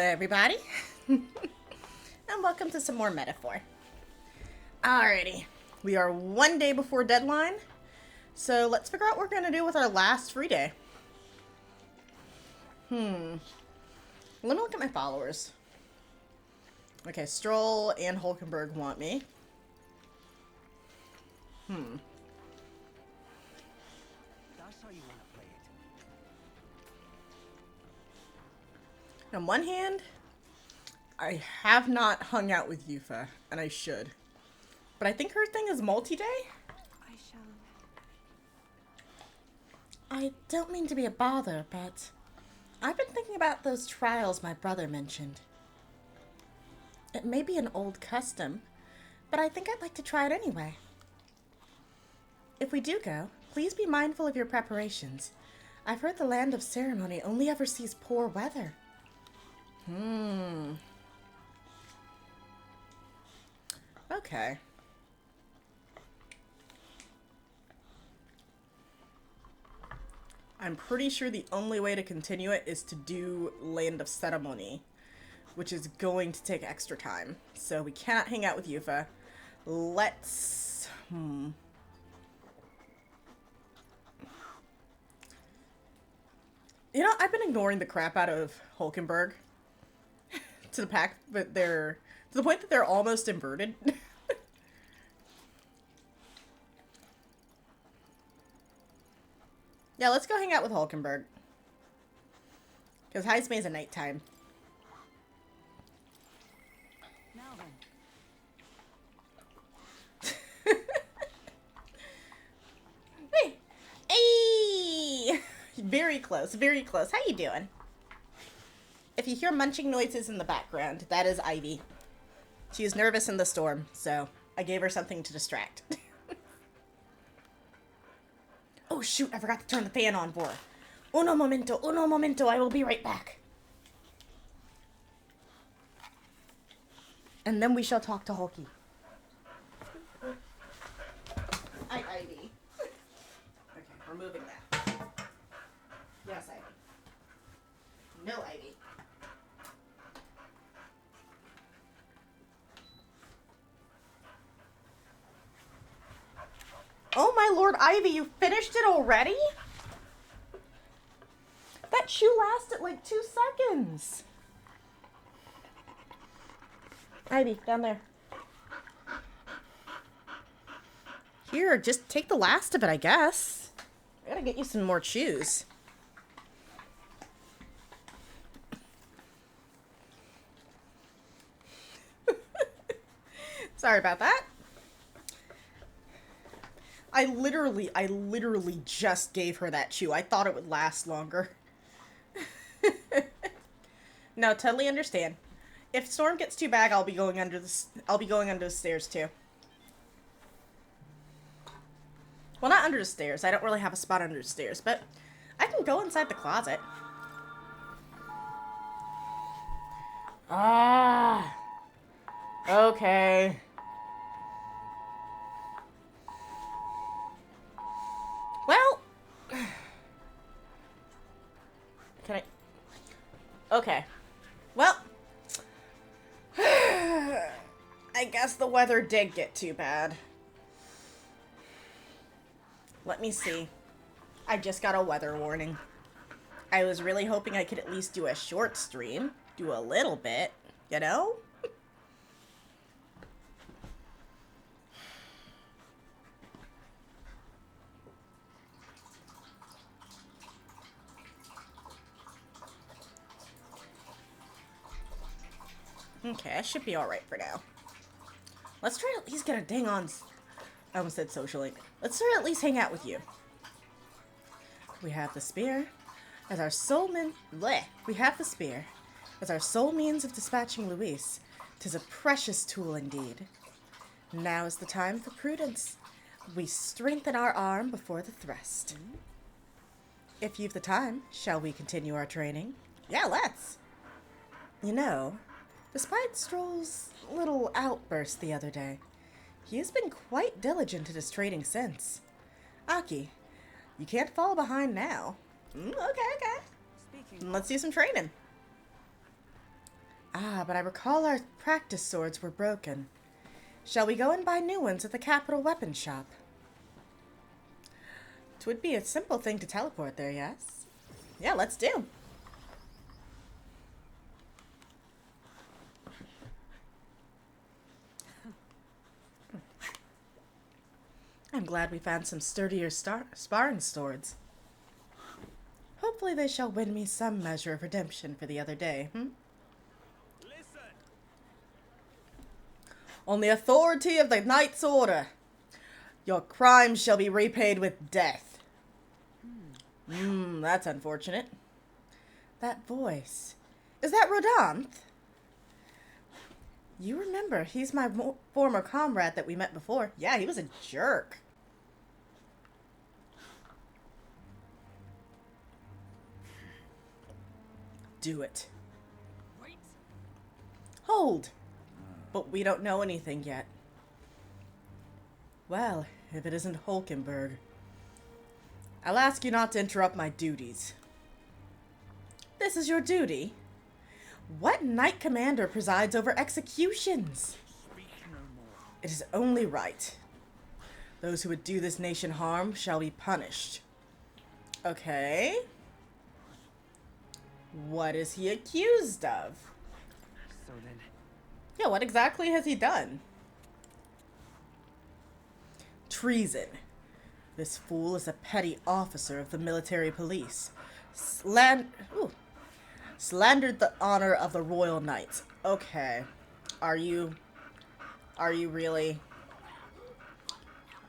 everybody, and welcome to some more Metaphor. Alrighty, we are one day before deadline, so let's figure out what we're going to do with our last free day. Let me look at my followers. Okay, Stroll and Hulkenberg want me. That's how you want to play it. On one hand, I have not hung out with Yufa, and I should. But I think her thing is multi-day? I shall. I don't mean to be a bother, but I've been thinking about those trials my brother mentioned. It may be an old custom, but I think I'd like to try it anyway. If we do go, please be mindful of your preparations. I've heard the land of ceremony only ever sees poor weather. Okay. I'm pretty sure the only way to continue it is to do Land of Ceremony, which is going to take extra time. So we cannot hang out with Yufa. Let's... You know, I've been ignoring the crap out of Hulkenberg to the pack, but they're... to the point that they're almost inverted. Yeah, let's go hang out with Hulkenberg. Because Heismay's a nighttime. Now then. Hey! Hey! Very close, very close. How you doing? If you hear munching noises in the background, that is Ivy. She is nervous in the storm, so I gave her something to distract. Oh shoot, I forgot to turn the fan on for her. Uno momento, I will be right back. And then we shall talk to Hulky. Hi, Ivy. Okay, removing that. Yes, Ivy. No, Ivy. Oh my lord, Ivy, you finished it already? That shoe lasted like 2 seconds. Ivy, down there. Here, just take the last of it, I guess. I gotta get you some more shoes. Sorry about that. I literally just gave her that shoe. I thought it would last longer. No, totally understand. If Storm gets too bad, I'll be going under the stairs too. Well, not under the stairs. I don't really have a spot under the stairs, but I can go inside the closet. Ah. Okay. Well, can I? Okay. Well, I guess the weather did get too bad. Let me see. I just got a weather warning. I was really hoping I could at least do a short stream. Do a little bit, you know? Okay, I should be alright for now. Let's try to at least get a dang on... I almost said social link. Let's try to at least hang out with you. We have the spear as our sole We have the spear as our sole means of dispatching Luis. 'Tis a precious tool indeed. Now is the time for prudence. We strengthen our arm before the thrust. If you've the time, shall we continue our training? Yeah, let's. You know, despite Stroll's little outburst the other day, he has been quite diligent in his training since. Aki, you can't fall behind now. Okay. Speaking. Let's do some training. Ah, but I recall our practice swords were broken. Shall we go and buy new ones at the Capital Weapon Shop? It would be a simple thing to teleport there, yes? Yeah, let's do. I'm glad we found some sturdier sparring swords. Hopefully they shall win me some measure of redemption for the other day, Listen. On the authority of the Knight's Order, your crimes shall be repaid with death. That's unfortunate. That voice. Is that Rodanth? You remember, he's my former comrade that we met before. Yeah, he was a jerk. Do it. Wait. Hold. But we don't know anything yet. Well, if it isn't Hulkenberg, I'll ask you not to interrupt my duties. This is your duty? What Knight Commander presides over executions? Speak no more. It is only right. Those who would do this nation harm shall be punished. Okay. What is he accused of? So then, Yeah, what exactly has he done? Treason. This fool is a petty officer of the military police. Slandered the honor of the Royal Knights. Okay. Are you really?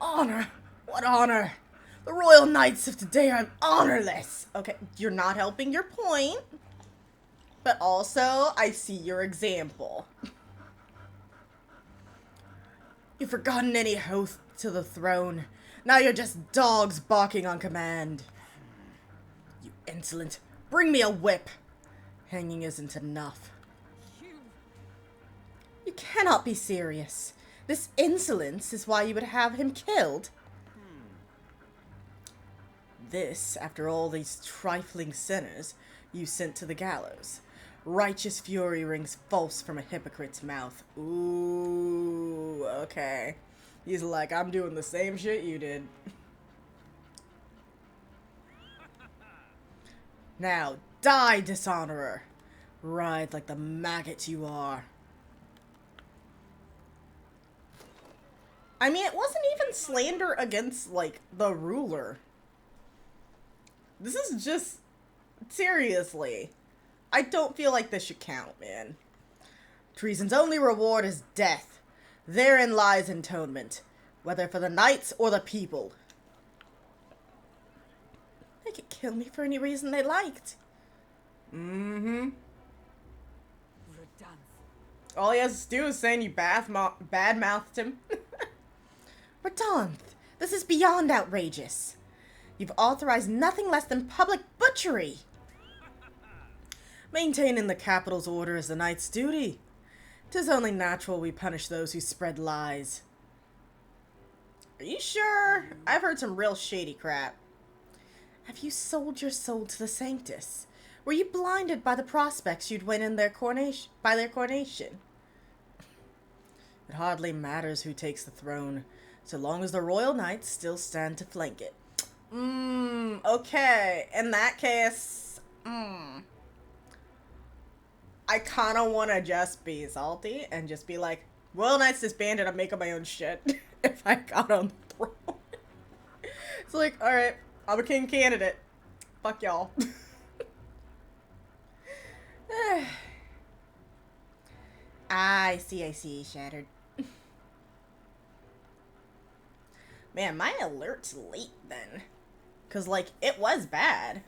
Honor? What honor? The Royal Knights of today are honorless. Okay, you're not helping your point. But also, I see your example. You've forgotten any oath to the throne. Now you're just dogs barking on command. You insolent. Bring me a whip. Hanging isn't enough. You cannot be serious. This insolence is why you would have him killed. This, after all these trifling sinners you sent to the gallows. Righteous fury rings false from a hypocrite's mouth. Ooh, okay. He's like, I'm doing the same shit you did. Now, die, dishonorer. Ride like the maggot you are. I mean, it wasn't even slander against, like, the ruler. This is just... Seriously. I don't feel like this should count, man. Treason's only reward is death. Therein lies atonement. Whether for the knights or the people. They could kill me for any reason they liked. Mm-hmm. Rodanth. All he has to do is saying you bad-mouthed him. Rodanth, this is beyond outrageous. You've authorized nothing less than public butchery. Maintaining the capital's order is the knight's duty. 'Tis only natural we punish those who spread lies. Are you sure? I've heard some real shady crap. Have you sold your soul to the Sanctus? Were you blinded by the prospects you'd win in their coronation? It hardly matters who takes the throne, so long as the royal knights still stand to flank it. Okay. In that case, I kind of want to just be salty and just be like, Royal Knights disbanded, I'm making my own shit if I got on the throne. It's like, alright, I'm a king candidate. Fuck y'all. I see, Shattered. Man, my alert's late then. Because, like, it was bad.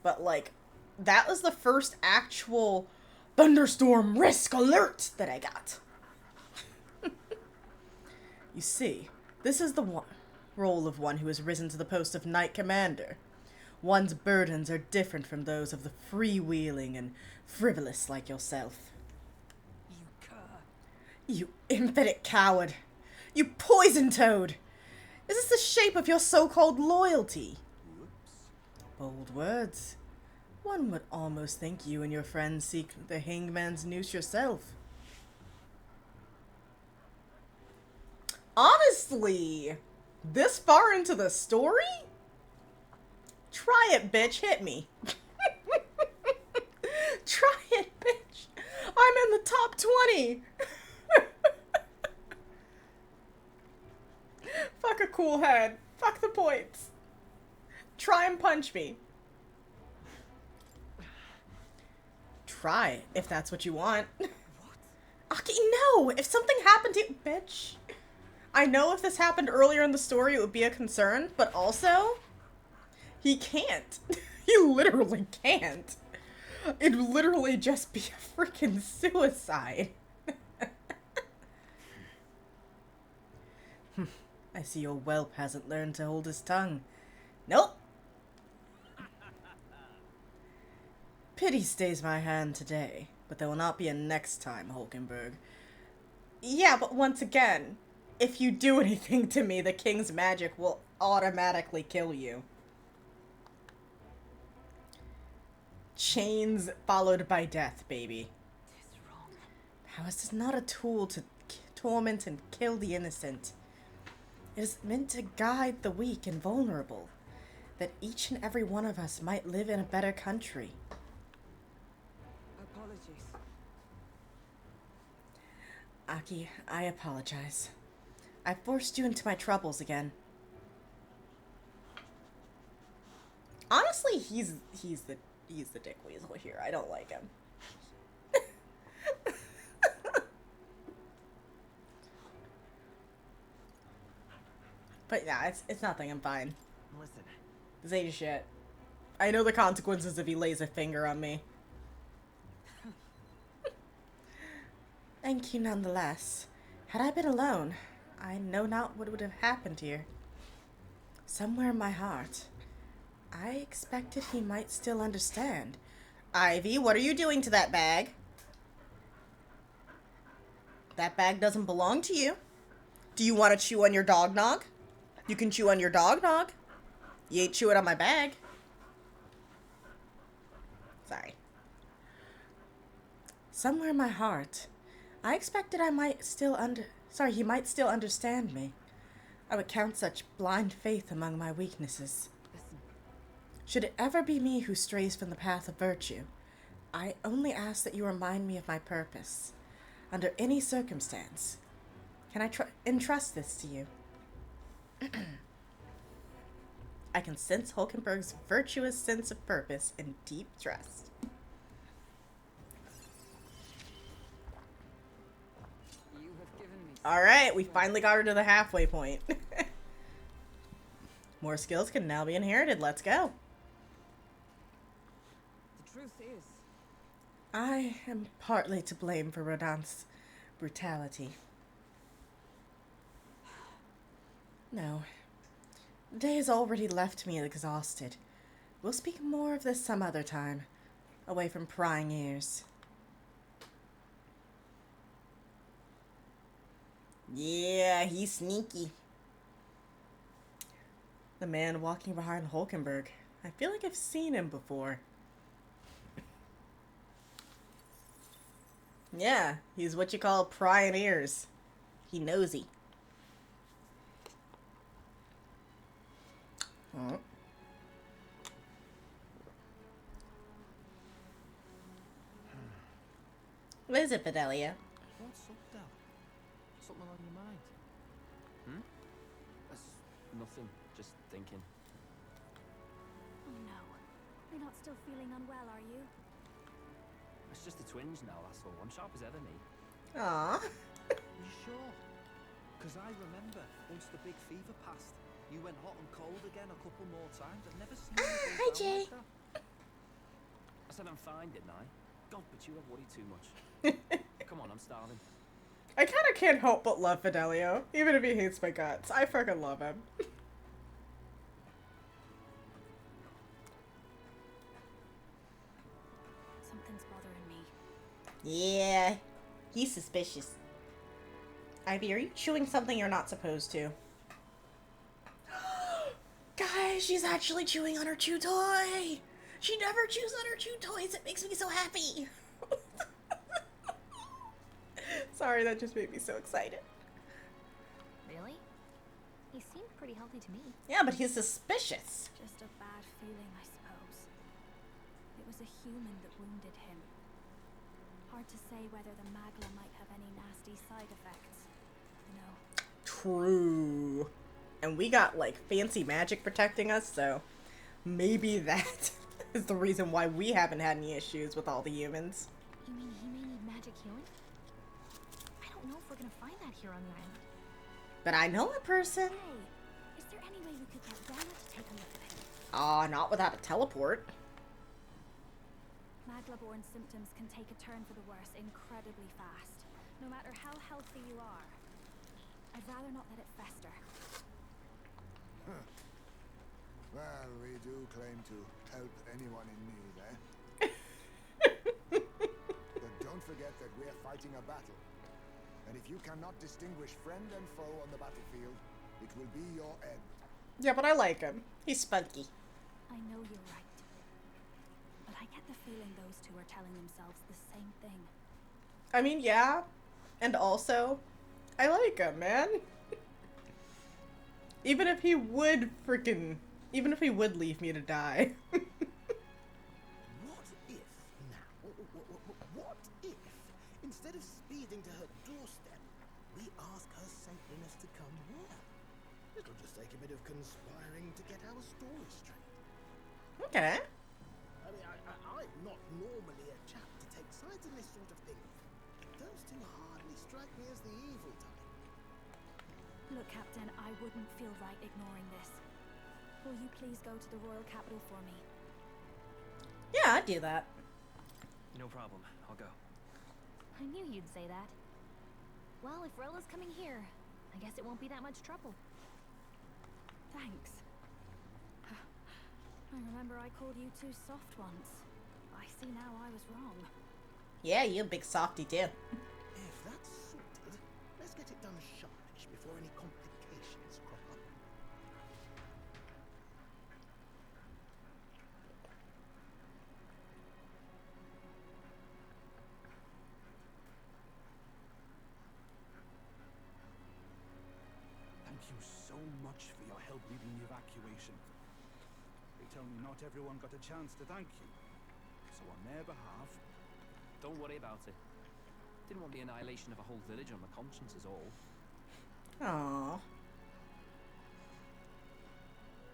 But, like, that was the first actual thunderstorm risk alert that I got. You see, this is the role of one who has risen to the post of Knight Commander. One's burdens are different from those of the freewheeling and frivolous like yourself. You cur. You impudent coward! You poison toad! Is this the shape of your so-called loyalty? whoops. Bold words. One would almost think you and your friends seek the hangman's noose yourself. Honestly, this far into the story? Try it, bitch. Hit me. Try it, bitch. I'm in the top 20. Fuck a cool head. Fuck the points. Try and punch me. Try, if that's what you want. What? Aki, no! If something happened to you... Bitch. I know if this happened earlier in the story, it would be a concern, but also... He can't. He literally can't. It'd literally just be a freaking suicide. I see your whelp hasn't learned to hold his tongue. Nope. Pity stays my hand today, but there will not be a next time, Hulkenberg. Yeah, but once again, if you do anything to me, the king's magic will automatically kill you. Chains followed by death, baby. It's wrong. How is this not a tool to torment and kill the innocent? It is meant to guide the weak and vulnerable, that each and every one of us might live in a better country. Apologies. Aki, I apologize. I forced you into my troubles again. Honestly, he's the dick weasel here. I don't like him. But yeah, it's nothing. I'm fine. Listen, This ain't shit. I know the consequences if he lays a finger on me. Thank you nonetheless. Had I been alone, I know not what would have happened here. Somewhere in my heart, I expected he might still understand. Ivy, what are you doing to that bag? That bag doesn't belong to you. Do you want to chew on your dog nog? You can chew on your dog nog. You ain't chewing on my bag. Sorry. Somewhere in my heart, I expected he might still understand me. I would count such blind faith among my weaknesses. Listen. Should it ever be me who strays from the path of virtue, I only ask that you remind me of my purpose. Under any circumstance, can I entrust this to you? I can sense Hulkenberg's virtuous sense of purpose and deep trust. You have given me. Alright, we finally got her to the halfway point. More skills can now be inherited. Let's go. The truth is, I am partly to blame for Rodin's brutality. No. The day has already left me exhausted. We'll speak more of this some other time, away from prying ears. Yeah, he's sneaky. The man walking behind Hulkenberg. I feel like I've seen him before. Yeah, he's what you call prying ears. He nosy. Oh. What is it, Fidelia? what's up, Del? Something on your mind? That's nothing. Just thinking. Oh no. You're not still feeling unwell, are you? It's just the twinge now, that's all. I'm sharp as ever, me. Aw. Are you sure? Because I remember once the big fever passed, you went hot and cold again a couple more times. I've never seen you go Hi, down Jay. like that. I said I'm fine, didn't I? God, but you have worried too much. Come on, I'm starving. I kind of can't help but love Fidelio, even if he hates my guts. I freaking love him. Something's bothering me. Yeah, he's suspicious. Ivy, are you chewing something you're not supposed to? Guys, she's actually chewing on her chew toy! She never chews on her chew toys. It makes me so happy. Sorry, that just made me so excited. Really? He seemed pretty healthy to me. Yeah, but he's suspicious. Just a bad feeling, I suppose. It was a human that wounded him. Hard to say whether the Magla might have any nasty side effects. You know. True. And we got, like, fancy magic protecting us, so maybe that is the reason why we haven't had any issues with all the humans. You mean he may need magic healing? I don't know if we're gonna find that here on the island. But I know a person. Hey, is there any way we could get Rella to take a look at him? Not without a teleport. Magla-born symptoms can take a turn for the worse incredibly fast, no matter how healthy you are. I'd rather not let it fester. Well, we do claim to help anyone in need, eh? But don't forget that we're fighting a battle. And if you cannot distinguish friend and foe on the battlefield, it will be your end. Yeah, but I like him. He's spunky. I know you're right. But I get the feeling those two are telling themselves the same thing. I mean, yeah. And also, I like him, man. Even if he would leave me to die. What if now? What if, instead of speeding to her doorstep, we ask her saintliness to come here? It'll just take a bit of conspiring to get our story straight. Okay. I mean, I'm not normally a chap to take sides in this sort of thing. Those two hardly strike me as the evil type. Look, Captain, I wouldn't feel right ignoring this. Will you please go to the royal capital for me? Yeah, I'd do that. No problem. I'll go. I knew you'd say that. Well, if Rella's coming here, I guess it won't be that much trouble. Thanks. I remember I called you too soft once. I see now I was wrong. Yeah, you a big softy too. If that's sorted, let's get it done sharpish before any complications crop up. Thank you so much for your help leading the evacuation. They tell me not everyone got a chance to thank you. So on their behalf, Don't worry about it. Didn't want the annihilation of a whole village on my conscience is all. Aww.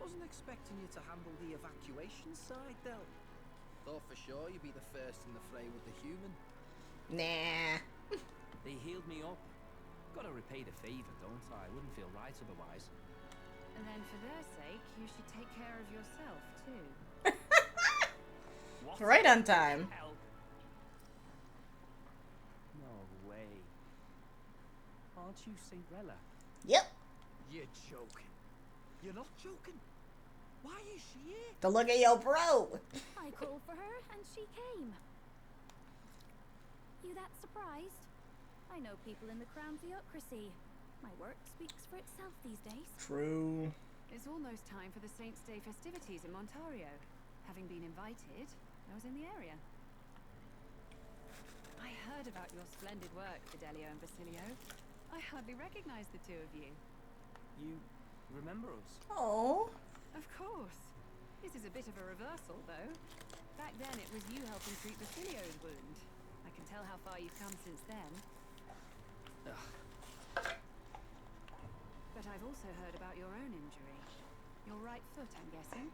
wasn't expecting you to handle the evacuation side, Del. Thought for sure you'd be the first in the fray with the human. Nah. They healed me up. Gotta repay the favor, don't I? Wouldn't feel right otherwise. And then for their sake, you should take care of yourself, too. What? Right on time. Hell. No way. Aren't you Cinderella? Yep. You're joking. You're not joking. Why is she here? To look at your bro. I called for her and she came. You that surprised? I know people in the crown theocracy. My work speaks for itself these days. True. It's almost time for the Saints' Day festivities in Montario. Having been invited, I was in the area. I heard about your splendid work, Fidelio and Basilio. I hardly recognized the two of you. You remember us? Oh. Of course. This is a bit of a reversal, though. Back then, it was you helping treat Basilio's wound. I can tell how far you've come since then. Ugh. But I've also heard about your own injury. Your right foot, I'm guessing.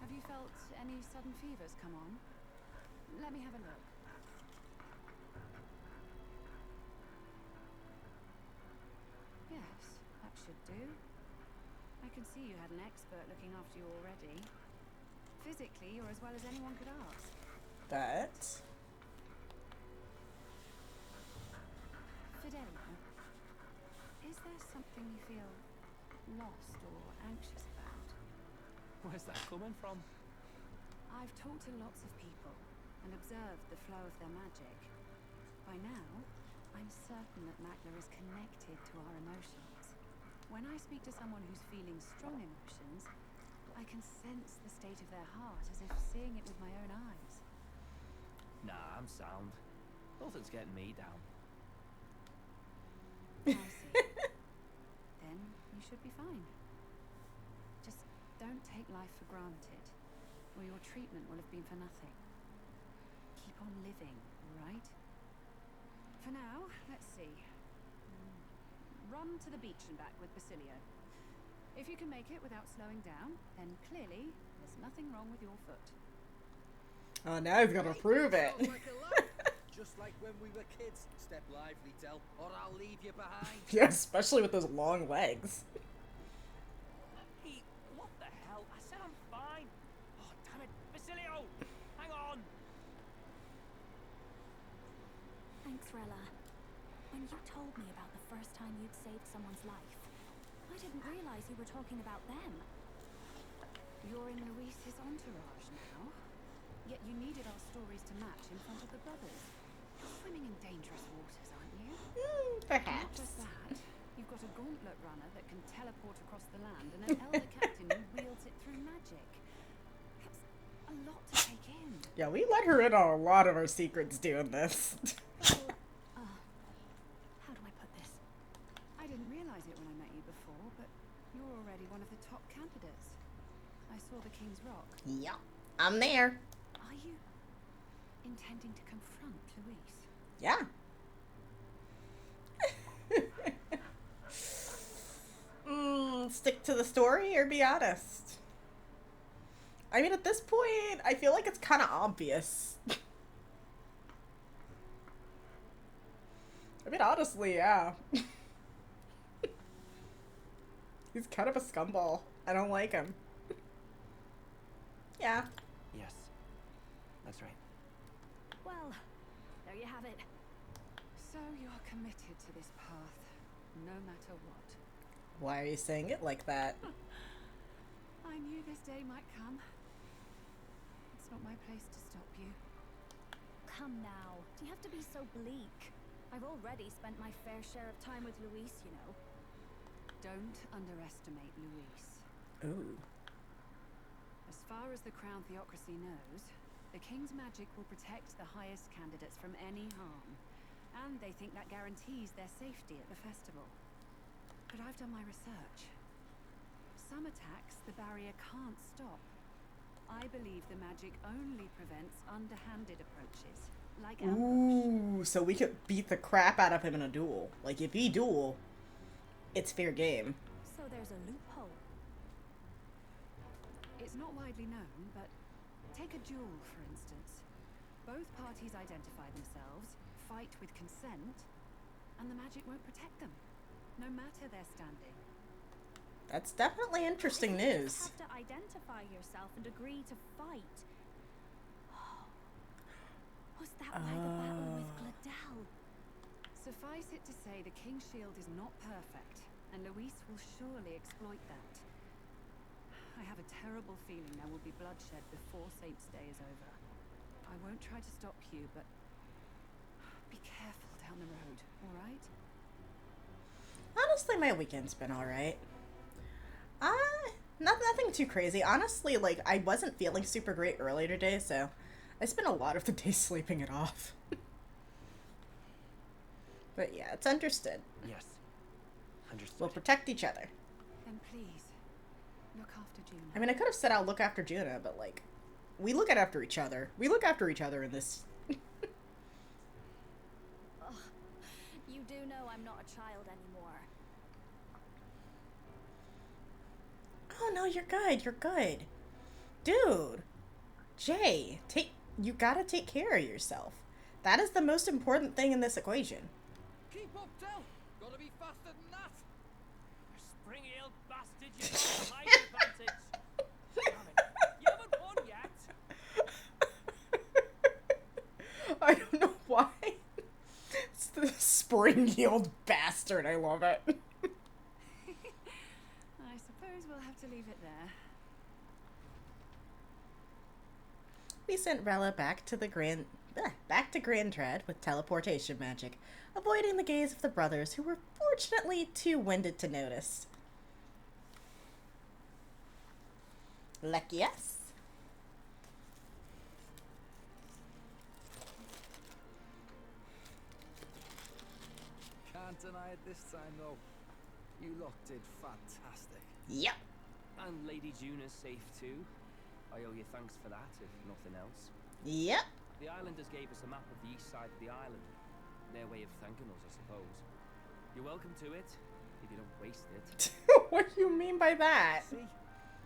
Have you felt any sudden fevers come on? Let me have a look. Yes, that should do. I can see you had an expert looking after you already. Physically, you're as well as anyone could ask. But Fidelio, is there something you feel lost or anxious about? Where's that coming from? I've talked to lots of people and observed the flow of their magic. By now, I'm certain that Magna is connected to our emotions. When I speak to someone who's feeling strong emotions, I can sense the state of their heart as if seeing it with my own eyes. Nah, I'm sound. Nothing's getting me down. I see. Then you should be fine. Just don't take life for granted, or your treatment will have been for nothing. Keep on living, all right? For now, let's see. Run to the beach and back with Basilio. If you can make it without slowing down, then clearly there's nothing wrong with your foot. Oh, now he's gonna prove it. Sounds like a laugh. Just like when we were kids. Step lively, Del, or I'll leave you behind. Yeah, especially with those long legs. Hey, what the hell? I said I'm fine. Oh, damn it. Basilio! Hang on! Thanks, Rella. When you told me about the first time you'd saved someone's life, I didn't realize you were talking about them. You're in Luis's entourage now. Yet you needed our stories to match in front of the brothers. You're swimming in dangerous waters, aren't you? Not Perhaps. just that. You've got a gauntlet runner that can teleport across the land and an elder captain who wields it through magic. That's a lot to take in. Yeah, we let her in on a lot of our secrets doing this. How do I put this? I didn't realize it when I met you before, but you're already one of the top candidates. I saw the King's Rock. Yep, I'm there. Are you intending to confront Luis? Yeah. Stick to the story or be honest? I mean, at this point, I feel like it's kind of obvious. I mean, honestly, yeah. He's kind of a scumball. I don't like him. Yeah. Yes. That's right. Well, there you have it. So you are committed to this path, no matter what. Why are you saying it like that? I knew this day might come. It's not my place to stop you. Come now. Do you have to be so bleak? I've already spent my fair share of time with Luis, you know. Don't underestimate Luis. Ooh. As far as the Crown Theocracy knows, the King's magic will protect the highest candidates from any harm. And they think that guarantees their safety at the festival. But I've done my research. Some attacks the barrier can't stop. I believe the magic only prevents underhanded approaches, like ambush. Ooh, so we could beat the crap out of him in a duel. Like, if he duel, it's fair game. So there's a loophole. It's not widely known, but take a duel, for instance. Both parties identify themselves, fight with consent, and the magic won't protect them, no matter their standing. That's definitely interesting You news. just have to identify yourself and agree to fight. Was that why the battle with Gladel? Suffice it to say, the King's Shield is not perfect, and Luis will surely exploit that. I have a terrible feeling there will be bloodshed before Saint's Day is over. I won't try to stop you, but be careful down the road, all right? Honestly, my weekend's been alright. Nothing too crazy. Honestly, like, I wasn't feeling super great earlier today, so I spent a lot of the day sleeping it off. But yeah, it's understood. Yes. Understood. We'll protect each other. Then please, look after Juno. I mean, I could have said I'll look after Juna, but like, we look after each other. We look after each other in this. Ugh. You do know I'm not a child anymore. Oh no, you're good. You're good. Dude. Jay, you gotta take care of yourself. That is the most important thing in this equation. Keep up, Del. Gotta be faster than that. You spring-heeled bastard, you got the height advantage. Damn it. You haven't won yet. I don't know why. It's the spring-heeled bastard. I love it. I suppose we'll have to leave it there. We sent Rella back to Grandred with teleportation magic, avoiding the gaze of the brothers, who were fortunately too winded to notice. Lucky us. Can't deny it this time, though. You lot did fantastic. Yep. And Lady Juna's safe too. I owe you thanks for that, if nothing else. Yep. The islanders gave us a map of the east side of the island. Their way of thanking us, I suppose. You're welcome to it, if you don't waste it. What do you mean by that? See?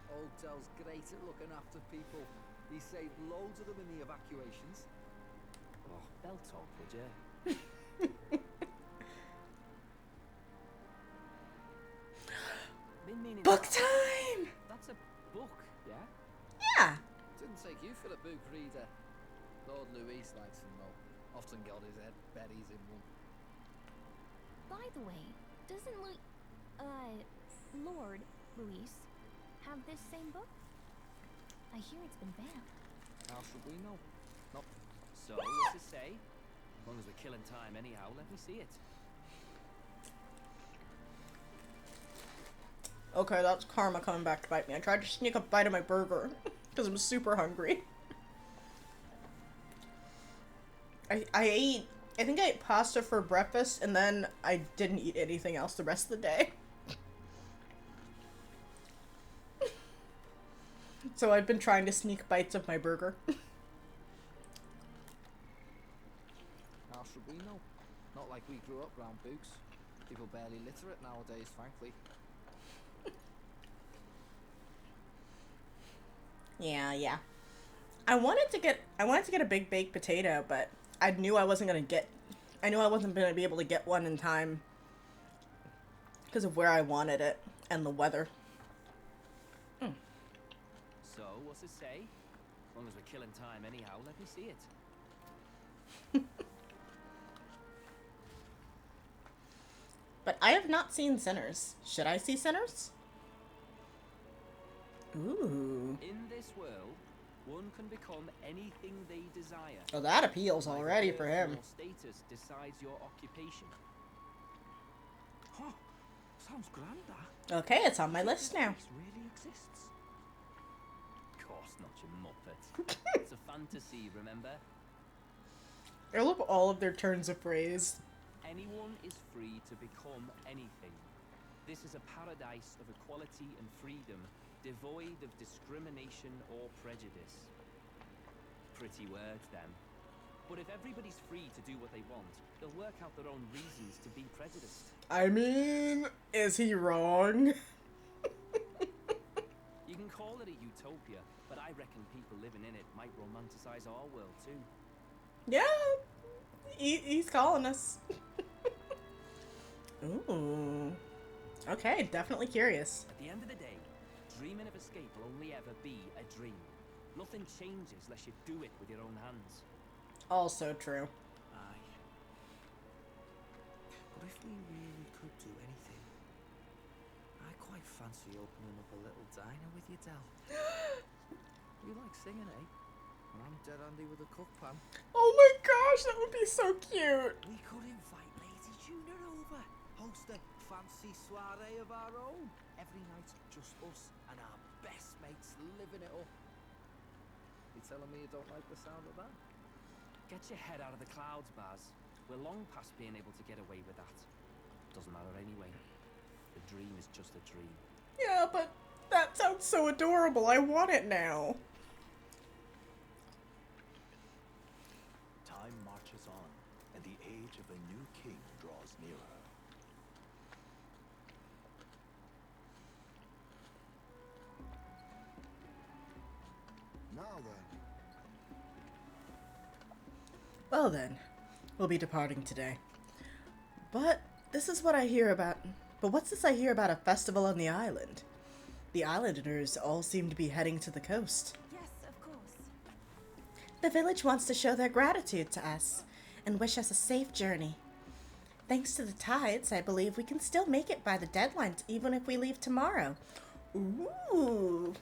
Old Del's great at looking after people. He saved loads of them in the evacuations. Oh, bell talk, would you? Been meaning Book that. time! That's a book, yeah? Yeah. Didn't take you for a book reader. Lord Luis likes them though. Often got his head berries in one. By the way, doesn't Lord Luis have this same book? I hear it's been banned. How should we know? Not So, what's it say? As long as we're killing time anyhow, let me see it. Okay, that's karma coming back to bite me. I tried to sneak a bite of my burger because I'm super hungry. I think I ate pasta for breakfast and then I didn't eat anything else the rest of the day. So I've been trying to sneak bites of my burger. how should we know? Not like we grew up round books. People barely literate nowadays, frankly. Yeah. I wanted to get a big baked potato, but I knew I wasn't gonna be able to get one in time because of where I wanted it and the weather. So, what's it say? As long as we're killing time anyhow, let me see it. But I have not seen Sinners. Should I see Sinners? Ooh. In this world, one can become anything they desire. Oh, that appeals already for him. Your status decides your occupation. Huh. Sounds grand, that. Okay, it's on my list now. This really exists. Of course not, you muppet. It's a fantasy, remember? I love all of their turns of phrase. Anyone is free to become anything. This is a paradise of equality and freedom, devoid of discrimination or prejudice. Pretty words, then. But if everybody's free to do what they want, they'll work out their own reasons to be prejudiced. I mean, is he wrong? You can call it a utopia, but I reckon people living in it might romanticize our world too. Yeah, he's calling us. Ooh. Okay, definitely curious. At the end of the day, dreaming of escape will only ever be a dream. Nothing changes unless you do it with your own hands. Also true. Aye. But if we really could do anything, I quite fancy opening up a little diner with you, Del. You like singing, eh? And I'm dead handy with a cook pan. Oh my gosh, that would be so cute. We could invite Lady Juna over, host a fancy soiree of our own. Every night, just us and our best mates living it up. You telling me you don't like the sound of that? Get your head out of the clouds, Baz. We're long past being able to get away with that. Doesn't matter anyway. The dream is just a dream. Yeah, but that sounds so adorable. I want it now. Time marches on, and the age of a new king draws nearer. Now then, Well then, we'll be departing today. But this is what I hear about. But what's this I hear about a festival on the island? The islanders all seem to be heading to the coast. Yes, of course. The village wants to show their gratitude to us and wish us a safe journey. Thanks to the tides, I believe we can still make it by the deadline even if we leave tomorrow. Ooh.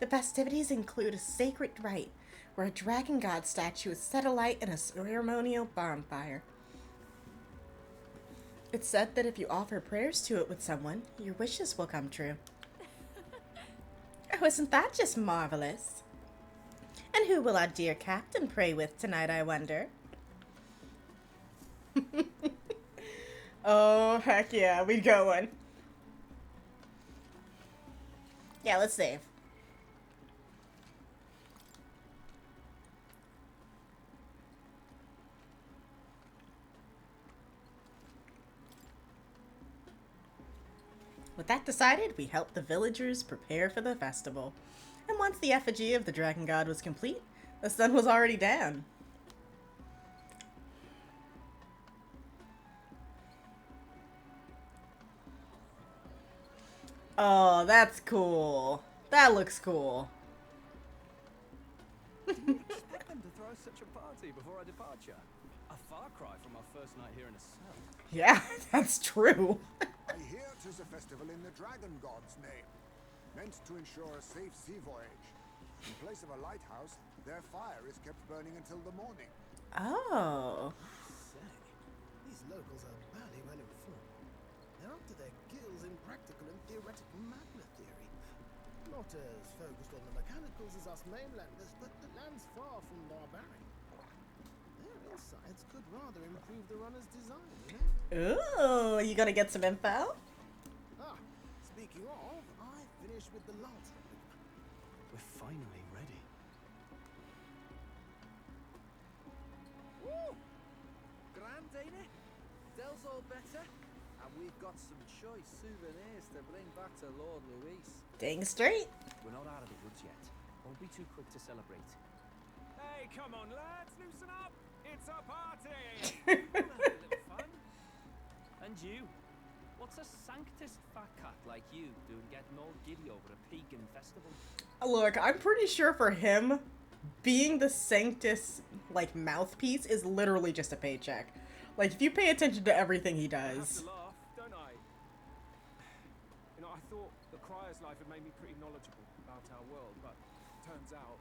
The festivities include a sacred rite where a dragon god statue is set alight in a ceremonial bonfire. It's said that if you offer prayers to it with someone, your wishes will come true. Oh, isn't that just marvelous? And who will our dear captain pray with tonight, I wonder? Oh, heck yeah, we going. Yeah, let's save. With that decided, we helped the villagers prepare for the festival. And once the effigy of the dragon god was complete, the sun was already down. Oh, that's cool. That looks cool. Expect them to throw such a party before our departure. A far cry from our first night here in a cell. Yeah, that's true. I hear 'tis a festival in the dragon god's name, meant to ensure a safe sea voyage. In place of a lighthouse, their fire is kept burning until the morning. Oh. Say, these locals are barely well informed. They're up to their gills in practical and theoretical magna theory. Not as focused on the mechanicals as us mainlanders, but the land's far from barbaric. Their insights could rather improve the runner's design, you know? Ooh, you gonna get some info? Ah, speaking of, I finished with the lance. We're finally ready. Woo! Grand, ain't it? Dell's all better. And we've got some choice souvenirs to bring back to Lord Luis. Dang straight. We're not out of the woods yet. Won't be too quick to celebrate. Hey, come on, lads, loosen up! It's a party! Have a little fun. And you? What's a sanctus fat cat like you doing getting all giddy over a pagan festival? Look, I'm pretty sure for him, being the Sanctus, like, mouthpiece is literally just a paycheck. Like, if you pay attention to everything he I have does. to laugh, don't I? You know, I thought the Crier's life had made me pretty knowledgeable about our world, but turns out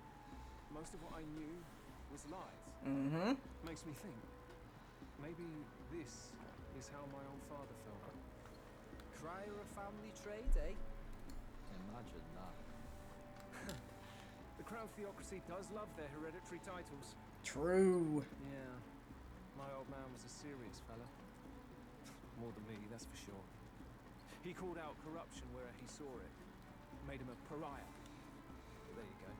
most of what I knew was lies. Mm-hmm. Makes me think, maybe this is how my own father felt. Crier a family trade, eh? Imagine that. The Crown Theocracy does love their hereditary titles. True. Yeah, my old man was a serious fella. More than me, that's for sure. He called out corruption where he saw it. Made him a pariah. There you go.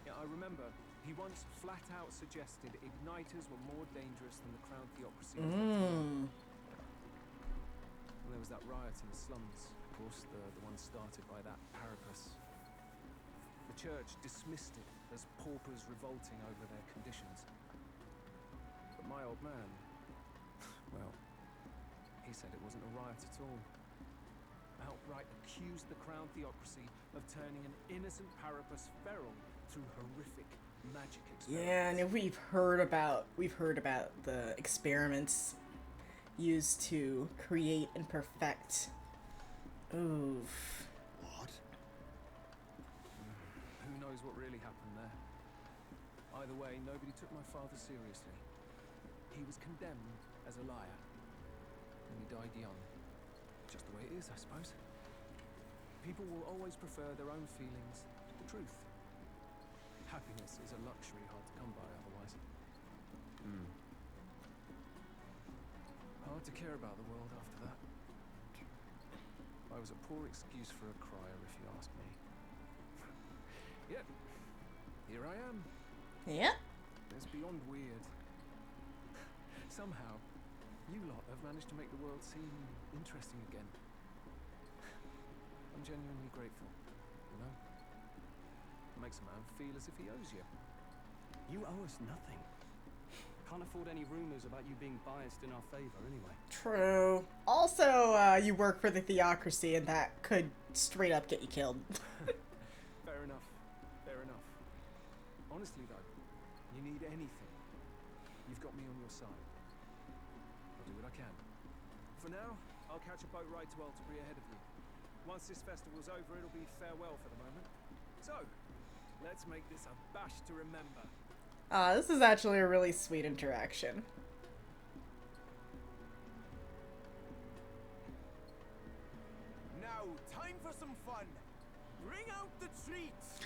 Yeah, I remember he once flat out suggested igniters were more dangerous than the Crown Theocracy. Mm. And there was that riot in the slums, of course, the one started by that Parapus. The church dismissed it as paupers revolting over their conditions. But my old man, well, he said it wasn't a riot at all. Outright accused the Crown Theocracy of turning an innocent Parapus feral through horrific magic experiments. Yeah, and we've heard about the experiments used to create and perfect. Oof. What? Who knows what really happened there? Either way, nobody took my father seriously. He was condemned as a liar, and he died young. Just the way it is, I suppose. People will always prefer their own feelings to the truth. Happiness is a luxury hard to come by otherwise. Hard to care about the world after that. I was a poor excuse for a crier, if you ask me. Yet, here I am. Yeah. It's beyond weird. Somehow, you lot have managed to make the world seem interesting again. I'm genuinely grateful, you know? It makes a man feel as if he owes you. You owe us nothing. Can't afford any rumors about you being biased in our favor anyway. True. Also, you work for the Theocracy, and that could straight up get you killed. Fair enough. Fair enough. Honestly, though, you need anything, you've got me on your side. I'll do what I can. For now, I'll catch a boat ride to Altabri ahead of you. Once this festival's over, it'll be farewell for the moment. So, let's make this a bash to remember. This is actually a really sweet interaction. Now, time for some fun. Bring out the treats!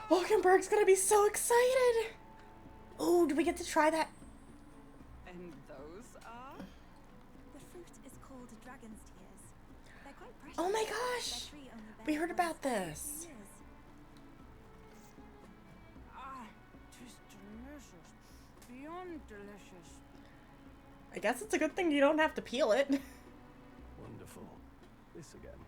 Hulkenberg's gonna be so excited! Oh, do we get to try that? And those are? The fruit is called dragon's tears. They're quite precious. Oh my Their gosh! tree only We bears heard one about every this. 2 years. Ah, tis delicious. Beyond delicious. I guess it's a good thing you don't have to peel it. Wonderful. This again.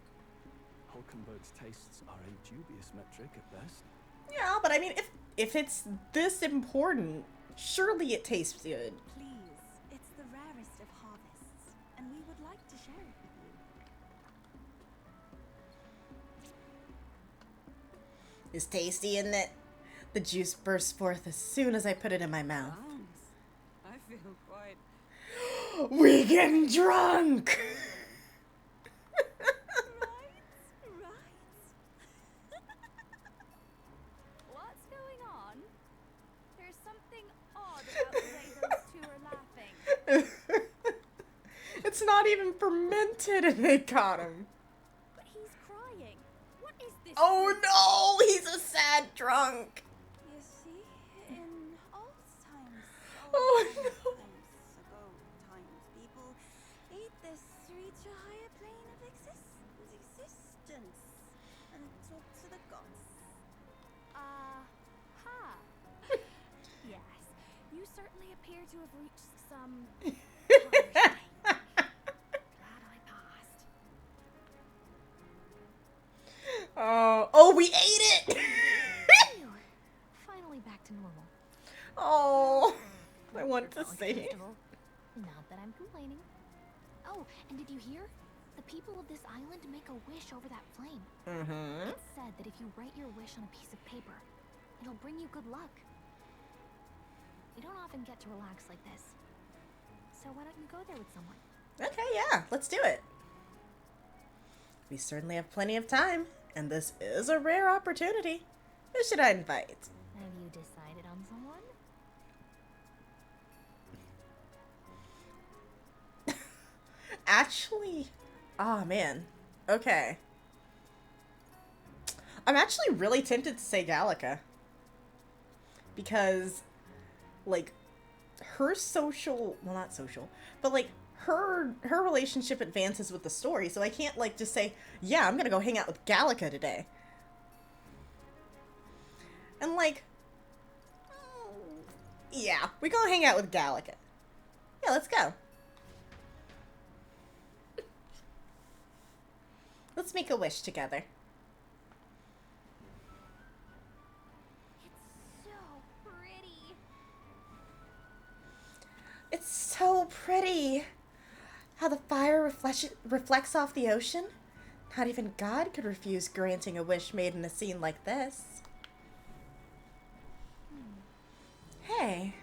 Hulkenberg's tastes are a dubious metric at best. Yeah, but I mean, if it's this important, surely it tastes good. Please, it's the rarest of harvests, and we would like to share it with you. It's tasty, isn't it? The juice bursts forth as soon as I put it in my mouth. Thanks. I feel quite... We getting drunk! What's going on? There's something odd about the way those two are laughing. It's not even fermented and they got him. But he's crying. What is this? Oh no! He's a sad drunk! You see, in old times, Oh, old no. times, people ate this to reach a higher plane of existence and talk to the gods. Aha! Yes, you certainly appear to have reached some higher plane. Glad I passed. Oh, we ate it! Phew. Finally back to normal. Oh, I want to Felt say it. comfortable. Not that I'm complaining. Oh, and did you hear? The people of this island make a wish over that flame. Mm-hmm. It's said that if you write your wish on a piece of paper, it'll bring you good luck. You don't often get to relax like this. So why don't you go there with someone? Okay, yeah, let's do it. We certainly have plenty of time, and this is a rare opportunity. Who should I invite? Have you decided on someone? Actually, oh man. Okay. I'm actually really tempted to say Gallica. Because, like, her social, well, not social, but like her relationship advances with the story, so I can't like just say, yeah, I'm gonna go hang out with Gallica today. And like, yeah, we gonna hang out with Gallica. Yeah, let's go. Let's make a wish together. It's so pretty. It's so pretty. How the fire reflects off the ocean. Not even God could refuse granting a wish made in a scene like this. Hey,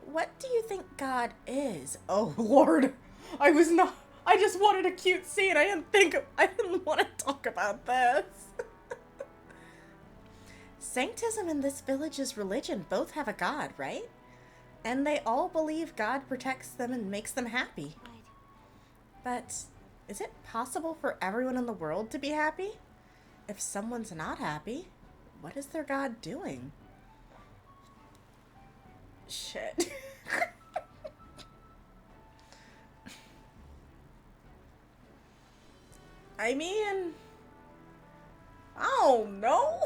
what do you think God is? Oh Lord, I just wanted a cute scene. I didn't want to talk about this. Sanctism and this village's religion both have a God, right? And they all believe God protects them and makes them happy. But is it possible for everyone in the world to be happy? If someone's not happy, what is their God doing? Shit. I mean, I don't know.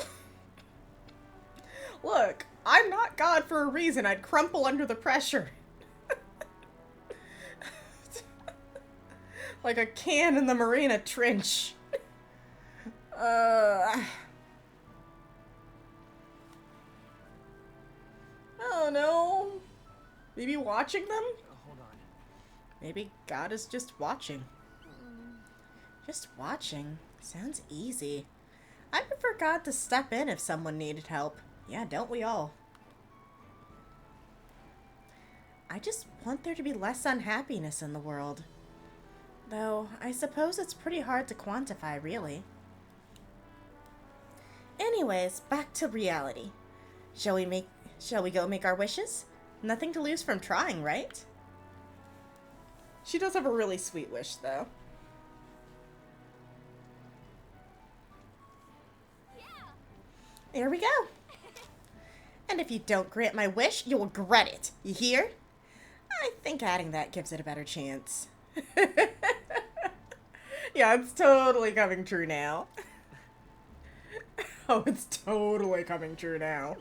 Look, I'm not God for a reason. I'd crumple under the pressure. Like a can in the Marina Trench. I don't know. Maybe watching them? Hold on. Maybe God is just watching. Just watching. Sounds easy. I prefer God to step in if someone needed help. Yeah, don't we all? I just want there to be less unhappiness in the world. Though, I suppose it's pretty hard to quantify, really. Anyways, back to reality. Shall we go make our wishes? Nothing to lose from trying, right? She does have a really sweet wish, though. There we go. And if you don't grant my wish, you'll regret it. You hear? I think adding that gives it a better chance. Yeah, it's totally coming true now. Oh, it's totally coming true now.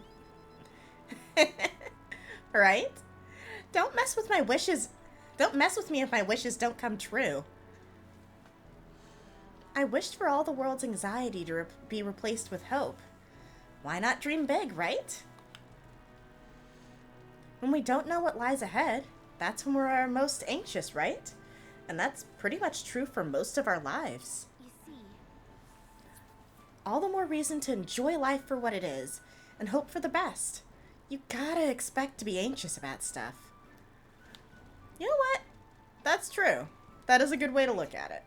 Right? Don't mess with my wishes. Don't mess with me if my wishes don't come true. I wished for all the world's anxiety to be replaced with hope. Why not dream big, right? When we don't know what lies ahead, that's when we're most anxious, right? And that's pretty much true for most of our lives. You see, All the more reason to enjoy life for what it is and hope for the best. You gotta expect to be anxious about stuff. You know what? That's true. That is a good way to look at it.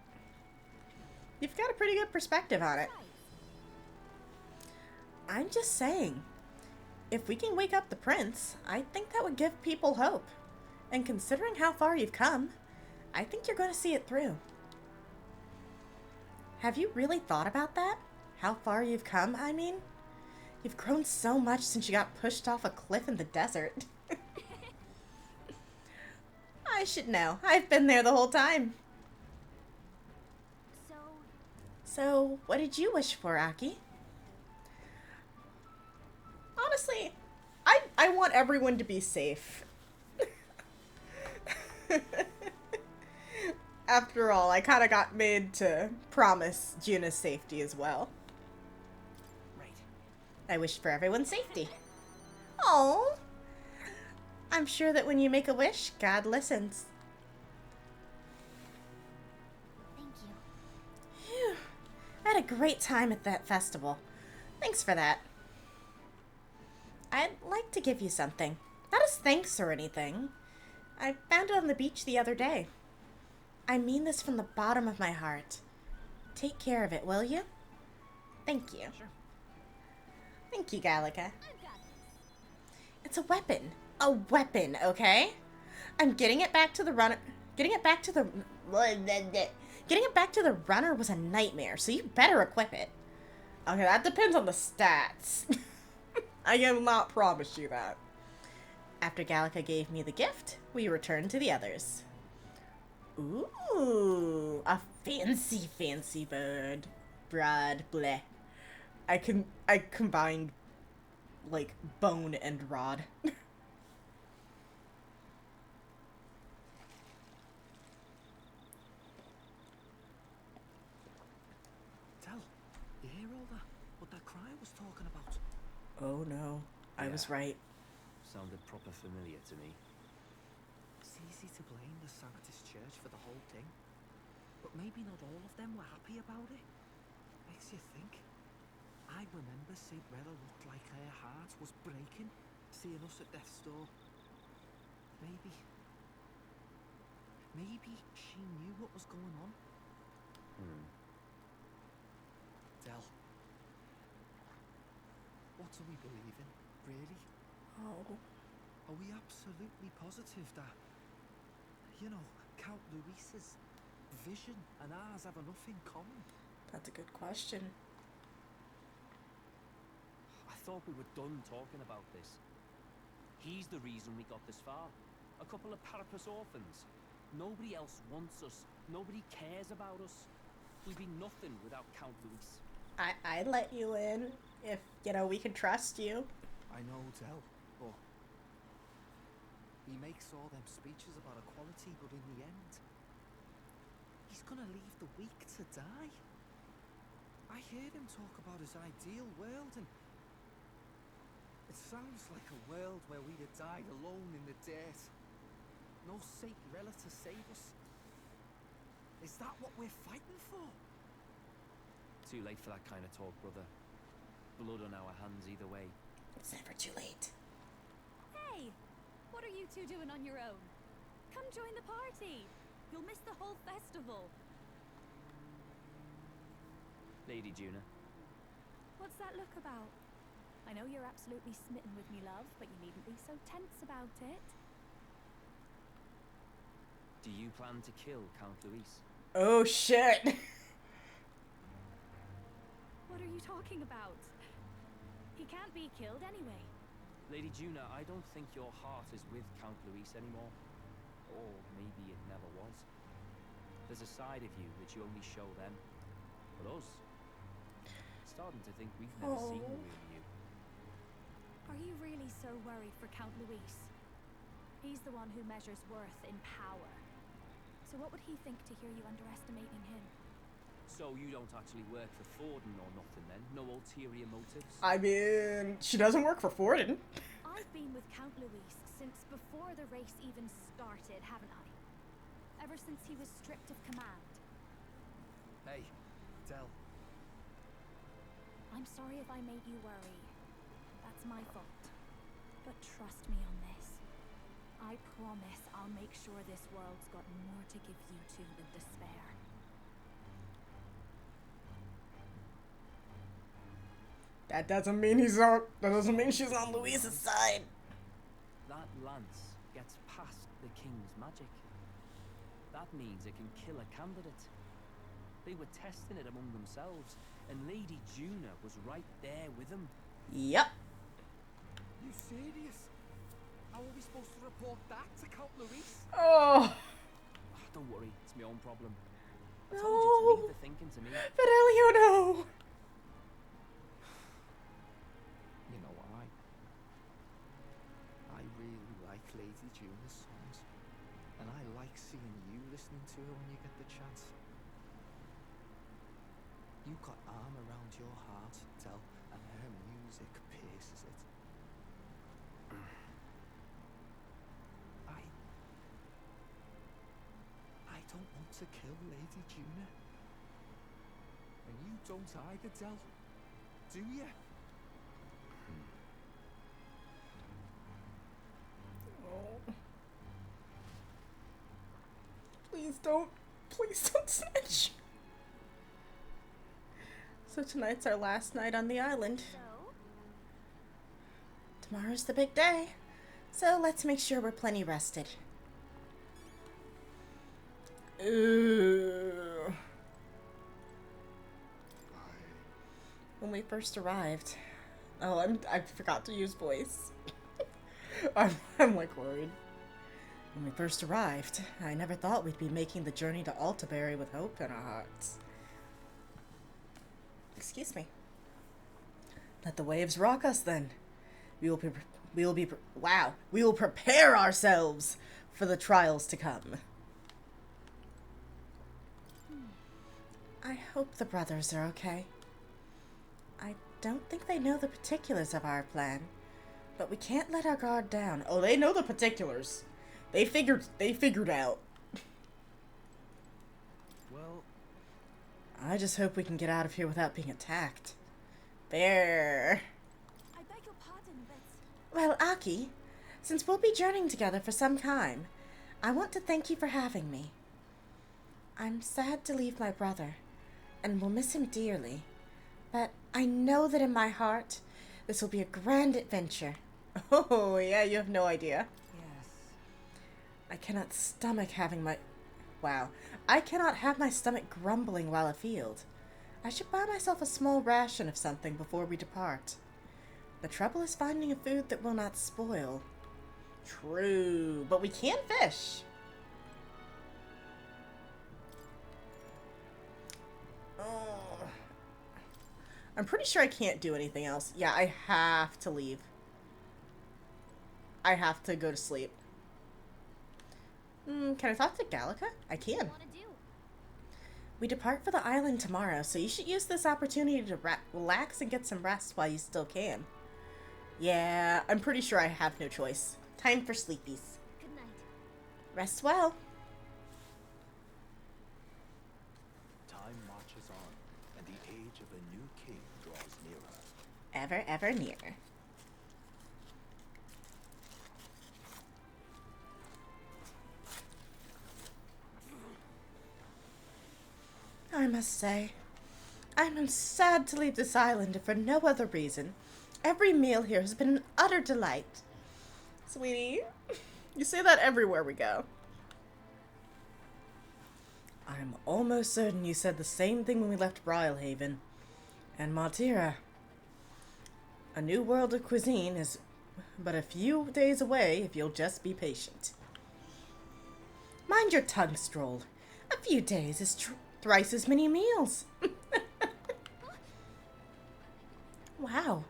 You've got a pretty good perspective on it. I'm just saying, if we can wake up the prince, I think that would give people hope. And considering how far you've come, I think you're going to see it through. Have you really thought about that? How far you've come, I mean? You've grown so much since you got pushed off a cliff in the desert. I should know. I've been there the whole time. So, what did you wish for, Aki? Honestly, I want everyone to be safe. After all, I kind of got made to promise Juna's safety as well. Right. I wish for everyone's safety. Oh, I'm sure that when you make a wish, God listens. thank you. Phew. I had a great time at that festival. Thanks for that. I'd like to give you something. Not as thanks or anything. I found it on the beach the other day. I mean this from the bottom of my heart. Take care of it, will you? Thank you. Sure. Thank you, Gallica. It's a weapon. A weapon, okay? I'm getting it back to the runner. Getting it back to the runner was a nightmare, so you better equip it. Okay, that depends on the stats. I cannot promise you that. After Gallica gave me the gift, we returned to the others. Ooh, a fancy bird. Broad, bleh. I combined, like, bone and rod. Tell, you hear all that? What that cry was talking about? Oh no, I was Yeah. right. Sounded proper familiar to me. It's easy to blame the Sanctus Church for the whole thing, but maybe not all of them were happy about it. Makes you think. I remember St. Rella looked like her heart was breaking, seeing us at death's door. Maybe she knew what was going on. Del, what do we believe in, really? Oh. Are we absolutely positive that, you know, Count Luis's vision and ours have enough in common? That's a good question. I thought we were done talking about this. He's the reason we got this far. A couple of Parapus orphans. Nobody else wants us. Nobody cares about us. We'd be nothing without Count Luis. I'd let you in if, you know, we could trust you. I know, Del, but he makes all them speeches about equality, but in the end, he's gonna leave the weak to die. I heard him talk about his ideal world, and it sounds like a world where we'd have died alone in the dirt. No Saint Rella to save us. Is that what we're fighting for? Too late for that kind of talk, brother. Blood on our hands either way. It's never too late. Hey! What are you two doing on your own? Come join the party! You'll miss the whole festival. Lady Juna. What's that look about? I know you're absolutely smitten with me, love, but you needn't be so tense about it. Do you plan to kill Count Luis? Oh shit. What are you talking about? He can't be killed anyway. Lady Juna, I don't think your heart is with Count Luis anymore. Or maybe it never was. There's a side of you that you only show them. But us, starting to think we've never seen the real you. Are you really so worried for Count Luis? He's the one who measures worth in power. So what would he think to hear you underestimating him? So you don't actually work for Forden or nothing then? No ulterior motives? I mean, she doesn't work for Forden. I've been with Count Luis since before the race even started, haven't I? Ever since he was stripped of command. Hey, Del. I'm sorry if I made you worry. That's my fault. But trust me on this. I promise I'll make sure this world's got more to give you two than despair. That doesn't mean he's on. That doesn't mean she's on Luis's side. That lance gets past the king's magic. That means it can kill a candidate. They were testing it among themselves, and Lady Juna was right there with them. Yep. You serious? How are we supposed to report that to Count Luis? Oh. Don't worry, it's my own problem. I No. told you to leave the thinking to me. Fidelio, no. You know what? I really like Lady Juna's songs. And I like seeing you listening to her when you get the chance. You've got arm around your heart, Del, and her music pierces it. I don't want to kill Lady Juna. And you don't either, Del. Do you? Oh. Please don't snitch. So tonight's our last night on the island. Tomorrow's the big day. So let's make sure we're plenty rested. Ooh. When we first arrived. Oh, I forgot to use voice. I'm like worried. When we first arrived, I never thought we'd be making the journey to Altaberry with hope in our hearts. Excuse me. Let the waves rock us then. We will prepare ourselves for the trials to come. I hope the brothers are okay. I don't think they know the particulars of our plan, but we can't let our guard down. Oh, they know the particulars. They figured out. Well, I just hope we can get out of here without being attacked. There. I beg your pardon, but... Well, Aki, since we'll be journeying together for some time, I want to thank you for having me. I'm sad to leave my brother, and will miss him dearly, but I know that in my heart, this will be a grand adventure. Oh, yeah, you have no idea. yes. I cannot stomach having my... Wow. I cannot have my stomach grumbling while afield. I should buy myself a small ration of something before we depart. The trouble is finding a food that will not spoil. True, but we can fish. Oh. I'm pretty sure I can't do anything else. Yeah, I have to leave. I have to go to sleep. Can I talk to Gallica? I can. We depart for the island tomorrow, so you should use this opportunity to relax and get some rest while you still can. Yeah, I'm pretty sure I have no choice. Time for sleepies. Good night. Rest well. Time marches on, and the age of a new king draws nearer. Ever, ever near. I must say, I'm sad to leave this island for no other reason. Every meal here has been an utter delight. Sweetie, you say that everywhere we go. I'm almost certain you said the same thing when we left Brylehaven. And Martira, A new world of cuisine is but a few days away if you'll just be patient. Mind your tongue, Stroll. A few days is thrice as many meals. Wow,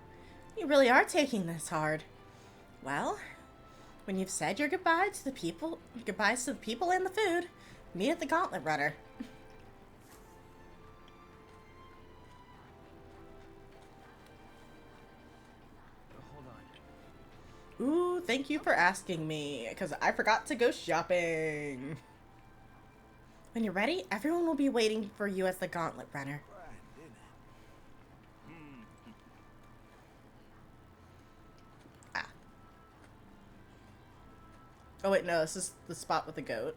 you really are taking this hard. Well, when you've said your goodbyes to the people and the food, meet at the Gauntlet Runner. Hold on. Ooh, thank you for asking me, because I forgot to go shopping. When you're ready, everyone will be waiting for you as the Gauntlet Runner. Ah. Oh wait, no, this is the spot with the goat.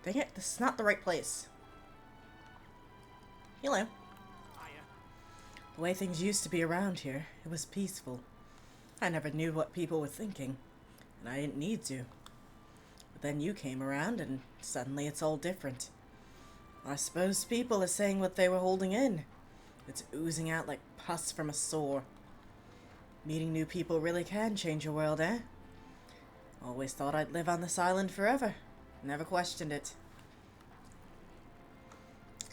Dang it, this is not the right place. Hello. The way things used to be around here, it was peaceful. I never knew what people were thinking, and I didn't need to. But then you came around, and suddenly it's all different. I suppose people are saying what they were holding in. It's oozing out like pus from a sore. Meeting new people really can change your world, eh? Always thought I'd live on this island forever. Never questioned it.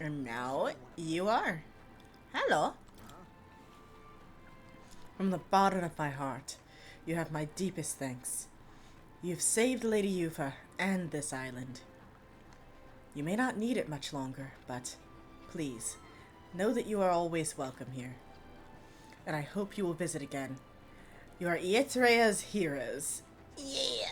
And now you are. Hello. From the bottom of my heart, you have my deepest thanks. You've saved Lady Yuffie and this island. You may not need it much longer, but please, know that you are always welcome here. And I hope you will visit again. You are Eritrea's heroes. Yeah!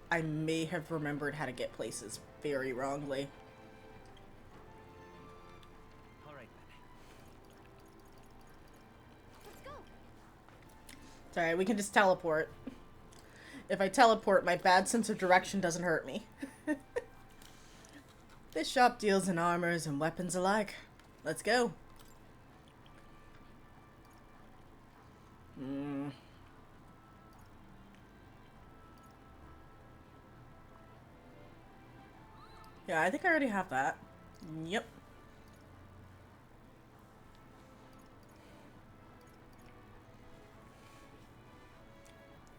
I may have remembered how to get places very wrongly. Alright then. Let's go. It's alright, we can just teleport. If I teleport, my bad sense of direction doesn't hurt me. This shop deals in armors and weapons alike. Let's go. Yeah, I think I already have that. Yep.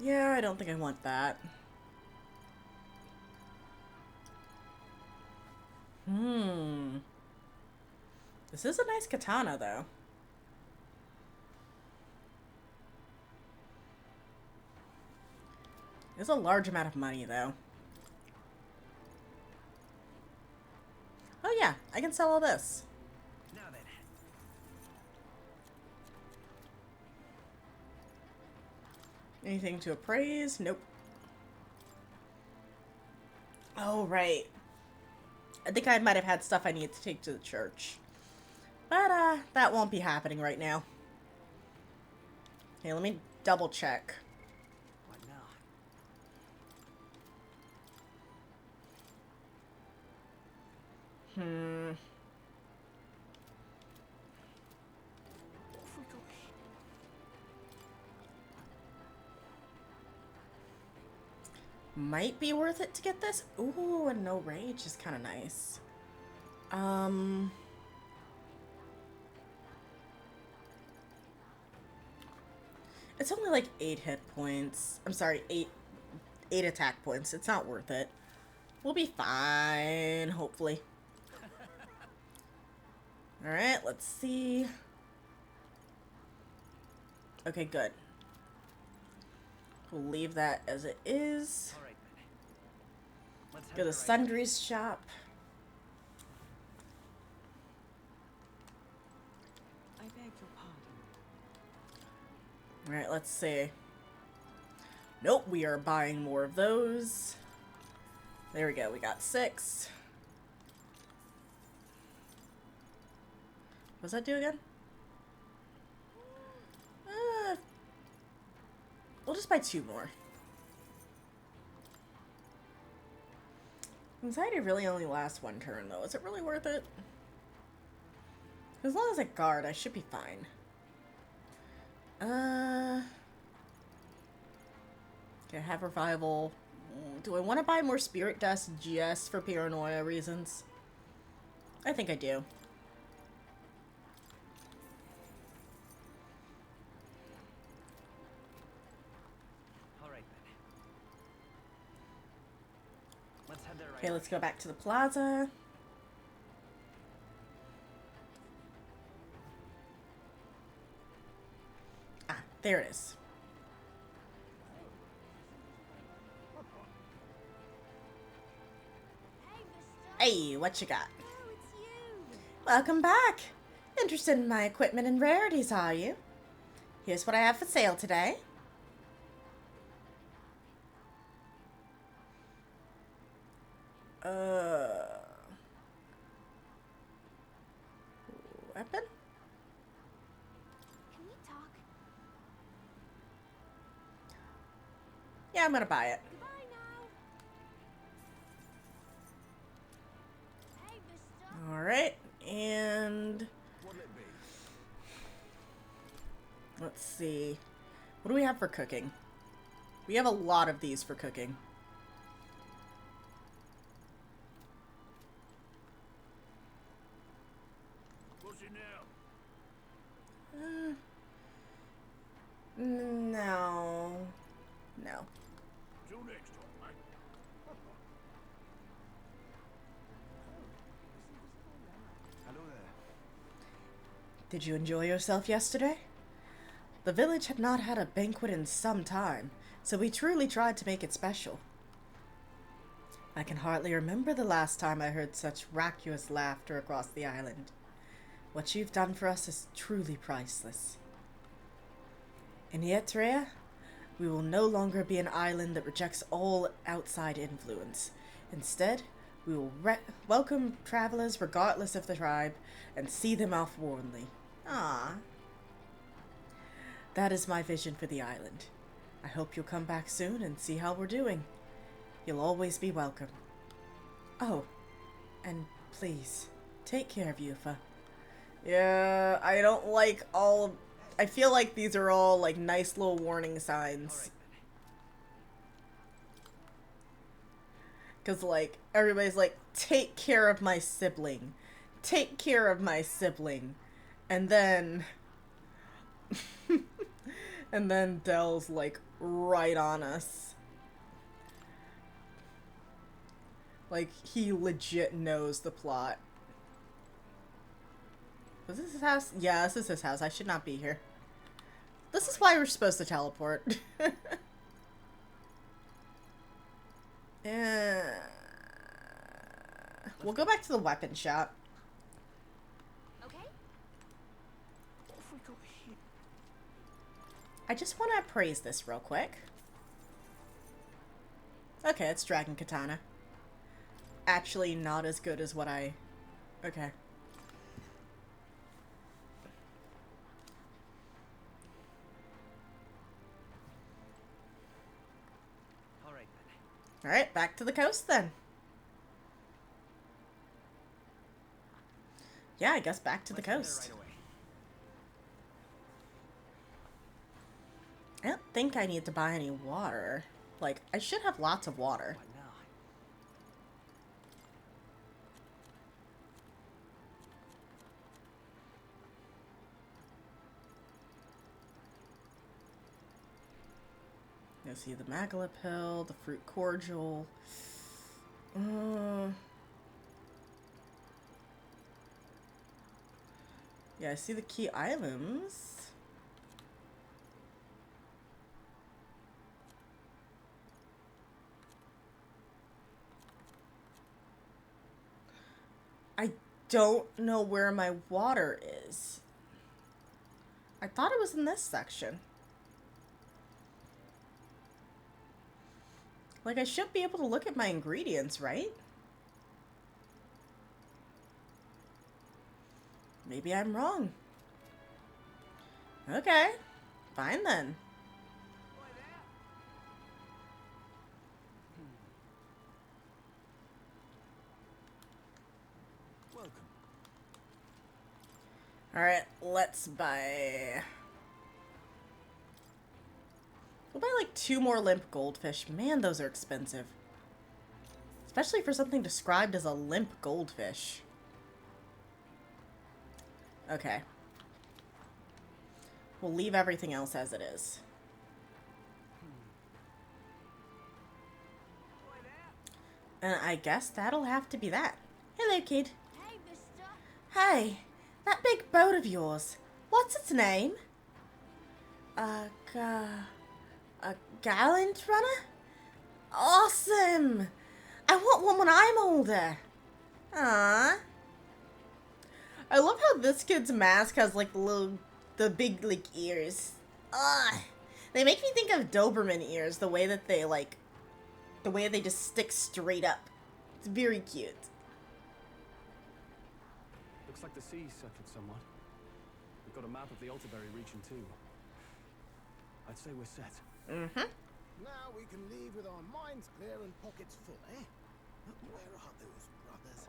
Yeah, I don't think I want that. This is a nice katana, though. It's a large amount of money, though. Oh yeah, I can sell all this. Now then. Anything to appraise? Nope. Oh, right. I think I might have had stuff I needed to take to the church. But, that won't be happening right now. Okay, let me double check. What now? Might be worth it to get this. Ooh, and no rage is kind of nice. It's only like 8 hit points. I'm sorry, 8 attack points. It's not worth it. We'll be fine, hopefully. Alright, let's see. Okay, good. We'll leave that as it is. Alright then. Let's Go to the right sundries shop. I beg your pardon. Alright, let's see. Nope, we are buying more of those. There we go, we got 6. What does that do again? We'll just buy 2 more. Anxiety really only lasts 1 turn, though. Is it really worth it? As long as I guard, I should be fine. Okay, have revival. Do I want to buy more spirit dust just for paranoia reasons? I think I do. All right then. Let's head there right Okay, let's go back to the plaza. Ah, there it is. Hey, what you got? Oh, it's you! Welcome back. Interested in my equipment and rarities, are you? Here's what I have for sale today. Weapon? Can we talk? Yeah, I'm gonna buy it. Goodbye now! Hey, mister! Alright, and What'll it be? let's see. What do we have for cooking? We have a lot of these for cooking. What's it now? No. No. Till next time, mate. Hello there. Did you enjoy yourself yesterday? The village had not had a banquet in some time, so we truly tried to make it special. I can hardly remember the last time I heard such raucous laughter across the island. What you've done for us is truly priceless. And yet, Rhea, we will no longer be an island that rejects all outside influence. Instead, we will welcome travelers regardless of the tribe and see them off warmly. Ah. That is my vision for the island. I hope you'll come back soon and see how we're doing. You'll always be welcome. Oh, and please, take care of Yufa. Yeah, I don't like all of... I feel like these are all, like, nice little warning signs. Because, like, everybody's like, take care of my sibling. Take care of my sibling. And then... and then Dell's, like, right on us. Like, he legit knows the plot. Was this his house? Yeah, this is his house. I should not be here. This is why we're supposed to teleport. We'll go back to the weapon shop. Okay? What have we got here? I just want to appraise this real quick. Okay, it's Dragon Katana. Actually not as good as what I... Okay. Alright, back to the coast then. Yeah, I guess back to the coast. I don't think I need to buy any water. Like, I should have lots of water. I see the Magala pill, the fruit cordial. Yeah, I see the key items. I don't know where my water is. I thought it was in this section. Like, I should be able to look at my ingredients, right? Maybe I'm wrong. Okay. Fine then. Welcome. Alright, let's buy... We'll buy like 2 more limp goldfish. Man, those are expensive. Especially for something described as a limp goldfish. Okay. We'll leave everything else as it is. And I guess that'll have to be that. Hello, kid. Hey, mister. Hey, that big boat of yours, what's its name? A gallant runner? Awesome! I want one when I'm older. Ah. I love how this kid's mask has like the big like ears. Ah, they make me think of Doberman ears. The way that they just stick straight up. It's very cute. Looks like the sea's settled somewhat. We've got a map of the Altaberry region too. I'd say we're set. Mm-hmm. Now we can leave with our minds clear and pockets full, eh? Where are those brothers?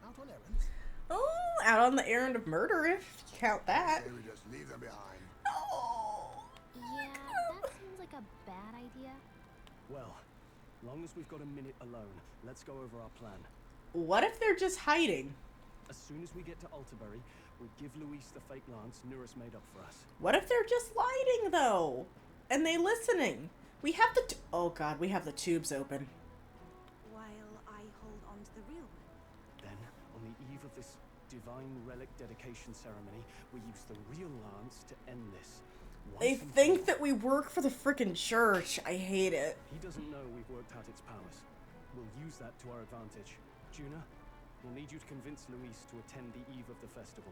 Out on errands? Oh, out on the errand of murder, if you count that. Say we just leave them behind. Oh. Yeah, that seems like a bad idea. Well, long as we've got a minute alone, let's go over our plan. What if they're just hiding? As soon as we get to Altaberry, we'll give Luis the fake lance Nurus made up for us. What if they're just lighting, though? And they listening? We have the oh god, we have the tubes open. While I hold on to the real one. Then, on the eve of this divine relic dedication ceremony, we use the real lance to end this. They think that we work for the frickin' church. I hate it. He doesn't know we've worked out its powers. We'll use that to our advantage. Juna, we'll need you to convince Luis to attend the eve of the festival.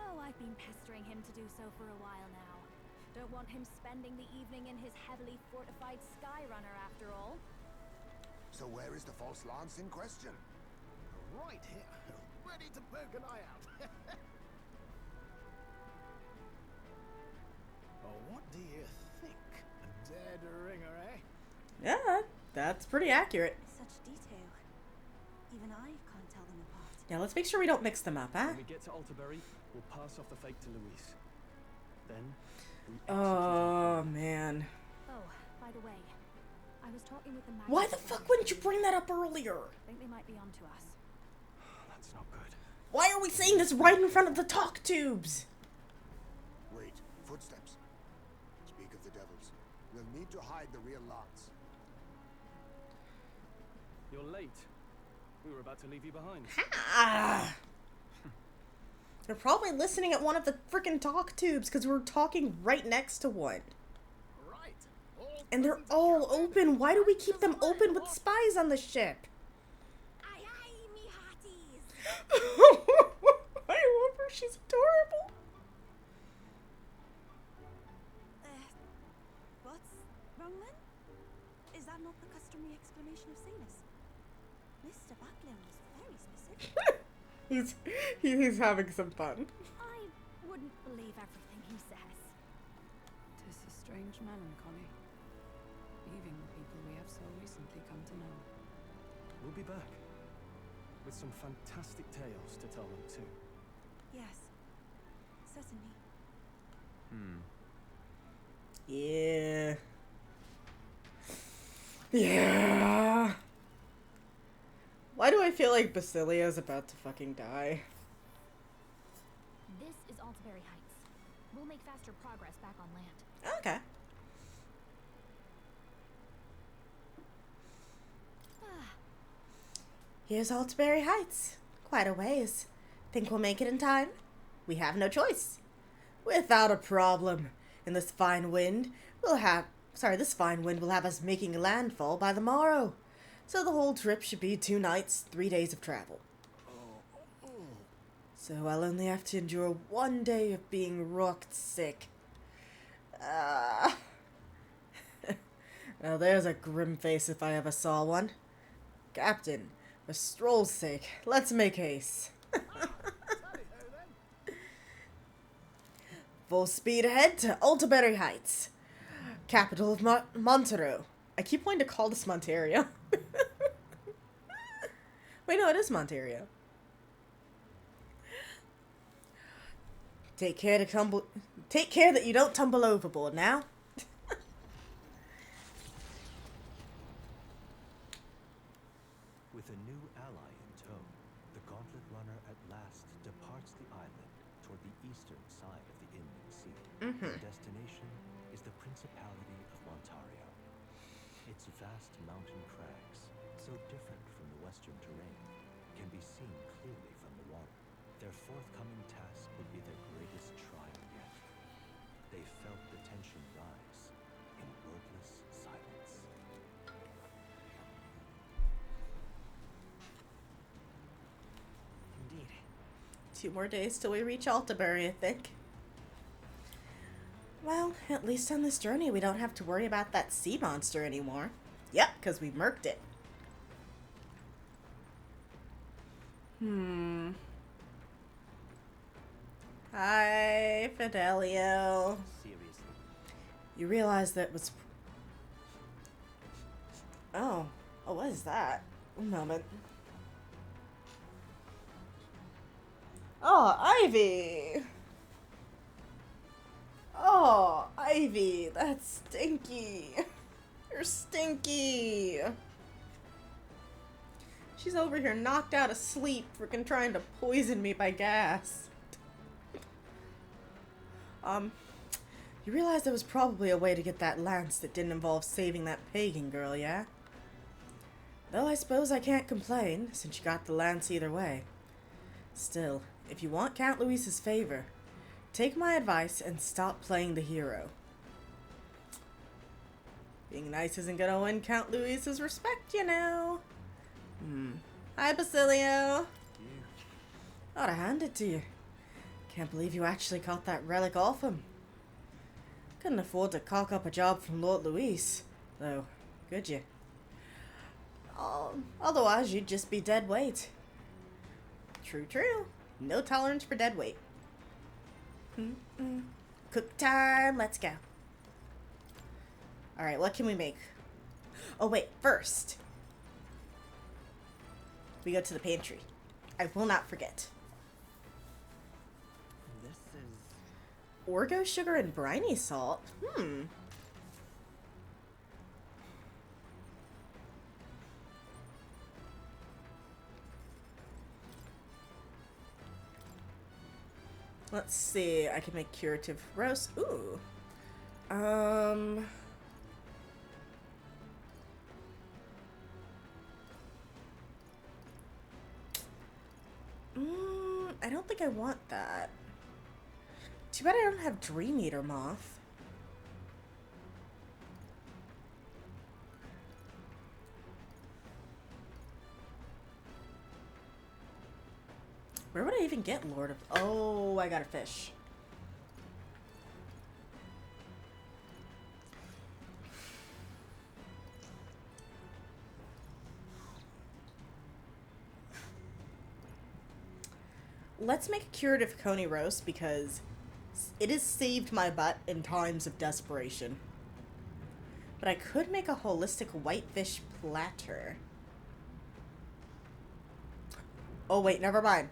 Oh, I've been pestering him to do so for a while now. Don't want him spending the evening in his heavily fortified Skyrunner after all. So where is the false lance in question? Right here, ready to poke an eye out. Oh, what do you think? A dead ringer, eh? Yeah, that's pretty accurate. Such detail. Even I can't tell them apart. Yeah, let's make sure we don't mix them up, huh? When we get to Altaberry, we'll pass off the fake to Luis. Then, we Oh, man. Oh, by the way, I was talking with the mag. Why the fuck wouldn't you bring that up earlier? I think they might be onto us. That's not good. Why are we saying this right in front of the talk tubes? Wait, footsteps. Speak of the devils. We'll need to hide the real lance. You're late. We were about to leave you behind. Ah! They're probably listening at one of the frickin' talk tubes because we're talking right next to one. Right. And they're all open. Why do we keep them open with spies on the ship? Aye, aye, me hearties. I love her. She's adorable. What's wrong then? Is that not the customary explanation of sailors? Mr. Buckland was very specific. He's having some fun. I wouldn't believe everything he says. Tis a strange melancholy, leaving the people we have so recently come to know. We'll be back. With some fantastic tales to tell them too. Yes, certainly. Yeah. Yeah. Why do I feel like Basilia's about to fucking die? This is Altaberry Heights. We'll make faster progress back on land. Okay. Here's Altaberry Heights. Quite a ways. Think we'll make it in time? We have no choice. Without a problem. And this fine wind will have us making landfall by the morrow. So the whole trip should be 2 nights, 3 days of travel. So I'll only have to endure 1 day of being rocked sick. Now there's a grim face if I ever saw one. Captain, for stroll's sake, let's make haste. Full speed ahead to Altaberry Heights, capital of Montero. I keep wanting to call this Monterio. Wait, no, it is Monterio. Take care that you don't tumble overboard now. Mm-hmm. The destination is the Principality of Montario. Its vast mountain crags, so different from the western terrain, can be seen clearly from the water. Their forthcoming task would be their greatest trial yet. They felt the tension rise in wordless silence. Indeed. 2 more days till we reach Altabury, I think. Well, at least on this journey we don't have to worry about that sea monster anymore. Yep, because we murked it. Hi, Fidelio. Seriously. You realize that was... Oh, what is that? A moment. Oh, Ivy! Oh, Ivy, that's stinky. You're stinky. She's over here knocked out of sleep, freaking trying to poison me by gas. You realize there was probably a way to get that lance that didn't involve saving that pagan girl, yeah? Though I suppose I can't complain, since you got the lance either way. Still, if you want Count Luis's favor, take my advice and stop playing the hero. Being nice isn't gonna win Count Luis's respect, you know. Hi, Basilio. Ought to hand it to you. Can't believe you actually caught that relic off him. Couldn't afford to cock up a job from Lord Luis, though, could you? Otherwise, you'd just be dead weight. True, true. No tolerance for dead weight. Cook time, let's go. Alright, what can we make? Oh wait, first, we go to the pantry. I will not forget. This is... Orgo sugar and briny salt? Let's see, I can make curative roast. Ooh. I don't think I want that. Too bad I don't have Dream Eater Moth. Where would I even get Lord of... Oh, I got a fish. Let's make a curative coney roast because it has saved my butt in times of desperation. But I could make a holistic whitefish platter. Oh wait, never mind.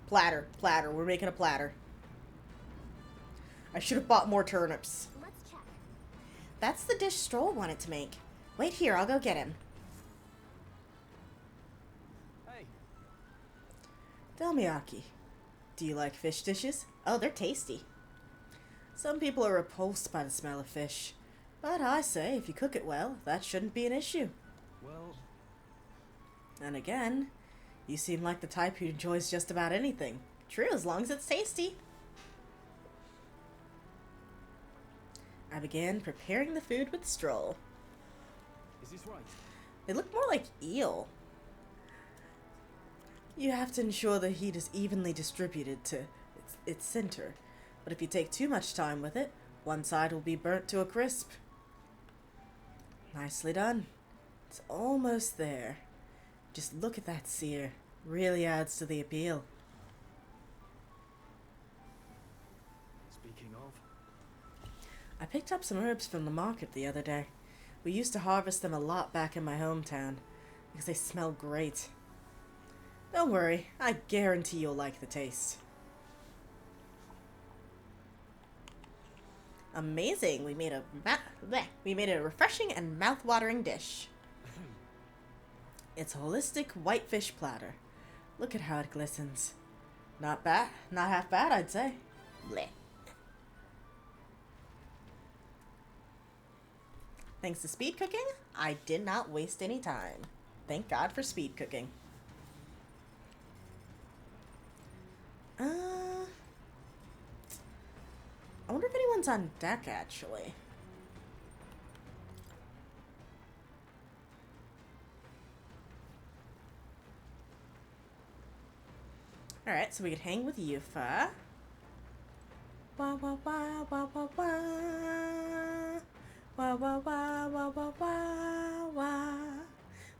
Platter. We're making a platter. I should have bought more turnips. Let's check. That's the dish Stroll wanted to make. Wait here, I'll go get him. Hey. Delmiaki, do you like fish dishes? Oh, they're tasty. Some people are repulsed by the smell of fish. But I say, if you cook it well, that shouldn't be an issue. Well... And again, you seem like the type who enjoys just about anything. True, as long as it's tasty. I began preparing the food with Stroll. Is this right? They look more like eel. You have to ensure the heat is evenly distributed to its center. But if you take too much time with it, one side will be burnt to a crisp. Nicely done. It's almost there. Just look at that sear. Really adds to the appeal. Speaking of... I picked up some herbs from the market the other day. We used to harvest them a lot back in my hometown because they smell great. Don't worry, I guarantee you'll like the taste. Amazing! We made a refreshing and mouth-watering dish. It's a holistic whitefish platter. Look at how it glistens. Not bad. Not half bad, I'd say. Blech. thanks to speed cooking, I did not waste any time. Thank God for speed cooking. I wonder if anyone's on deck, actually. Alright, so we could hang with Yuffie. Wah wah wah wah wah wah. Wah wah wah wah wah wah wah.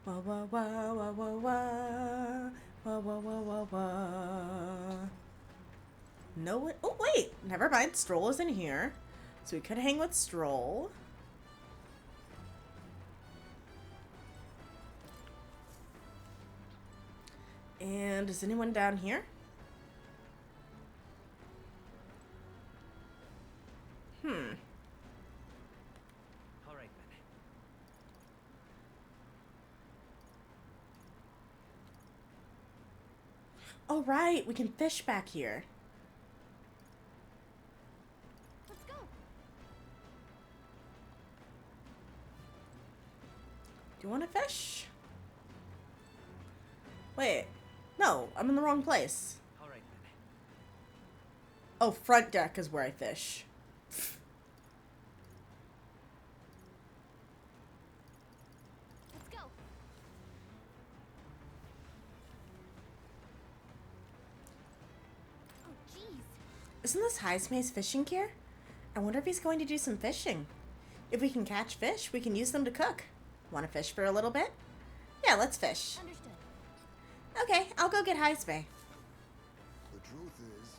Wah wah wah wah wah wah. Wah wah wah wah wah. No one. Oh wait, never mind. Stroll is in here, so we could hang with Stroll. And is anyone down here? All right then. Oh right, we can fish back here. Let's go. Do you want to fish? Wait. No, I'm in the wrong place. All right then. Oh, front deck is where I fish. Let's go. Oh, jeez. Isn't this Heismay's fishing gear? I wonder if he's going to do some fishing. If we can catch fish, we can use them to cook. Want to fish for a little bit? Yeah, let's fish. Understood. Okay, I'll go get Heismay. The truth is,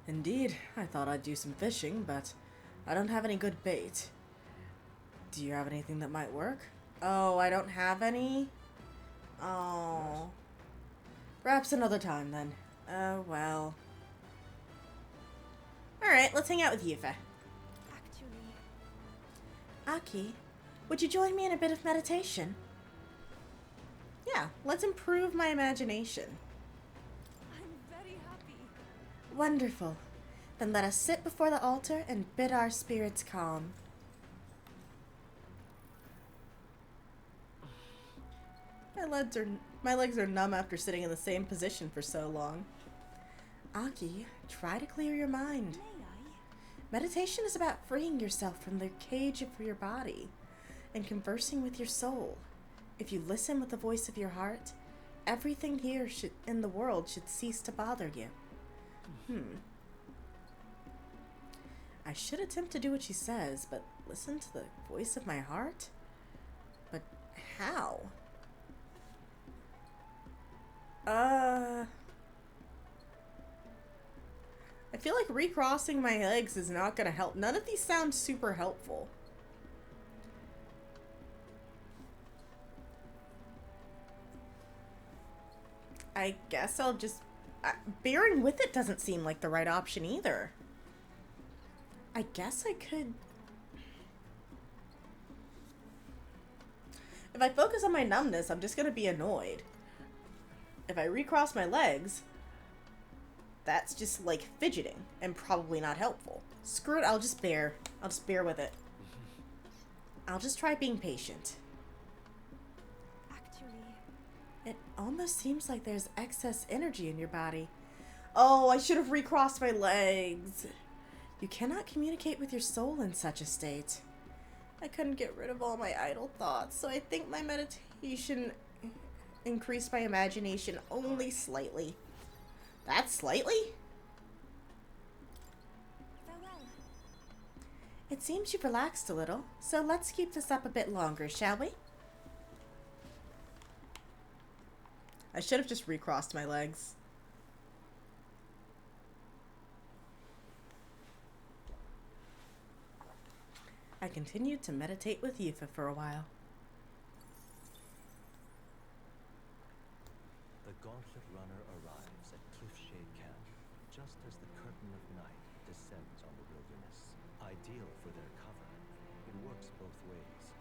Indeed, I thought I'd do some fishing, but I don't have any good bait. Do you have anything that might work? Oh, I don't have any? Oh. Perhaps another time, then. Oh, well. Alright, let's hang out with Yuffie. Actually, Aki, would you join me in a bit of meditation? Yeah, let's improve my imagination. I'm very happy. Wonderful. Then let us sit before the altar and bid our spirits calm. My legs are numb after sitting in the same position for so long. Aki, try to clear your mind. May I? Meditation is about freeing yourself from the cage of your body and conversing with your soul. If you listen with the voice of your heart, everything here in the world should cease to bother you. I should attempt to do what she says, but listen to the voice of my heart? But how? I feel like recrossing my legs is not gonna help. None of these sound super helpful. I guess I'll just... bearing with it doesn't seem like the right option either. I guess I could... If I focus on my numbness, I'm just gonna be annoyed. If I recross my legs, that's just like fidgeting and probably not helpful. Screw it, I'll just bear with it. I'll just try being patient. Actually, It almost seems like there's excess energy in your body. Oh, I should have recrossed my legs. You cannot communicate with your soul in such a state. I couldn't get rid of all my idle thoughts, so I think my meditation increased my imagination only slightly. That's slightly? farewell. It seems you've relaxed a little, so let's keep this up a bit longer, shall we? I should have just recrossed my legs. I continued to meditate with Yuffie for a while. The Gauntlet Runner arrives at Cliffshade Camp just as the curtain of night descends on the wilderness. Ideal for their cover, it works both ways,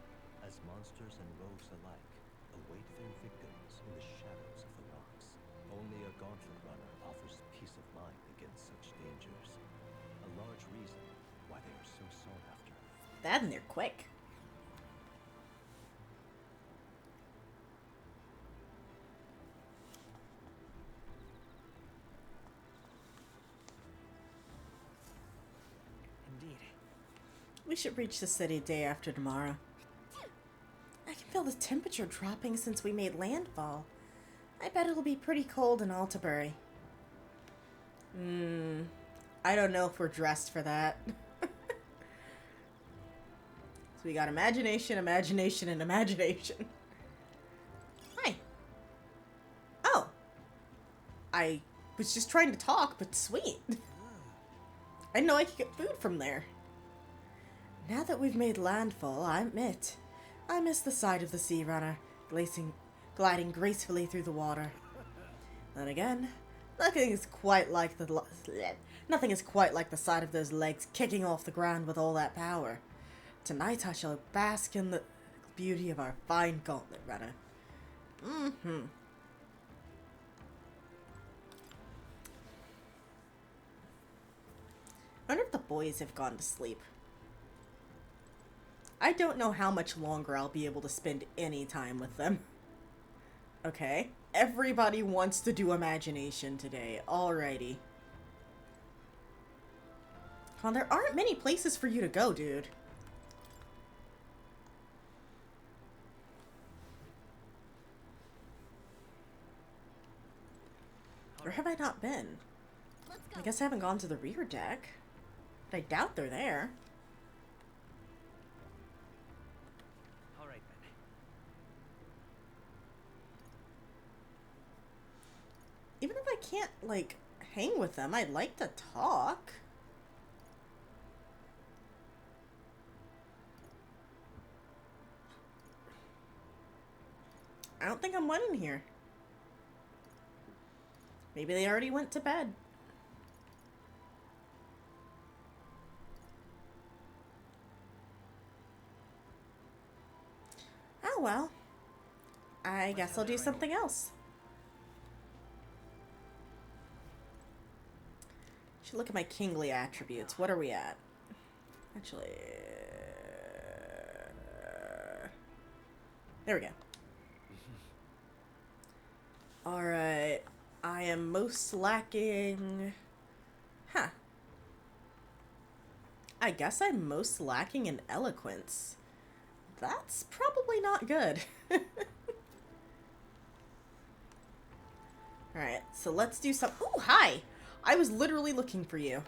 as monsters and rogues alike await their victims in the shadows of the rocks. Only a Gauntlet Runner offers peace of mind against such dangers, a large reason why they are so sought after. That and they're quick. We should reach the city day after tomorrow. I can feel the temperature dropping since we made landfall. I bet it'll be pretty cold in Altabury. I don't know if we're dressed for that. So we got imagination, imagination, and imagination. Hi. Oh. I was just trying to talk, but sweet. I didn't know I could get food from there. Now that we've made landfall, I admit, I miss the sight of the Sea Runner, gliding gracefully through the water. Then again, nothing is quite like the sight of those legs kicking off the ground with all that power. Tonight I shall bask in the beauty of our fine gauntlet runner. I wonder if the boys have gone to sleep. I don't know how much longer I'll be able to spend any time with them. Okay. Everybody wants to do imagination today. Alrighty. Well, there aren't many places for you to go, dude. Where have I not been? I guess I haven't gone to the rear deck. But I doubt they're there. Alright then. Even if I can't, like, hang with them, I'd like to talk. I don't think I'm winning here. Maybe they already went to bed. Oh well. I guess I'll do something else. Should look at my kingly attributes. What are we at? Actually, there we go. Alright. I am most lacking... Huh. I guess I'm most lacking in eloquence. That's probably not good. Alright, so let's do some... Ooh, hi! I was literally looking for you.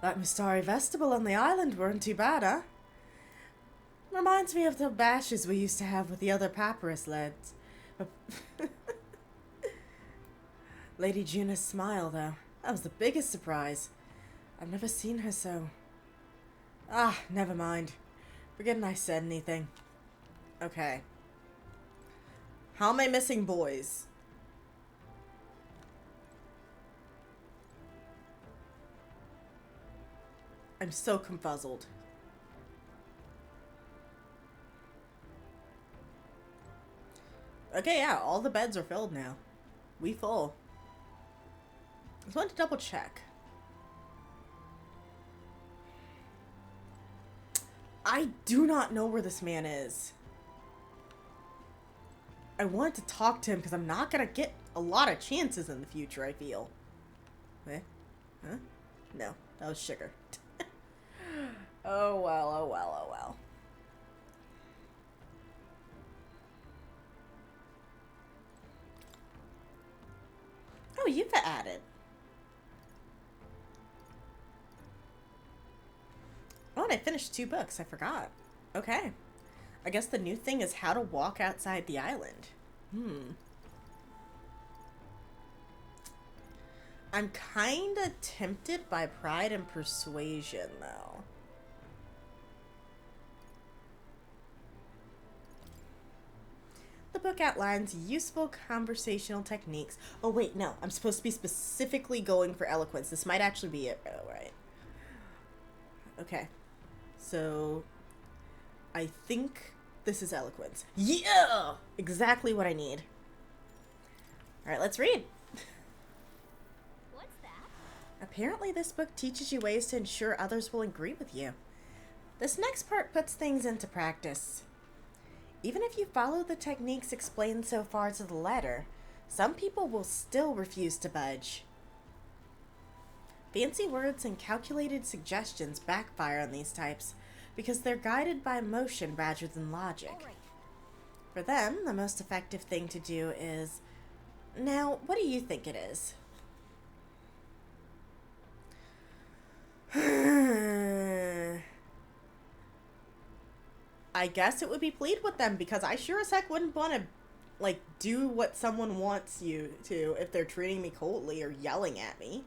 That Mystari Vestibule on the island weren't too bad, huh? Reminds me of the bashes we used to have with the other papyrus lads. Lady Juna's smile, though. That was the biggest surprise. I've never seen her so... Ah, never mind. Forgetting I said anything. Okay. How am I missing boys? I'm so confuzzled. Okay, yeah, all the beds are filled now. We full. I just want to double check. I do not know where this man is. I want to talk to him because I'm not going to get a lot of chances in the future, I feel. Eh? Huh? No, that was sugar. Oh well, oh well, oh well. Oh, you've added. Oh, and I finished 2 books. I forgot. Okay. I guess the new thing is how to walk outside the island. I'm kinda tempted by Pride and Persuasion, though. The book outlines useful conversational techniques. Oh, wait, no. I'm supposed to be specifically going for eloquence. This might actually be it. Oh, right. Okay. So, I think this is eloquence. Yeah! Exactly what I need. Alright, let's read. What's that? Apparently this book teaches you ways to ensure others will agree with you. This next part puts things into practice. Even if you follow the techniques explained so far to the letter, some people will still refuse to budge. Fancy words and calculated suggestions backfire on these types because they're guided by emotion rather than logic. For them, the most effective thing to do is, now, what do you think it is? I guess it would be plead with them, because I sure as heck wouldn't want to, like, do what someone wants you to if they're treating me coldly or yelling at me.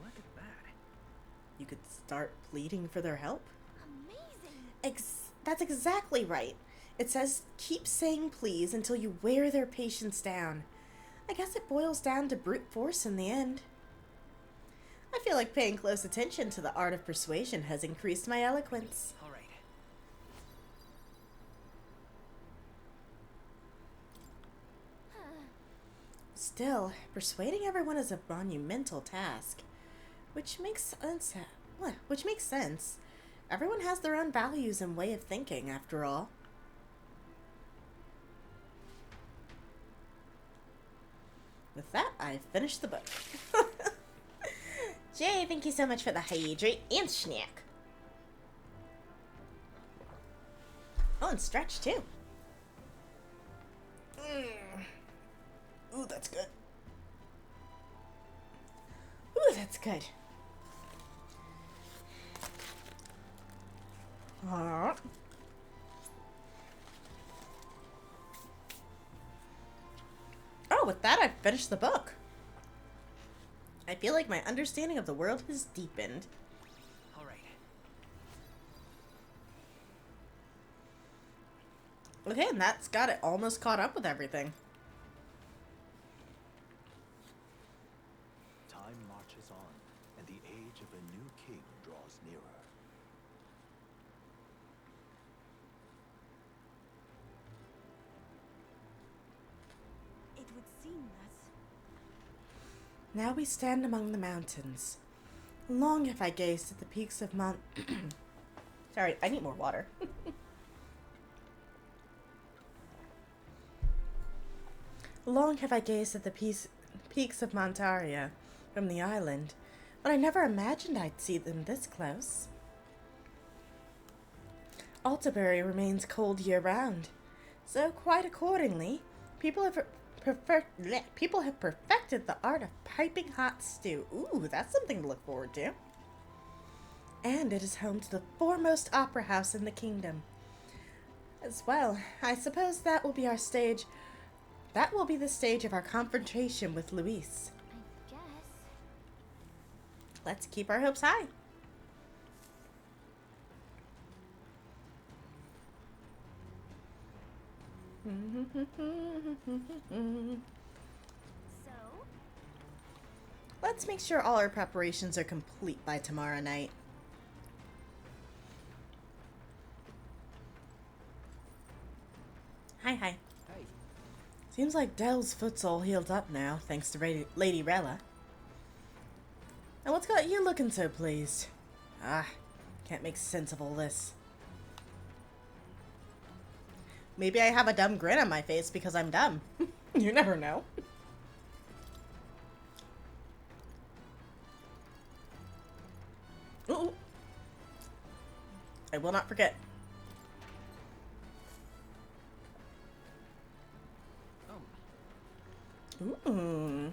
Look at that. You could start pleading for their help. Amazing. That's exactly right. It says keep saying please until you wear their patience down. I guess it boils down to brute force in the end. I feel like paying close attention to the art of persuasion has increased my eloquence. All right. Still, persuading everyone is a monumental task, which makes sense. Everyone has their own values and way of thinking, after all. With that, I've finished the book. Jay, thank you so much for the hydrate and snack. Oh, and stretch too. Ooh, that's good. Ooh, that's good. Oh, with that, I've finished the book. I feel like my understanding of the world has deepened. All right. Okay, and that's got it almost caught up with everything. Time marches on, and the age of a new king draws nearer. It would seem that Now we stand among the mountains. Long have I gazed at the peaks of Mount... Sorry, I need more water. Long have I gazed at the peaks of Montaria from the island, but I never imagined I'd see them this close. Altabury remains cold year-round, so quite accordingly, people have perfected the art of piping hot stew. Ooh, that's something to look forward to. And it is home to the foremost opera house in the kingdom. As well, I suppose that will be our stage. That will be the stage of our confrontation with Luis. I guess. Let's keep our hopes high. So, Let's make sure all our preparations are complete by tomorrow night. Hi. Hey. Seems like Dell's foot's all healed up now, thanks to Lady Rella. And what's got you looking so pleased? Can't make sense of all this. Maybe I have a dumb grin on my face because I'm dumb. You never know. Ooh. I will not forget. Ooh.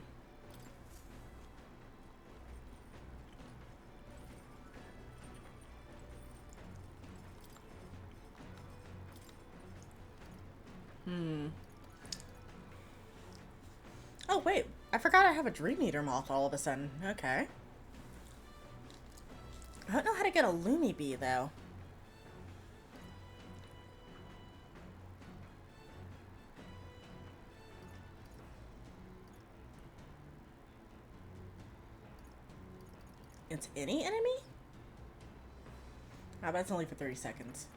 Oh, wait. I forgot I have a Dream Eater moth all of a sudden. Okay. I don't know how to get a Loony Bee, though. It's any enemy? I bet it's only for 30 seconds.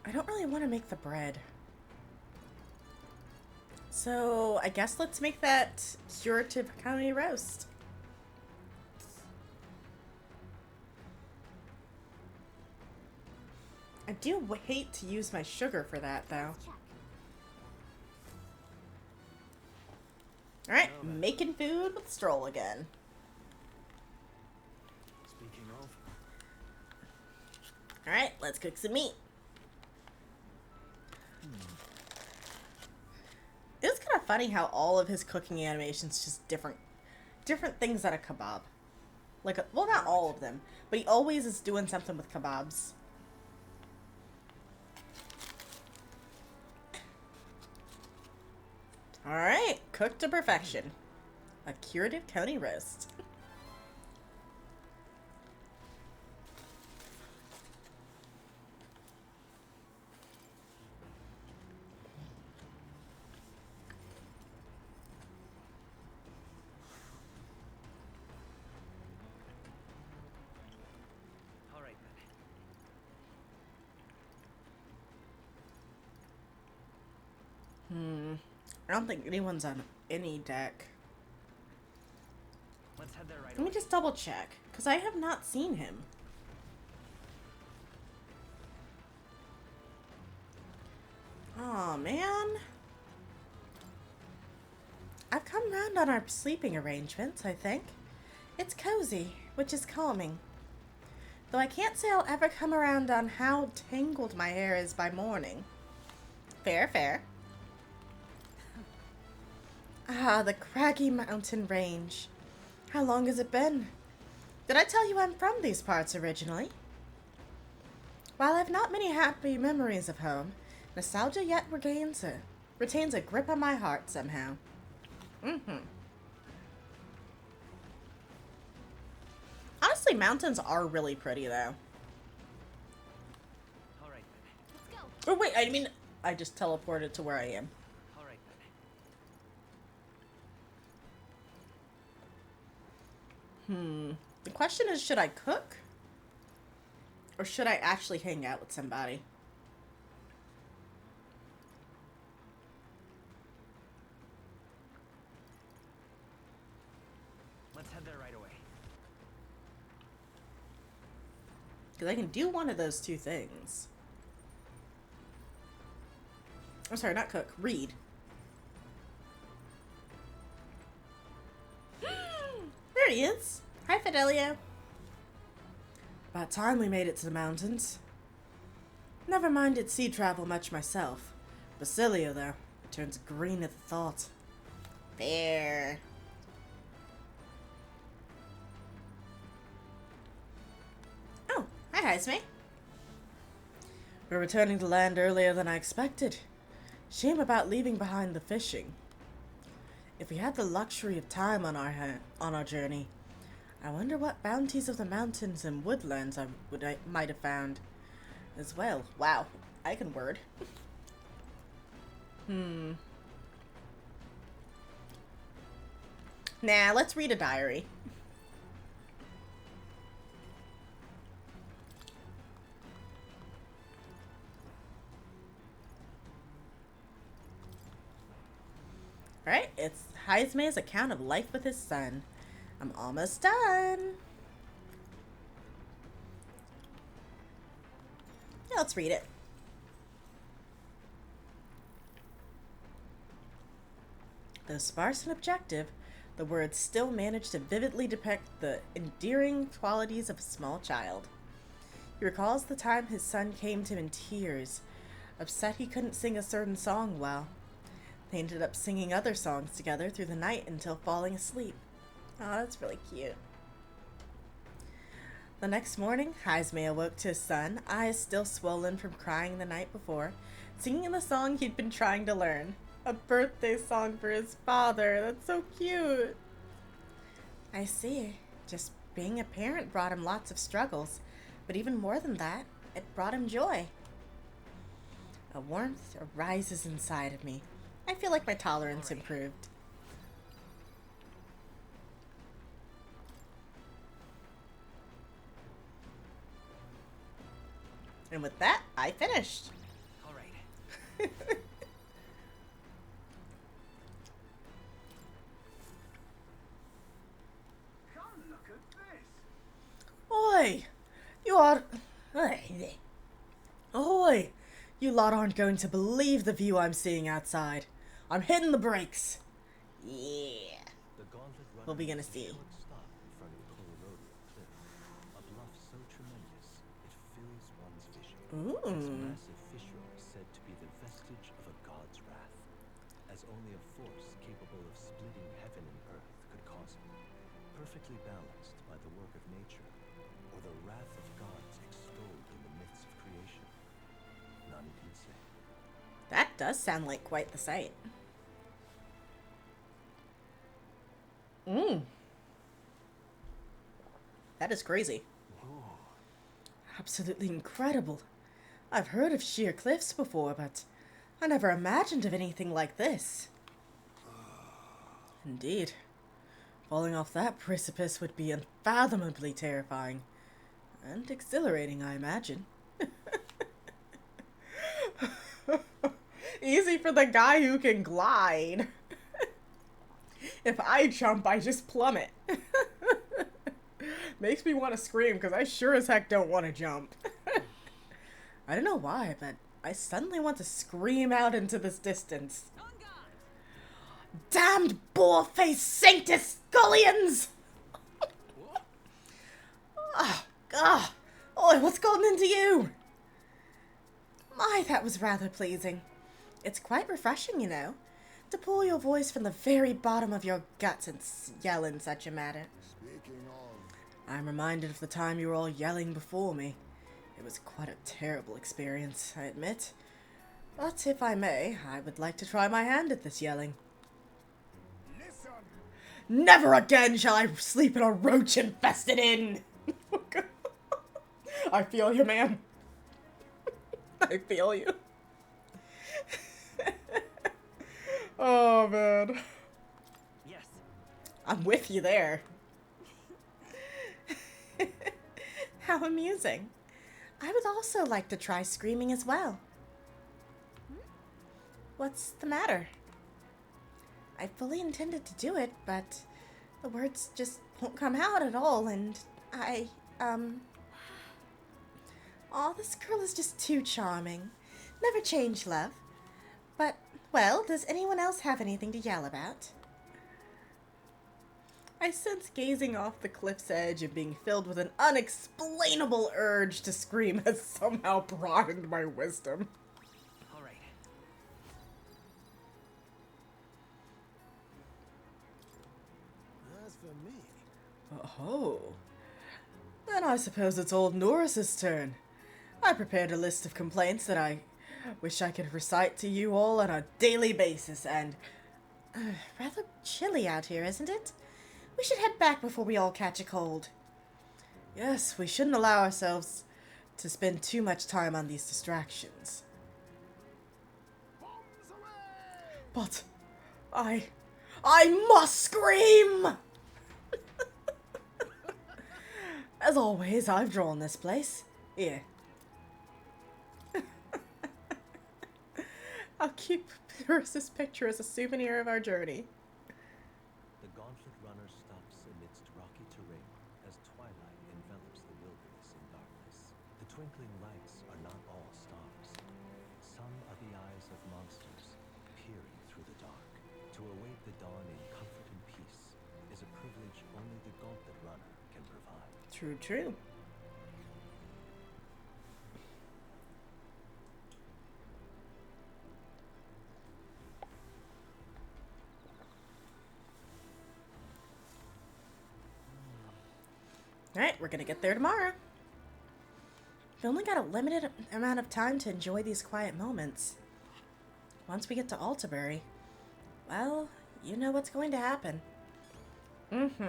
I don't really want to make the bread. So, I guess let's make that curative county roast. I do hate to use my sugar for that, though. Alright, making food with Stroll again. Speaking of, Alright, let's cook some meat. It was kind of funny how all of his cooking animations just different things than a kebab. Like, well, not all of them, but he always is doing something with kebabs. Alright, cooked to perfection. A curative coney roast. All right then. I don't think anyone's on any deck. Let's head there right Let me away. just double check, because I have not seen him. Oh man. I've come round on our sleeping arrangements, I think. It's cozy, which is calming. Though I can't say I'll ever come around on how tangled my hair is by morning. Fair, fair. Ah, the craggy mountain range. How long has it been? Did I tell you I'm from these parts originally? While I've not many happy memories of home, nostalgia yet retains a grip on my heart somehow. Honestly, mountains are really pretty, though. All right then. Let's go. Oh, wait, I mean, I just teleported to where I am. All right then. The question is, should I cook? Or should I actually hang out with somebody? Let's head there right away. Because I can do one of those two things. I'm sorry, not cook. Read. There he is. Hi, Fidelio. About time we made it to the mountains. Never minded sea travel much myself. Basilio, though, turns green at the thought. Fair. Oh, hi, Heisme. We're returning to land earlier than I expected. Shame about leaving behind the fishing. If we had the luxury of time on our journey, I wonder what bounties of the mountains and woodlands I might have found as well. Wow, I can word. Nah, let's read a diary. Alright, it's Heisme's account of life with his son. I'm almost done. Yeah, let's read it. Though sparse and objective, the words still manage to vividly depict the endearing qualities of a small child. He recalls the time his son came to him in tears, upset he couldn't sing a certain song well. They ended up singing other songs together through the night until falling asleep. Oh, that's really cute. The next morning, Heisme awoke to his son, eyes still swollen from crying the night before, singing the song he'd been trying to learn. A birthday song for his father. That's so cute. I see. Just being a parent brought him lots of struggles, but even more than that, it brought him joy. A warmth arises inside of me. I feel like my tolerance improved. And with that, I finished. All right. Come look at this. Oi! You are... Ahoy! You lot aren't going to believe the view I'm seeing outside. I'm hitting the brakes. Yeah. The gauntlet What are we gonna runners see? short stop in front of Colorodia Cliff, a bluff so tremendous it fills one's vision. Its massive fissure is said to be the vestige of a god's wrath, as only a force capable of splitting heaven and earth could cause it, perfectly balanced by the work of nature, or the wrath of gods extolled in the myths of creation. None can say. That does sound like quite the sight. That is crazy. Absolutely incredible. I've heard of sheer cliffs before, but I never imagined of anything like this. Indeed. Falling off that precipice would be unfathomably terrifying. And exhilarating, I imagine. Easy for the guy who can glide. If I jump, I just plummet. Makes me want to scream because I sure as heck don't want to jump. I don't know why, but I suddenly want to scream out into this distance. Damned boar-faced Sanctus Scullions! Oh, what's gotten into you? My, that was rather pleasing. It's quite refreshing, you know, to pull your voice from the very bottom of your guts and yell in such a manner. Speaking of, I'm reminded of the time you were all yelling before me. It was quite a terrible experience, I admit. But if I may, I would like to try my hand at this yelling. listen! Never again shall I sleep in a roach-infested inn! I feel you, man. I feel you. Oh, man. Yes. I'm with you there. How amusing. I would also like to try screaming as well. What's the matter? I fully intended to do it, but the words just won't come out at all, and Aw, this girl is just too charming. Never change, love. But, well, does anyone else have anything to yell about? I sense gazing off the cliff's edge and being filled with an unexplainable urge to scream has somehow broadened my wisdom. All right. As for me, Oh. Then I suppose it's old Norris's turn. I prepared a list of complaints that I wish I could recite to you all on a daily basis, and rather chilly out here, isn't it? We should head back before we all catch a cold. Yes, we shouldn't allow ourselves to spend too much time on these distractions. But I must scream! As always, I've drawn this place. Here. I'll keep Pyrrhus's picture as a souvenir of our journey. The gauntlet runner stops amidst rocky terrain as twilight envelops the wilderness in darkness. The twinkling lights are not all stars. Some are the eyes of monsters peering through the dark. To await the dawn in comfort and peace is a privilege only the gauntlet runner can provide. True, true. Alright, we're gonna get there tomorrow. We've only got a limited amount of time to enjoy these quiet moments. Once we get to Altabury, well, you know what's going to happen. Mm-hmm.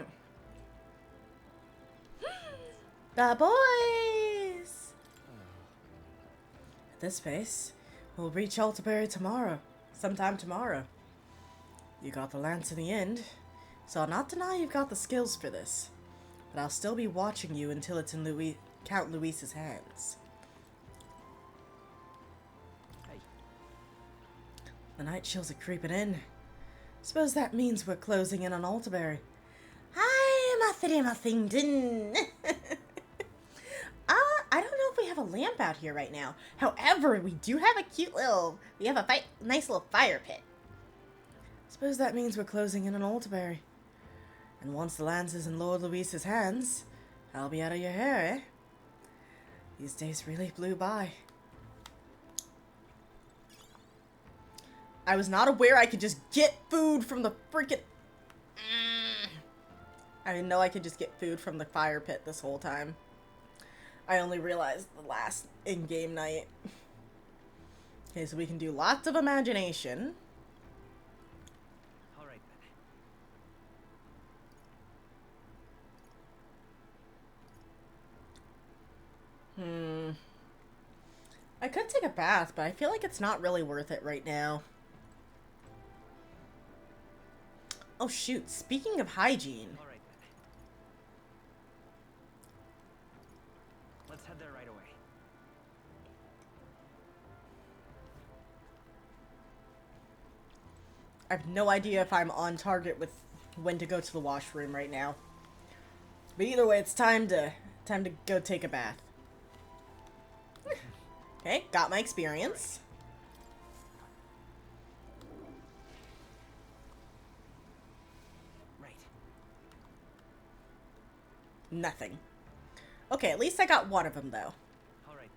The boys! At this pace, we'll reach Altabury tomorrow. Sometime tomorrow. You got the lance in the end, so I'll not deny you've got the skills for this. But I'll still be watching you until it's in Count Luis's hands. Hey. The night chills are creeping in. Suppose that means we're closing in on Altabury. Hi, Mathiri Mathington. I don't know if we have a lamp out here right now. However, we do have a nice little fire pit. Suppose that means we're closing in on Alderbury. And once the lance is in Lord Luis's hands, I'll be out of your hair, eh? These days really blew by. I was not aware I could just get food from the freaking... I didn't know I could just get food from the fire pit this whole time. I only realized the last in-game night. Okay, so we can do lots of imagination. All right then. I could take a bath, but I feel like it's not really worth it right now. Oh shoot, speaking of hygiene. All right then. Let's head there right away. I have no idea if I'm on target with when to go to the washroom right now. But either way, it's time to go take a bath. Okay, got my experience. Right. Nothing. Okay, at least I got one of them though. All right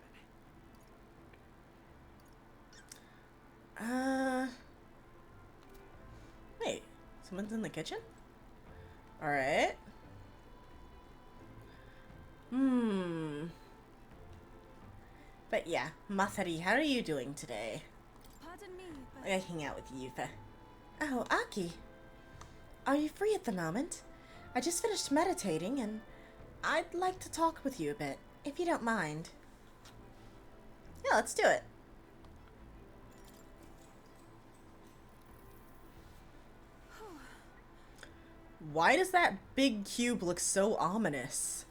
then. Wait, someone's in the kitchen? Alright. But yeah, Masaru, how are you doing today? Pardon me, but... I gotta hang out with Yufa. Oh, Aki. Are you free at the moment? I just finished meditating and I'd like to talk with you a bit, if you don't mind. Yeah, let's do it. Why does that big cube look so ominous?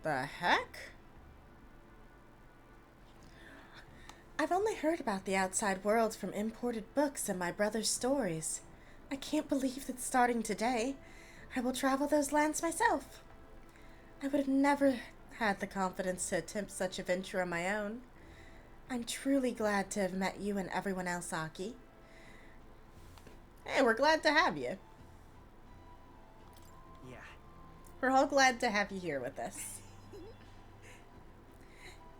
The heck? I've only heard about the outside world from imported books and my brother's stories. I can't believe that starting today, I will travel those lands myself. I would have never had the confidence to attempt such a venture on my own. I'm truly glad to have met you and everyone else, Aki. Hey, we're glad to have you. Yeah. We're all glad to have you here with us.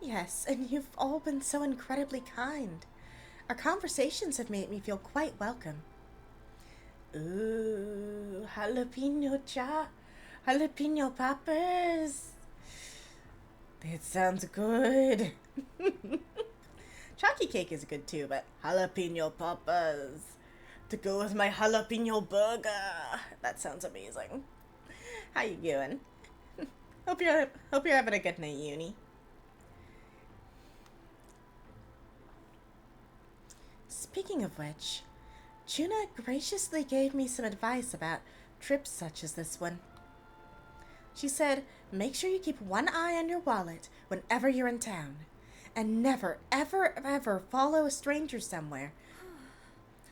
Yes, and you've all been so incredibly kind. Our conversations have made me feel quite welcome. Ooh, jalapeno jalapeno poppers. That sounds good. Chalky cake is good too, but jalapeno poppers to go with my jalapeno burger. That sounds amazing. How you doing? Hope you're having a good night, Uni. Speaking of which, Juna graciously gave me some advice about trips such as this one. She said, make sure you keep one eye on your wallet whenever you're in town, and never, ever, ever follow a stranger somewhere.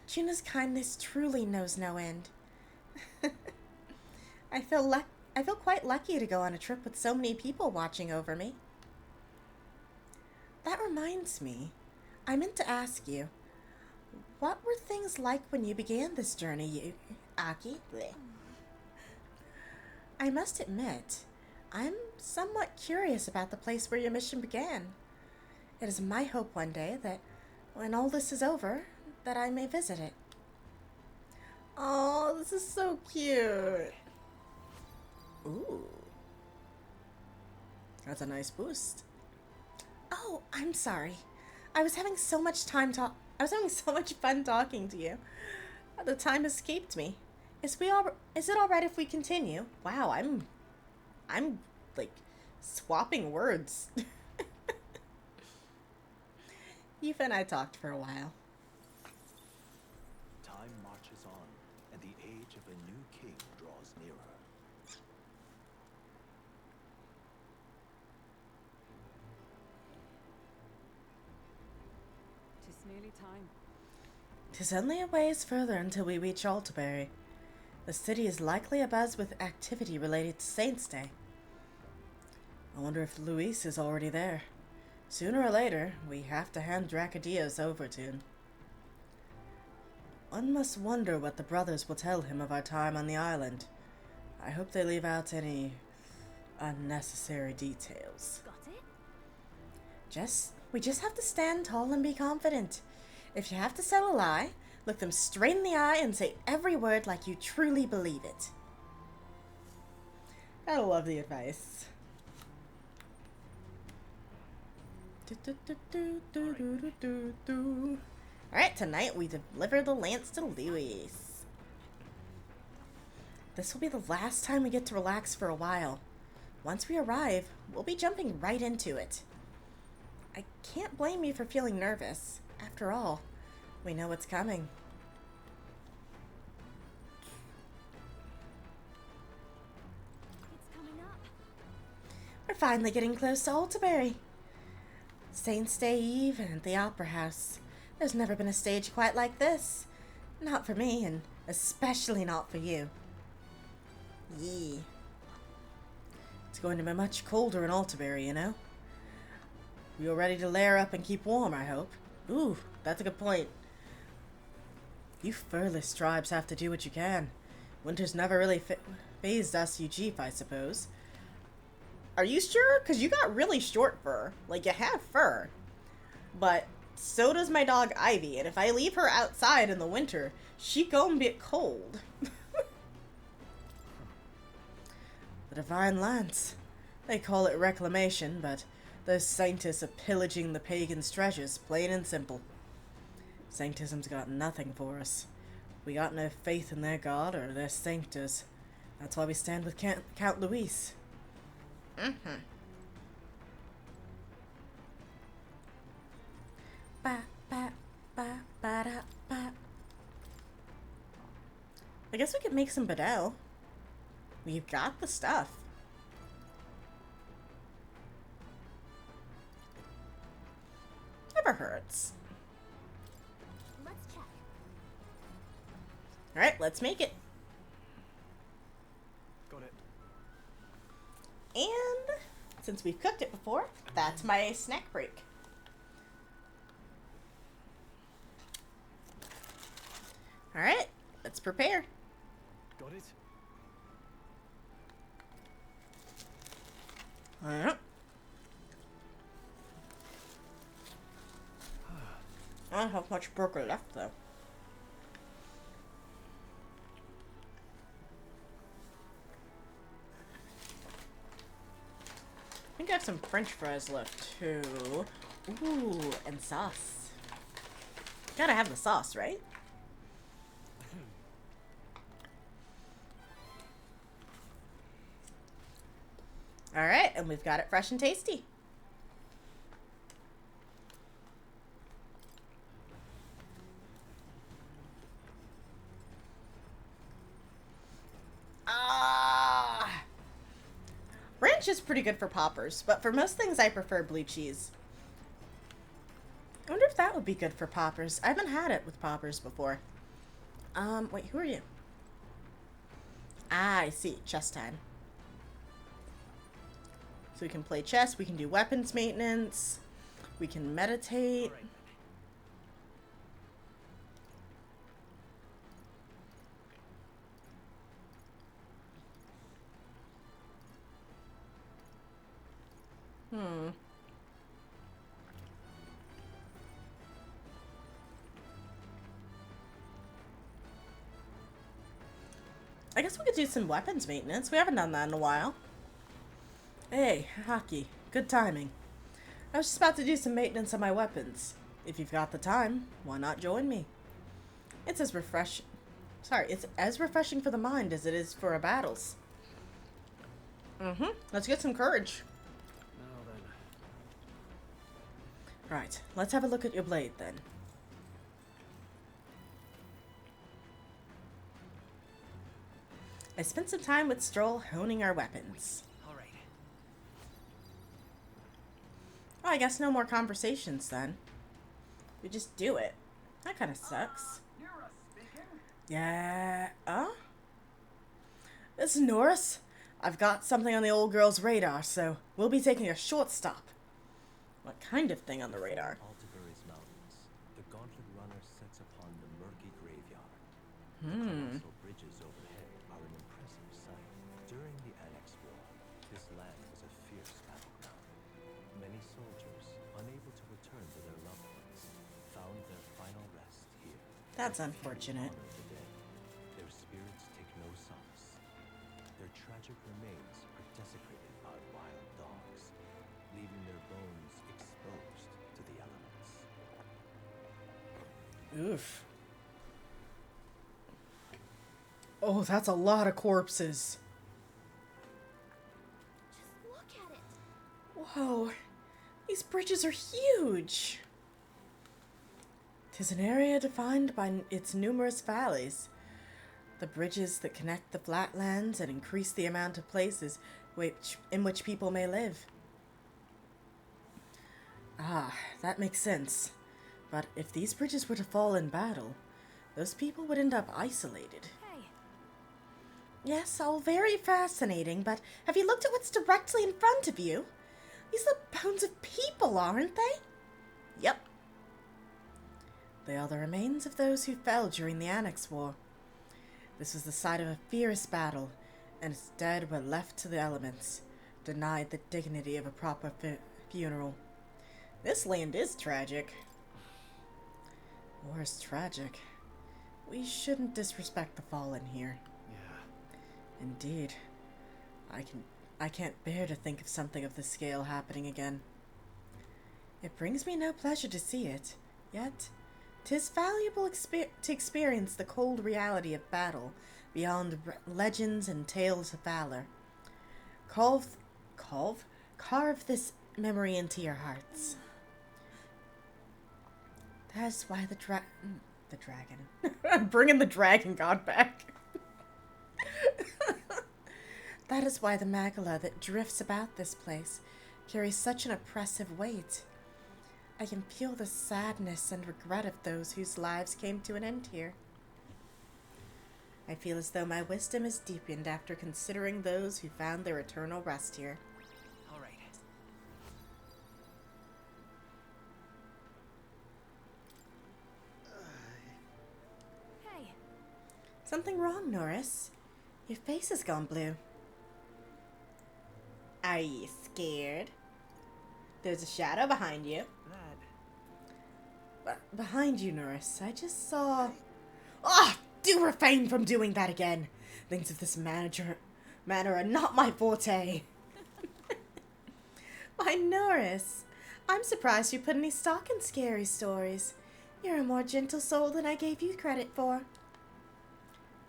Juna's kindness truly knows no end. I feel quite lucky to go on a trip with so many people watching over me. That reminds me, I meant to ask you, what were things like when you began this journey, Aki? Blech. I must admit, I'm somewhat curious about the place where your mission began. It is my hope one day that when all this is over, that I may visit it. Oh, this is so cute. Ooh. That's a nice boost. Oh, I'm sorry. I was having so much fun talking to you. The time escaped me. Is it all right if we continue? Wow, I'm like swapping words. Yufa and I talked for a while. Time marches on, and the age of a new king draws nearer. Tis nearly time. 'Tis only a ways further until we reach Alderbury. The city is likely abuzz with activity related to Saints' Day. I wonder if Luis is already there. Sooner or later, we have to hand Dracodios over to him. One must wonder what the brothers will tell him of our time on the island. I hope they leave out any unnecessary details. Got it? We just have to stand tall and be confident. If you have to tell a lie, look them straight in the eye and say every word like you truly believe it. Gotta love the advice. Alright, tonight we deliver the lance to Luis. This will be the last time we get to relax for a while. Once we arrive, we'll be jumping right into it. I can't blame you for feeling nervous. After all, we know what's coming. It's coming up. We're finally getting close to Altabury. Saints' Day Eve and at the Opera House. There's never been a stage quite like this. Not for me, and especially not for you. Yee. It's going to be much colder in Altabury, you know? You're ready to layer up and keep warm, I hope. Ooh, that's a good point. You furless tribes have to do what you can. Winter's never really phased us, you chief, I suppose. Are you sure? Because you got really short fur. Like, you have fur. But so does my dog Ivy, and if I leave her outside in the winter, she gon' get cold. The Divine Lance. They call it reclamation, but those scientists are pillaging the pagans' treasures, plain and simple. Sanctism's got nothing for us. We got no faith in their god or their sanctors. That's why we stand with Count Luis. Ba, ba, ba, ba, da, ba. I guess we could make some Bedell. We've got the stuff. Never hurts. Let's check. Alright, let's make it. Got it. And since we've cooked it before, that's my snack break. Alright, let's prepare. Got it. Alright. I don't have much burger left though. I think I have some French fries left too. Ooh, and sauce. Gotta have the sauce, right? Alright, and we've got it fresh and tasty. Ranch is pretty good for poppers, but for most things I prefer blue cheese. I wonder if that would be good for poppers. I haven't had it with poppers before. Wait, who are you? Ah, I see. Chess time. So we can play chess, we can do weapons maintenance, we can meditate. I guess we could do some weapons maintenance. We haven't done that in a while. Hey, Hockey. Good timing. I was just about to do some maintenance on my weapons. If you've got the time, why not join me? It's as refreshing for the mind as it is for our battles. Let's get some courage. Now then. Right, let's have a look at your blade then. I spent some time with Stroll honing our weapons. Alright. Well, I guess no more conversations then. We just do it. That kind of sucks. Yeah, This is Norris. I've got something on the old girl's radar, so we'll be taking a short stop. What kind of thing on the radar? Altibury's mountains, the Gauntlet Runner sets upon the murky graveyard. The Hmm. colossal bridges overhead are an impressive sight. During the Annex War, this land was a fierce battleground. Many soldiers, unable to return to their loved ones, found their final rest here. That's unfortunate. Honor the dead. Their spirits take no solace. Their tragic remains are desecrated by wild dogs, leaving their bones exposed to the elements. Oof. Oh, that's a lot of corpses. Just look at it. Whoa. These bridges are huge. 'Tis an area defined by its numerous valleys. The bridges that connect the flatlands and increase the amount of places in which people may live. Ah, that makes sense. But if these bridges were to fall in battle, those people would end up isolated. Hey, Yes, all very fascinating, but have you looked at what's directly in front of you? These are bones of people, aren't they? Yep. They are the remains of those who fell during the Annex War. This was the site of a fierce battle, and its dead were left to the elements, denied the dignity of a proper funeral. This land is tragic. War is tragic. We shouldn't disrespect the fallen here. Yeah. Indeed. I can't bear to think of something of this scale happening again. It brings me no pleasure to see it, yet 'tis valuable to experience the cold reality of battle beyond legends and tales of valor. Carve this memory into your hearts. That's why the dragon. I'm bringing the dragon god back. That is why the Magala that drifts about this place carries such an oppressive weight. I can feel the sadness and regret of those whose lives came to an end here. I feel as though my wisdom is deepened after considering those who found their eternal rest here. All right. hey. Something wrong, Norris? Your face has gone blue. Are you scared? There's a shadow behind you. Behind you, Norris. I just saw... Ah! Do refrain from doing that again. Things of this manner are not my forte. Why, Norris, I'm surprised you put any stock in scary stories. You're a more gentle soul than I gave you credit for.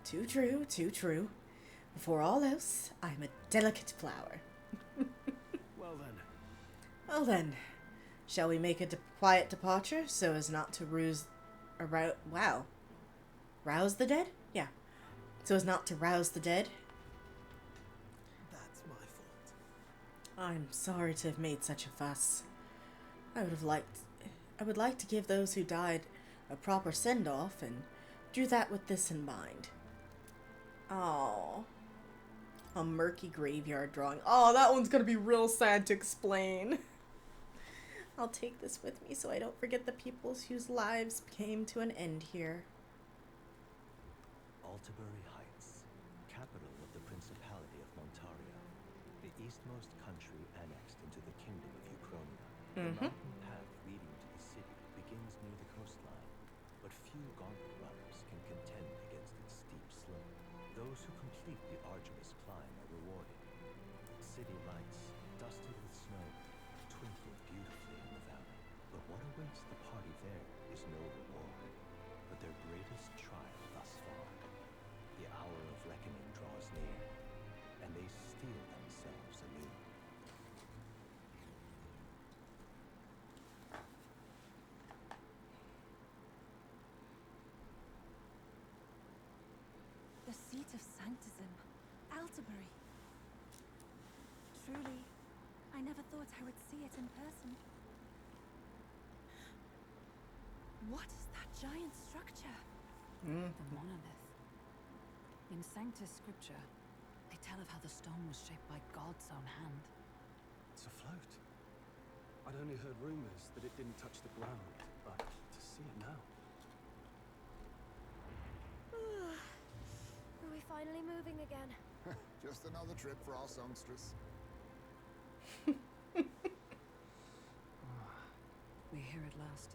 Too true, too true. Before all else, I'm a delicate flower. Well then. Well then, shall we make a quiet departure so as not to rouse the dead? Yeah. So as not to rouse the dead. That's my fault. I'm sorry to have made such a fuss. I would like to give those who died a proper send-off and do that with this in mind. Oh. A murky graveyard drawing. Oh, that one's gonna be real sad to explain. I'll take this with me so I don't forget the peoples whose lives came to an end here. Altibury Heights, capital of the Principality of Montario, the eastmost country annexed into the Kingdom of Uchronia. The mountain path leading to the city begins near the coastline, but few gauntlet runners can contend against its steep slope. Those who complete the arduous climb are rewarded. City lights, dusted with snow, twinkle beautifully in the valley. But what awaits the party there is no reward, but their greatest trial thus far. The hour of reckoning draws near, and they steel themselves anew. The seat of Sanctism, Altibury. Truly, I never thought I would see it in person. What is that giant structure? The monolith. In Sanctus Scripture, they tell of how the stone was shaped by God's own hand. It's afloat. I don't only heard rumors that it didn't touch the ground, but to see it now. Are we finally moving again? Just another trip for our songstress. We're here at last.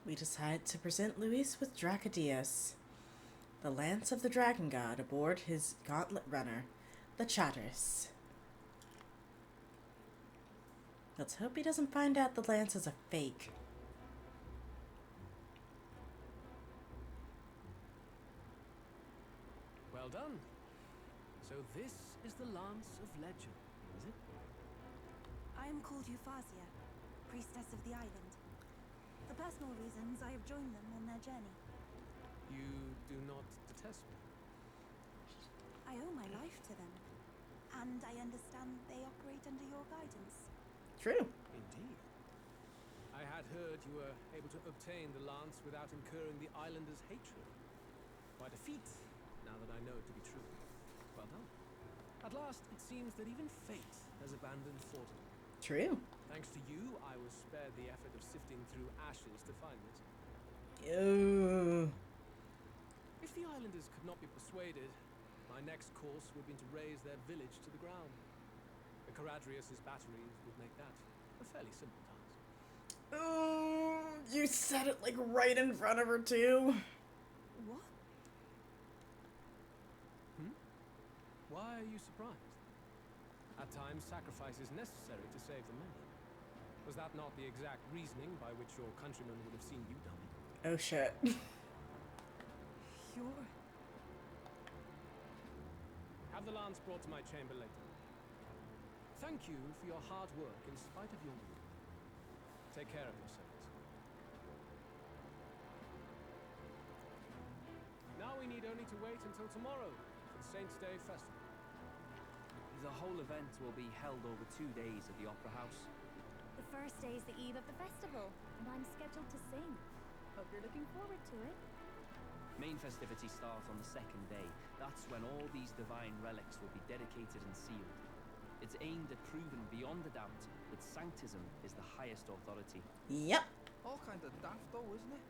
We decide to present Luis with Dracodius, the lance of the dragon god, aboard his gauntlet runner, the Chatteris. Let's hope he doesn't find out the lance is a fake. Well done. So this is the Lance of Legend, is it? I am called Euphausia, priestess of the island. For personal reasons, I have joined them on their journey. You do not detest me? I owe my life to them, and I understand they operate under your guidance. True. Indeed. I had heard you were able to obtain the lance without incurring the islanders' hatred. Quite a feat, now that I know it to be true. Well done. At last, it seems that even fate has abandoned Forden. True. Thanks to you, I was spared the effort of sifting through ashes to find it. Ew. If the islanders could not be persuaded, my next course would be to raze their village to the ground. The Caradrius' batteries would make that a fairly simple task. Oh, you said it like right in front of her too. What? Why are you surprised? At times, sacrifice is necessary to save the many. Was that not the exact reasoning by which your countrymen would have seen you die? Oh shit. You're... Have the lance brought to my chamber later. Thank you for your hard work in spite of your wound. Take care of yourselves. Now we need only to wait until tomorrow for the Saints' Day festival. The whole event will be held over 2 days at the Opera House. The first day is the eve of the festival, and I'm scheduled to sing. Hope you're looking forward to it. Main festivities start on the second day. That's when all these divine relics will be dedicated and sealed. It's aimed at proving beyond a doubt that Sanctism is the highest authority. Yep. All kind of daft though, isn't it?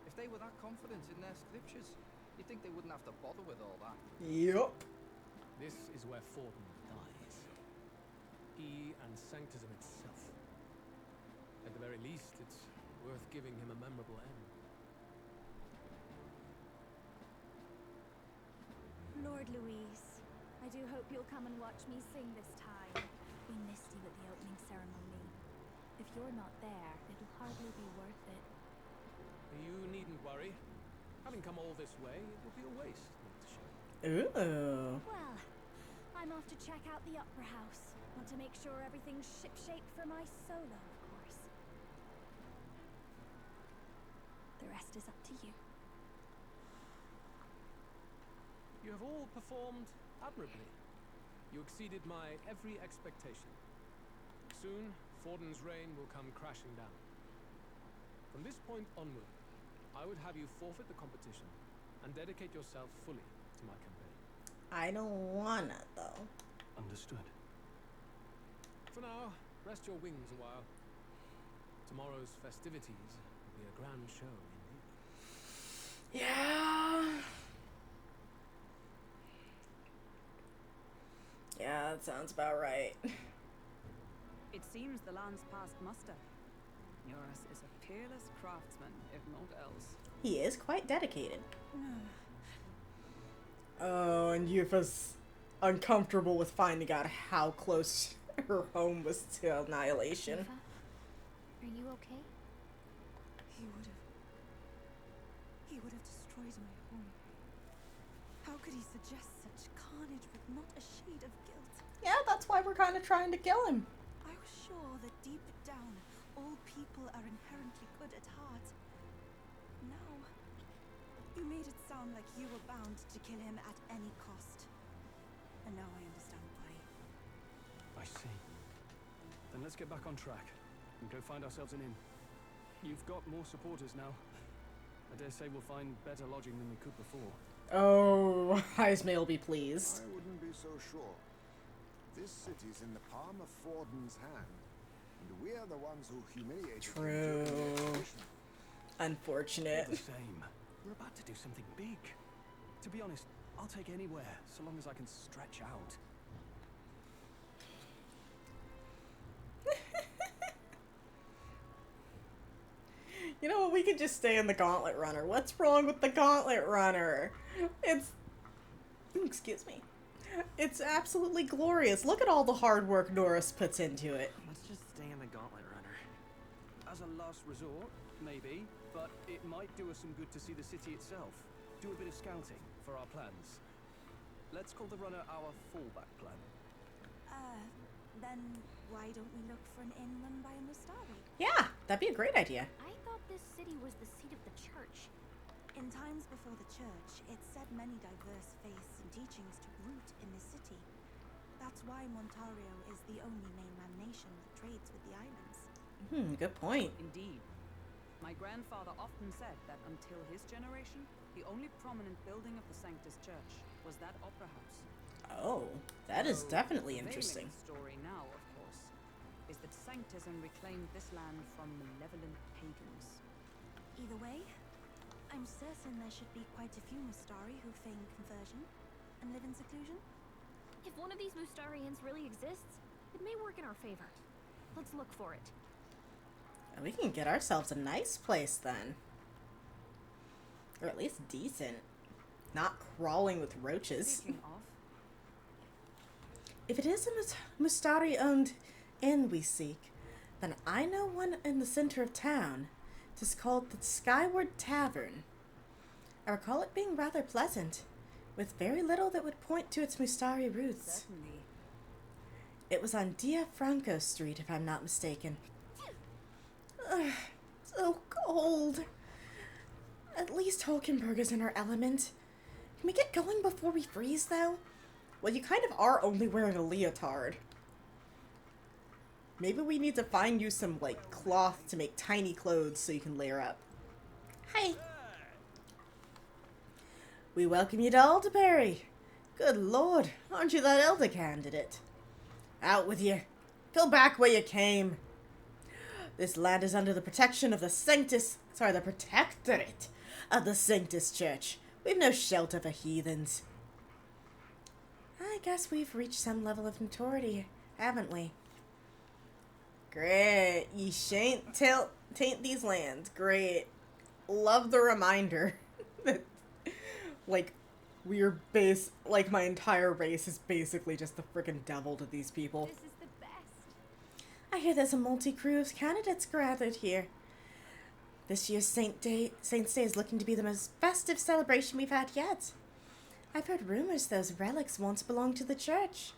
If they were that confident in their scriptures, you'd think they wouldn't have to bother with all that. Yep. This is where Forden dies. He and Sanctism itself. At the very least, it's worth giving him a memorable end. Lord Louise, I do hope you'll come and watch me sing this time. We missed you at the opening ceremony. If you're not there, it'll hardly be worth it. You needn't worry. Having come all this way, it will be a waste not to show. Ooh. Well, I'm off to check out the Opera House. Want to make sure everything's shipshape for my solo, of course. The rest is up to you. You have all performed admirably. You exceeded my every expectation. Soon, Forden's reign will come crashing down. From this point onward, I would have you forfeit the competition and dedicate yourself fully to my campaign. I don't wanna, though. Understood. For now, rest your wings a while. Tomorrow's festivities will be a grand show indeed. Yeah. Yeah, that sounds about right. It seems the land's passed muster. Yours is a peerless craftsman, if not else. He is quite dedicated. Oh, and Yufa's uncomfortable with finding out how close her home was to annihilation. Yufa, are you okay? He would have destroyed my home. How could he suggest such carnage with not a shade of guilt? Yeah, that's why we're kind of trying to kill him. I was sure that deep down, all people are inherently good at heart. Now, you made it sound like you were bound to kill him at any cost. And now I understand why. I see. Then let's get back on track and go find ourselves an inn. You've got more supporters now. I dare say we'll find better lodging than we could before. Oh, Highs may be pleased. I wouldn't be so sure. This city's in the palm of Forden's hand, and we're the ones who humiliated him during the True. expedition. Unfortunate. All the same, we're about to do something big. To be honest, I'll take anywhere, so long as I can stretch out. You know what? We could just stay in the Gauntlet Runner. What's wrong with the Gauntlet Runner? It's... Excuse me. It's absolutely glorious. Look at all the hard work Norris puts into it. Let's just stay in the Gauntlet Runner. As a last resort, maybe, but it might do us some good to see the city itself. Do a bit of scouting for our plans. Let's call the runner our fallback plan. Then why don't we look for an inn run by a Mustari? Yeah, that'd be a great idea. I thought this city was the seat of the church. In times before the church, it said many diverse faiths and teachings took root in this city. That's why Montario is the only mainland nation that trades with the islands. Good point. Indeed. My grandfather often said that until his generation, the only prominent building of the Sanctus Church was that opera house. Oh, that is Though definitely the interesting. prevailing story now, of course, is that Sanctism reclaimed this land from malevolent pagans. Either way, I'm certain there should be quite a few Mustari who feign conversion and live in seclusion. If one of these Mustarians really exists, it may work in our favor. Let's look for it. We can get ourselves a nice place then. Or at least decent. Not crawling with roaches. Speaking of, If it is a Mustari-owned inn we seek, then I know one in the center of town. It is called the Skyward Tavern. I recall it being rather pleasant, with very little that would point to its Mustari roots. certainly. It was on Dia Franco Street, if I'm not mistaken. Ugh, so cold. At least Hulkenberg is in her element. Can we get going before we freeze, though? Well, you kind of are only wearing a leotard. Maybe we need to find you some, like, cloth to make tiny clothes so you can layer up. Hi. We welcome you to Alderberry. Good lord, aren't you that elder candidate? Out with you. Go back where you came. This land is under the protection of the the protectorate of the Sanctus Church. We've no shelter for heathens. I guess we've reached some level of notoriety, haven't we? Great. Ye shan't taint these lands. Great. Love the reminder that, like, my entire race is basically just the frickin' devil to these people. This is the best. I hear there's a multi-crew of candidates gathered here. This year's Saints' Day is looking to be the most festive celebration we've had yet. I've heard rumors those relics once belonged to the church,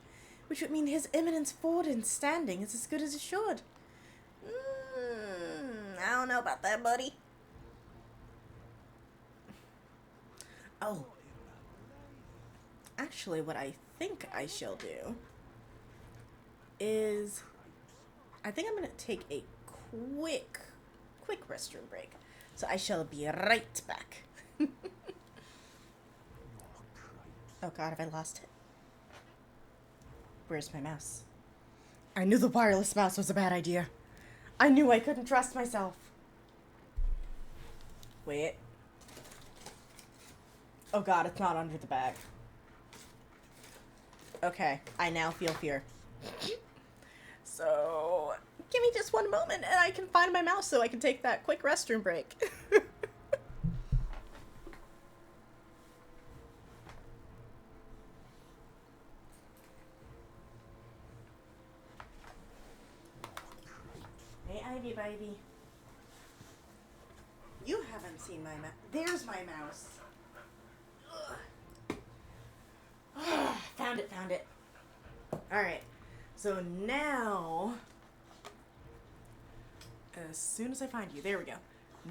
which would mean His Eminence Forden's standing is as good as assured. I don't know about that, buddy. Oh. Actually, what I think I shall do is... I think I'm going to take a quick restroom break. So I shall be right back. Oh god, have I lost it? Where's my mouse? I knew the wireless mouse was a bad idea. I knew I couldn't trust myself. Wait. Oh god, it's not under the bag. Okay, I now feel fear. So, give me just one moment and I can find my mouse so I can take that quick restroom break. Hey, Ivy baby. You haven't seen my mouse. There's my mouse. Found it. Alright. So now, as soon as I find you, there we go.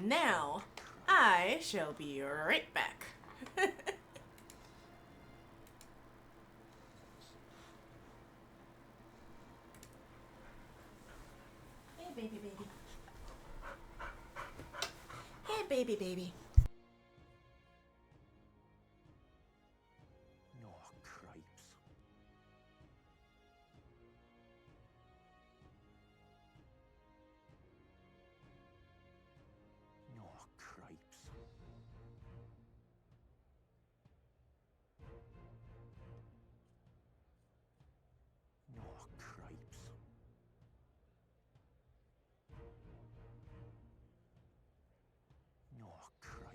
Now, I shall be right back. Hey, baby. baby, baby. No, cripes. No, cripes. No, cripes. No, cripes.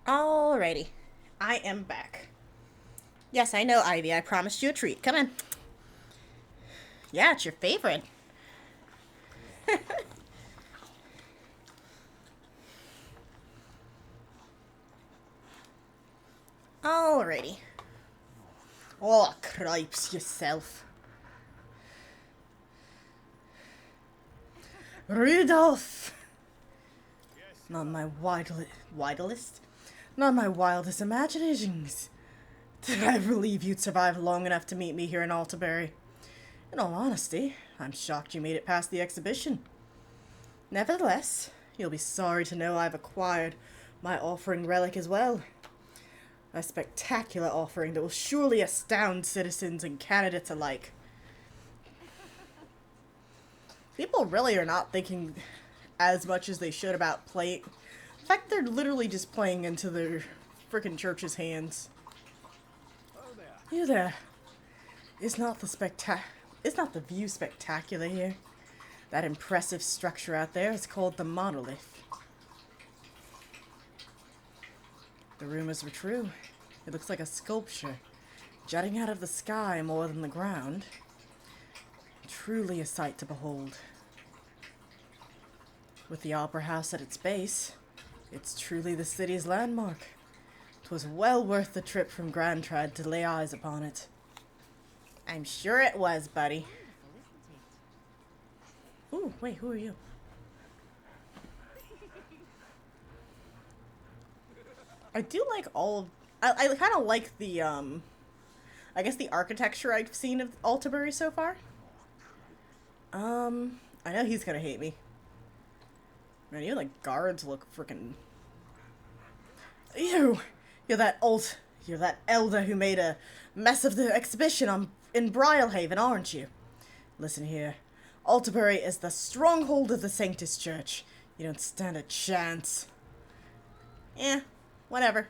Alrighty. I am back. Yes, I know, Ivy. I promised you a treat. Come in. Yeah, it's your favorite. Alrighty. Oh, cripes yourself. Rudolph! Not my wildest? Not my wildest imaginations. Did I believe you'd survive long enough to meet me here in Altabury? In all honesty, I'm shocked you made it past the exhibition. Nevertheless, you'll be sorry to know I've acquired my offering relic as well. A spectacular offering that will surely astound citizens and candidates alike. People really are not thinking as much as they should about playing. In fact, they're literally just playing into their frickin' church's hands. You there. Is not the view spectacular here? That impressive structure out there is called the monolith. The rumors were true. It looks like a sculpture, jutting out of the sky more than the ground. Truly a sight to behold. With the Opera House at its base, it's truly the city's landmark. 'Twas well worth the trip from Grandtrad to lay eyes upon it. I'm sure it was, buddy. Ooh, wait, who are you? I do like all of... I kind of like the, I guess the architecture I've seen of Altabury so far. I know he's gonna hate me. Man, even the guards look freaking... Ew! You're that elder who made a mess of the exhibition in Brialhaven, aren't you? Listen here. Altabury is the stronghold of the Sanctus Church. You don't stand a chance. Whatever.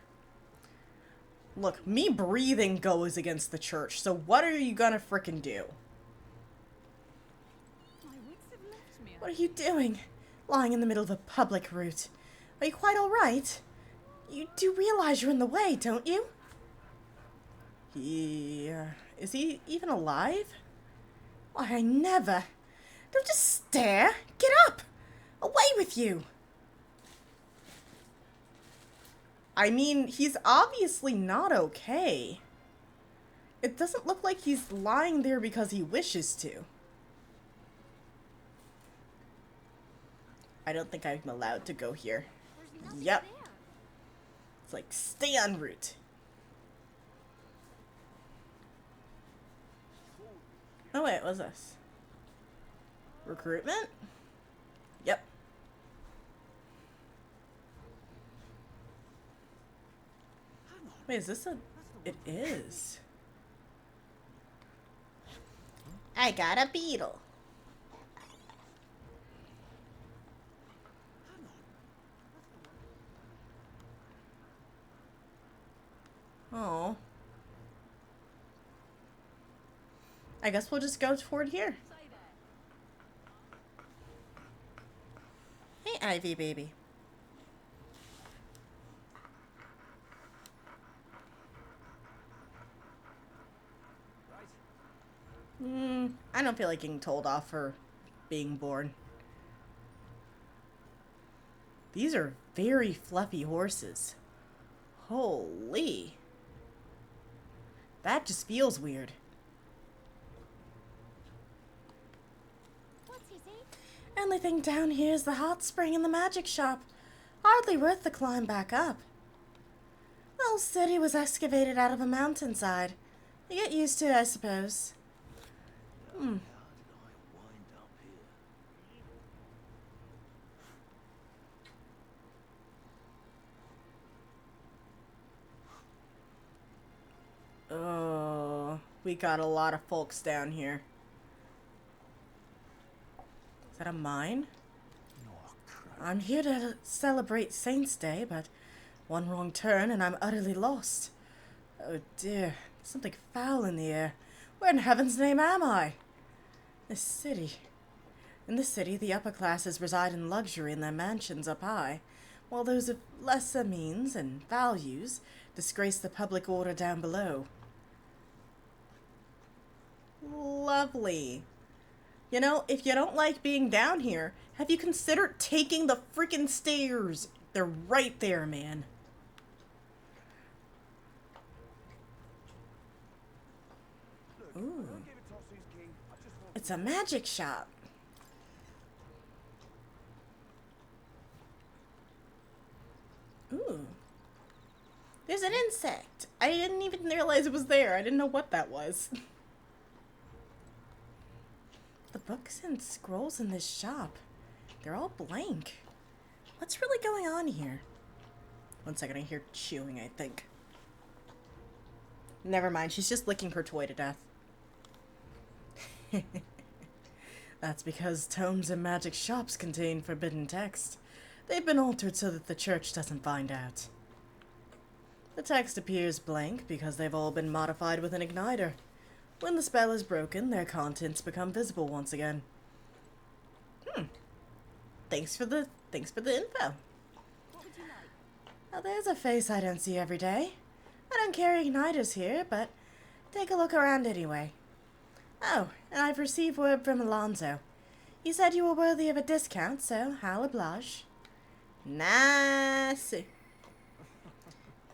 Look, me breathing goes against the church, so what are you gonna frickin' do? What are you doing? Lying in the middle of a public route. Are you quite alright? You do realize you're in the way, don't you? Yeah. Is he even alive? Why, I never. Don't just stare. Get up! Away with you! I mean, he's obviously not okay. It doesn't look like he's lying there because he wishes to. I don't think I'm allowed to go here. Yep. It's like, stay en route. Oh wait, what's this? Recruitment? Yep. Wait, is this a... It is. I got a beetle. Oh. I guess we'll just go toward here. Hey, Ivy baby. I don't feel like getting told off for being born. These are very fluffy horses. Holy. That just feels weird. What's he say? Only thing down here is the hot spring and the magic shop. Hardly worth the climb back up. The whole city was excavated out of a mountainside. You get used to it, I suppose. Oh, we got a lot of folks down here. Is that a mine? I'm here to celebrate Saints' Day, but one wrong turn and I'm utterly lost. Oh dear, something foul in the air. Where in heaven's name am I? In this city, the upper classes reside in luxury in their mansions up high, while those of lesser means and values disgrace the public order down below. Lovely. You know, if you don't like being down here, have you considered taking the freaking stairs? They're right there, man. Ooh. It's a magic shop. Ooh. There's an insect. I didn't even realize it was there. I didn't know what that was. The books and scrolls in this shop, they're all blank. What's really going on here? One second, I hear chewing, I think. Never mind, she's just licking her toy to death. That's because tomes and magic shops contain forbidden text. They've been altered so that the church doesn't find out. The text appears blank because they've all been modified with an igniter. When the spell is broken, their contents become visible once again. Thanks for the info. Now there's a face I don't see every day. I don't carry igniters here, but take a look around anyway. Oh, and I've received word from Alonso. He said you were worthy of a discount, so how oblige. Nice.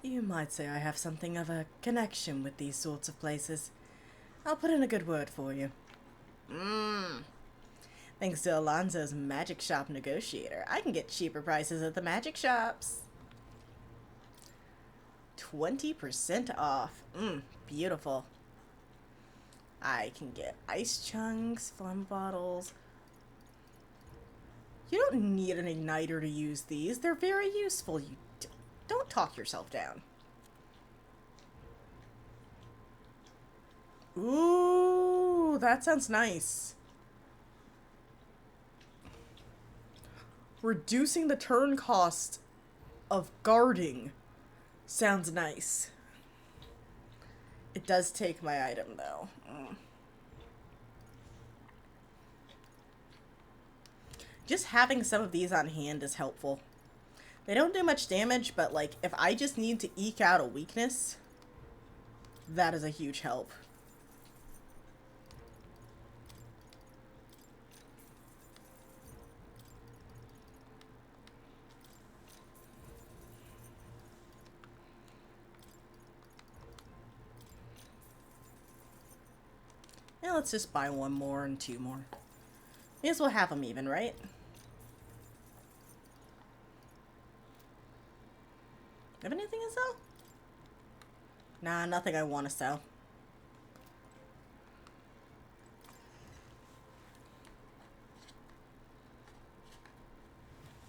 You might say I have something of a connection with these sorts of places. I'll put in a good word for you. Thanks to Alonso's magic shop negotiator, I can get cheaper prices at the magic shops. 20% off. Beautiful. I can get ice chunks, fun bottles. You don't need an igniter to use these. They're very useful. You don't talk yourself down. Ooh, that sounds nice. Reducing the turn cost of guarding sounds nice. It does take my item, though. Just having some of these on hand is helpful. They don't do much damage, but like, if I just need to eke out a weakness, that is a huge help. Now let's just buy one more and two more. May as well have them even, right? Have anything to sell? Nah, nothing I want to sell.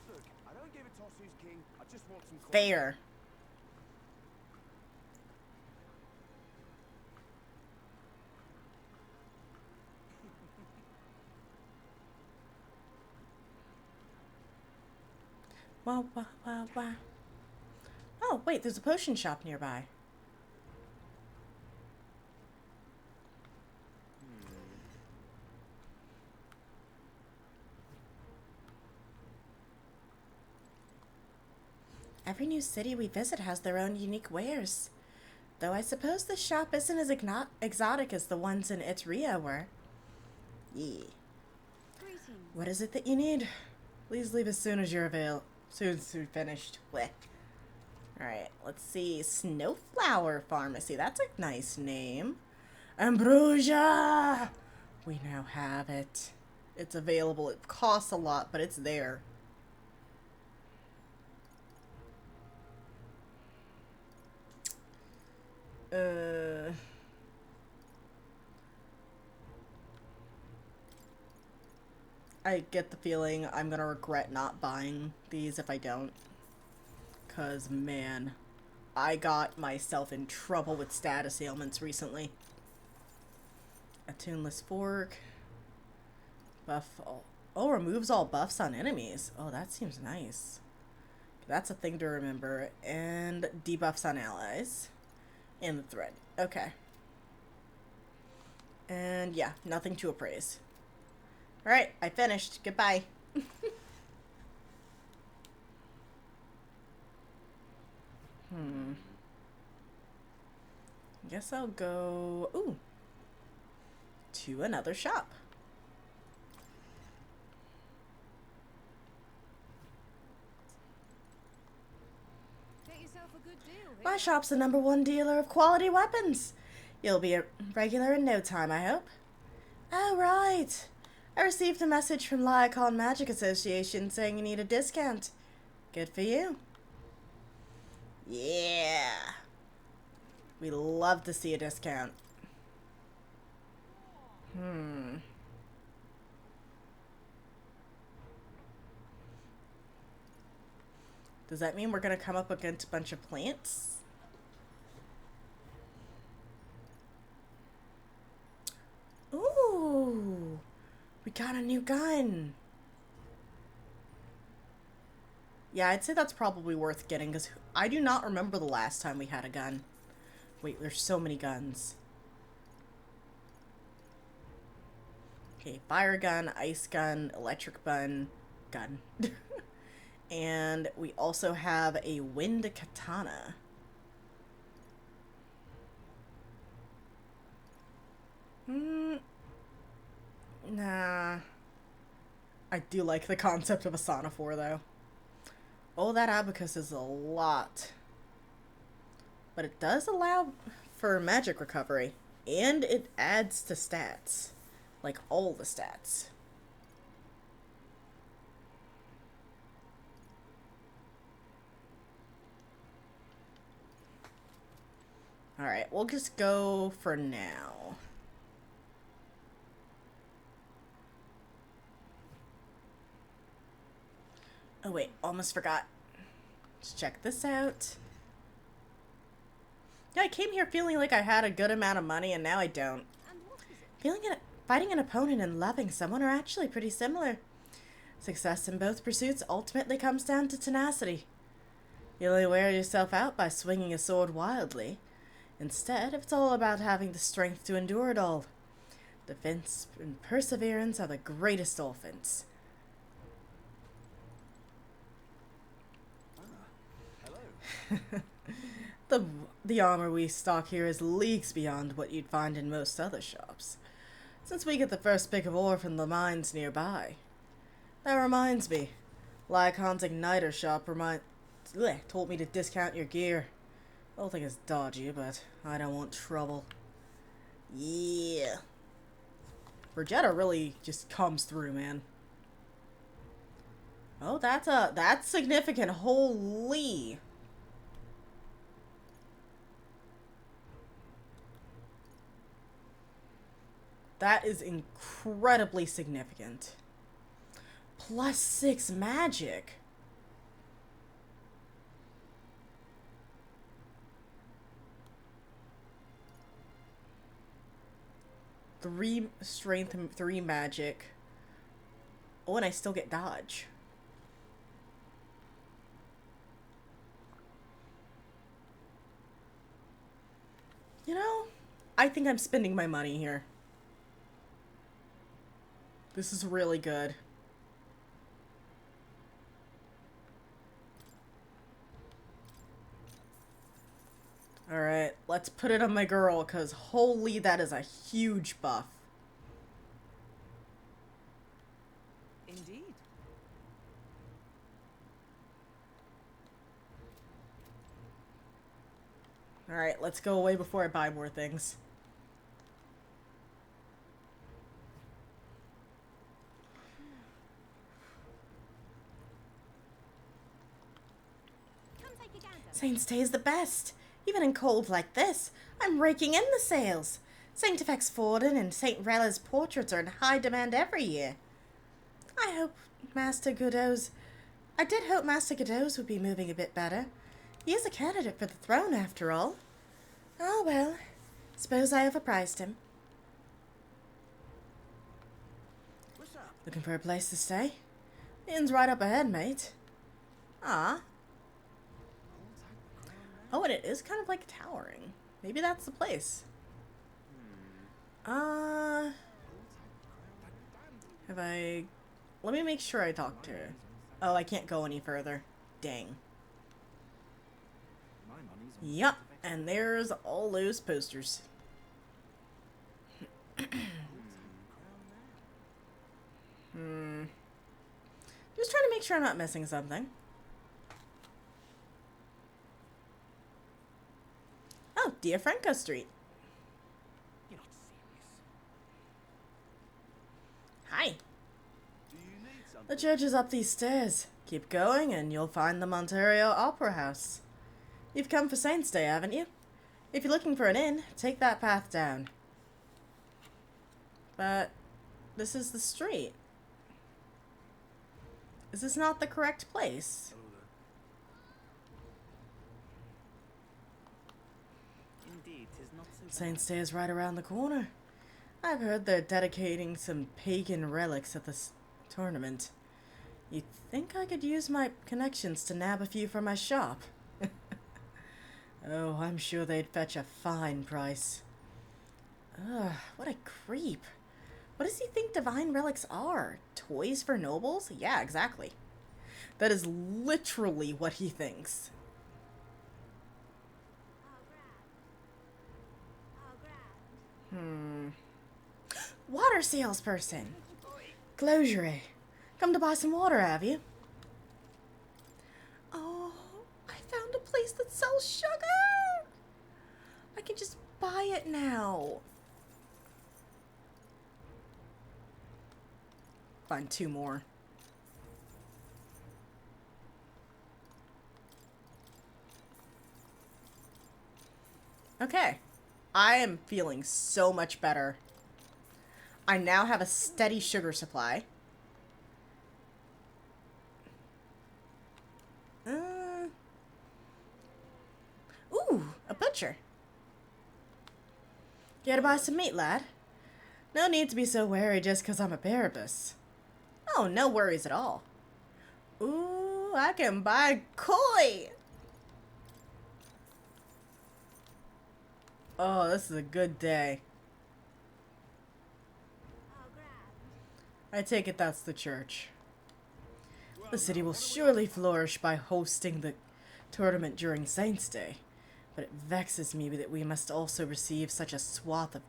Look, I don't give a toss who's king. I just want some coin. Fair. Wah, wah, wah, wah. Oh, wait, there's a potion shop nearby. Every new city we visit has their own unique wares. Though I suppose this shop isn't as exotic as the ones in Etria were. Yeah. What is it that you need? Please leave as soon as you're soon as you're finished. Blech. Alright, let's see. Snowflower Pharmacy. That's a nice name. Ambrosia! We now have it. It's available. It costs a lot, but it's there. I get the feeling I'm gonna regret not buying these if I don't. 'Cause, man, I got myself in trouble with status ailments recently. A tuneless fork. Buff all. Oh, removes all buffs on enemies. Oh, that seems nice. That's a thing to remember. And debuffs on allies. And the thread. Okay. And yeah, nothing to appraise. Alright, I finished. Goodbye. Guess I'll go, ooh, to another shop. Get yourself a good deal here. My shop's the #1 dealer of quality weapons. You'll be a regular in no time, I hope. Oh, right. I received a message from Lyacon Magic Association saying you need a discount. Good for you. Yeah. We love to see a discount. Does that mean we're gonna come up against a bunch of plants? Ooh, we got a new gun. Yeah, I'd say that's probably worth getting because I do not remember the last time we had a gun. Wait, there's so many guns. Okay, fire gun, ice gun, electric gun. And we also have a wind katana. Nah. I do like the concept of a Sonophore, though. Oh, that abacus is a lot. But it does allow for magic recovery. And it adds to stats. Like, all the stats. Alright, we'll just go for now. Oh wait, almost forgot. Let's check this out. Yeah, I came here feeling like I had a good amount of money and now I don't. Fighting an opponent and loving someone are actually pretty similar. Success in both pursuits ultimately comes down to tenacity. You only wear yourself out by swinging a sword wildly. Instead, it's all about having the strength to endure it all. Defense and perseverance are the greatest offense. The armor we stock here is leagues beyond what you'd find in most other shops, since we get the first pick of ore from the mines nearby. That reminds me, Lyacon's Igniter shop told me to discount your gear. I don't think it's dodgy, but I don't want trouble. Yeah. Bergetta really just comes through, man. Oh, that's significant. Holy. That is incredibly significant. +6 magic. Three strength and 3 magic. Oh, and I still get dodge. You know, I think I'm spending my money here. This is really good. Alright, let's put it on my girl, because holy, that is a huge buff. Indeed. Alright, let's go away before I buy more things. Saint Stay's the best. Even in cold like this, I'm raking in the sales. Saint FX Forden and Saint Rella's portraits are in high demand every year. I did hope Master Godot's would be moving a bit better. He is a candidate for the throne, after all. Oh well, suppose I overpriced him. Looking for a place to stay? The inn's right up ahead, mate. Ah. Oh, and it is kind of like towering. Maybe that's the place. Have I... Let me make sure I talk to her. Oh, I can't go any further. Dang. Yup. And there's all those posters. Just trying to make sure I'm not missing something. Oh, Diafranco Street. You're not serious. Hi. Do you need something? The church is up these stairs. Keep going and you'll find the Ontario Opera House. You've come for Saints' Day, haven't you? If you're looking for an inn, take that path down. But this is the street. Is this not the correct place? Indeed, 'tis not so bad. Saints' Day is right around the corner. I've heard they're dedicating some pagan relics at this tournament. You'd think I could use my connections to nab a few for my shop. Oh, I'm sure they'd fetch a fine price. Ugh, what a creep. What does he think divine relics are? Toys for nobles? Yeah, exactly. That is literally what he thinks. Water salesperson. Closure. Come to buy some water, have you? Oh, I found a place that sells sugar. I can just buy it now. Find 2 more. Okay. I am feeling so much better. I now have a steady sugar supply. Ooh, a butcher. Care to buy some meat, lad? No need to be so wary just 'cause I'm a Barabbas. Oh, no worries at all. Ooh, I can buy koi! Oh, this is a good day. I take it that's the church. The city will surely flourish by hosting the tournament during Saints' Day, but it vexes me that we must also receive such a swath of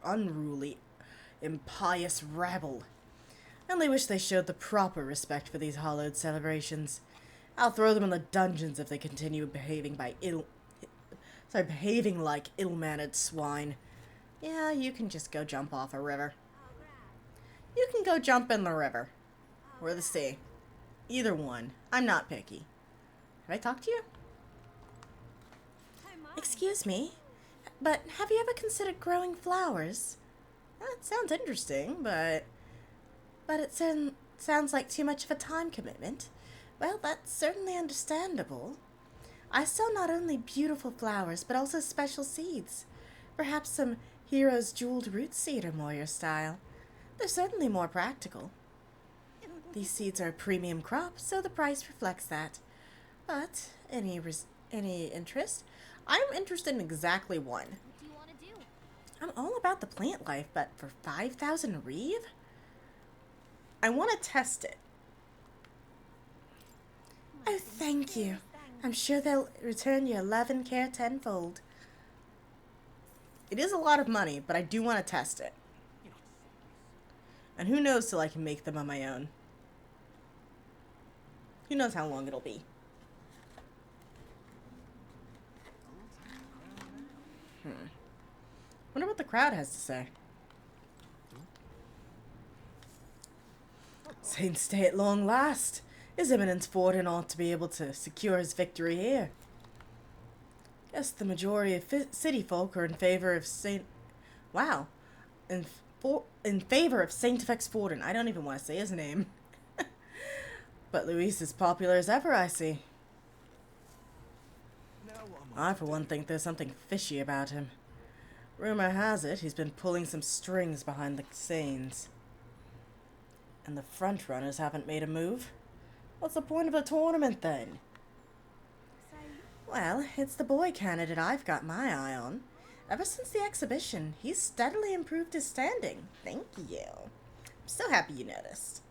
unruly, impious rabble. I only wish they showed the proper respect for these hallowed celebrations. I'll throw them in the dungeons if they continue behaving like ill-mannered swine. Yeah, you can just go jump off a river. You can go jump in the river. Or the sea. Either one. I'm not picky. Have I talked to you? Excuse me, but have you ever considered growing flowers? That sounds interesting, but it sounds like too much of a time commitment. Well, that's certainly understandable. I sell not only beautiful flowers, but also special seeds. Perhaps some Hero's Jeweled Root Seed or more your style. They're certainly more practical. These seeds are a premium crop, so the price reflects that. But, any interest? I'm interested in exactly one. What do you want to do? I'm all about the plant life, but for 5,000 reeve? I want to test it. Oh, thank you. I'm sure they'll return your 11 care tenfold. It is a lot of money, but I do want to test it. And who knows till I can make them on my own. Who knows how long it'll be. Wonder what the crowd has to say. Saints' Day at long last. His Eminence Forden ought to be able to secure his victory here. Guess the majority of city folk are in favor of Wow. In favor of Sanctifex Forden. I don't even want to say his name. But Luis is popular as ever, I see. I, for one, think there's something fishy about him. Rumor has it he's been pulling some strings behind the scenes. And the front runners haven't made a move. What's the point of the tournament, then? Well, it's the boy candidate I've got my eye on. Ever since the exhibition, he's steadily improved his standing. Thank you. I'm so happy you noticed.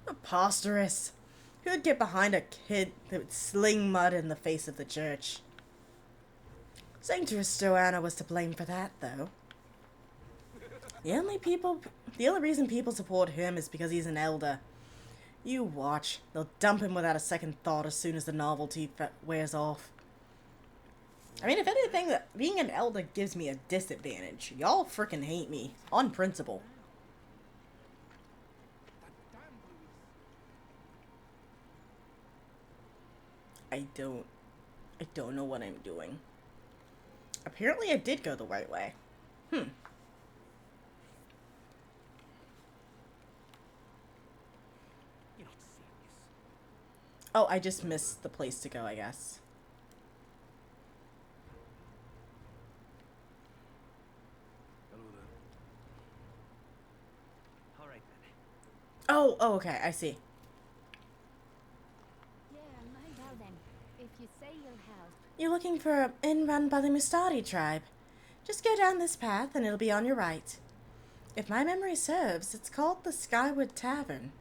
Preposterous. Who would get behind a kid that would sling mud in the face of the church? Sanctus Joanna was to blame for that, though. The only reason people support him is because he's an elder. You watch. They'll dump him without a second thought as soon as the novelty wears off. I mean, if anything, being an elder gives me a disadvantage. Y'all frickin' hate me. On principle. I don't know what I'm doing. Apparently I did go the right way. You're not serious. Oh, I just missed the place to go, I guess. Hello there. All right then. Oh, okay, I see. Yeah, well then. If you say you'll help. You're looking for an inn run by the Mustari tribe. Just go down this path and it'll be on your right. If my memory serves, it's called the Skyward Tavern.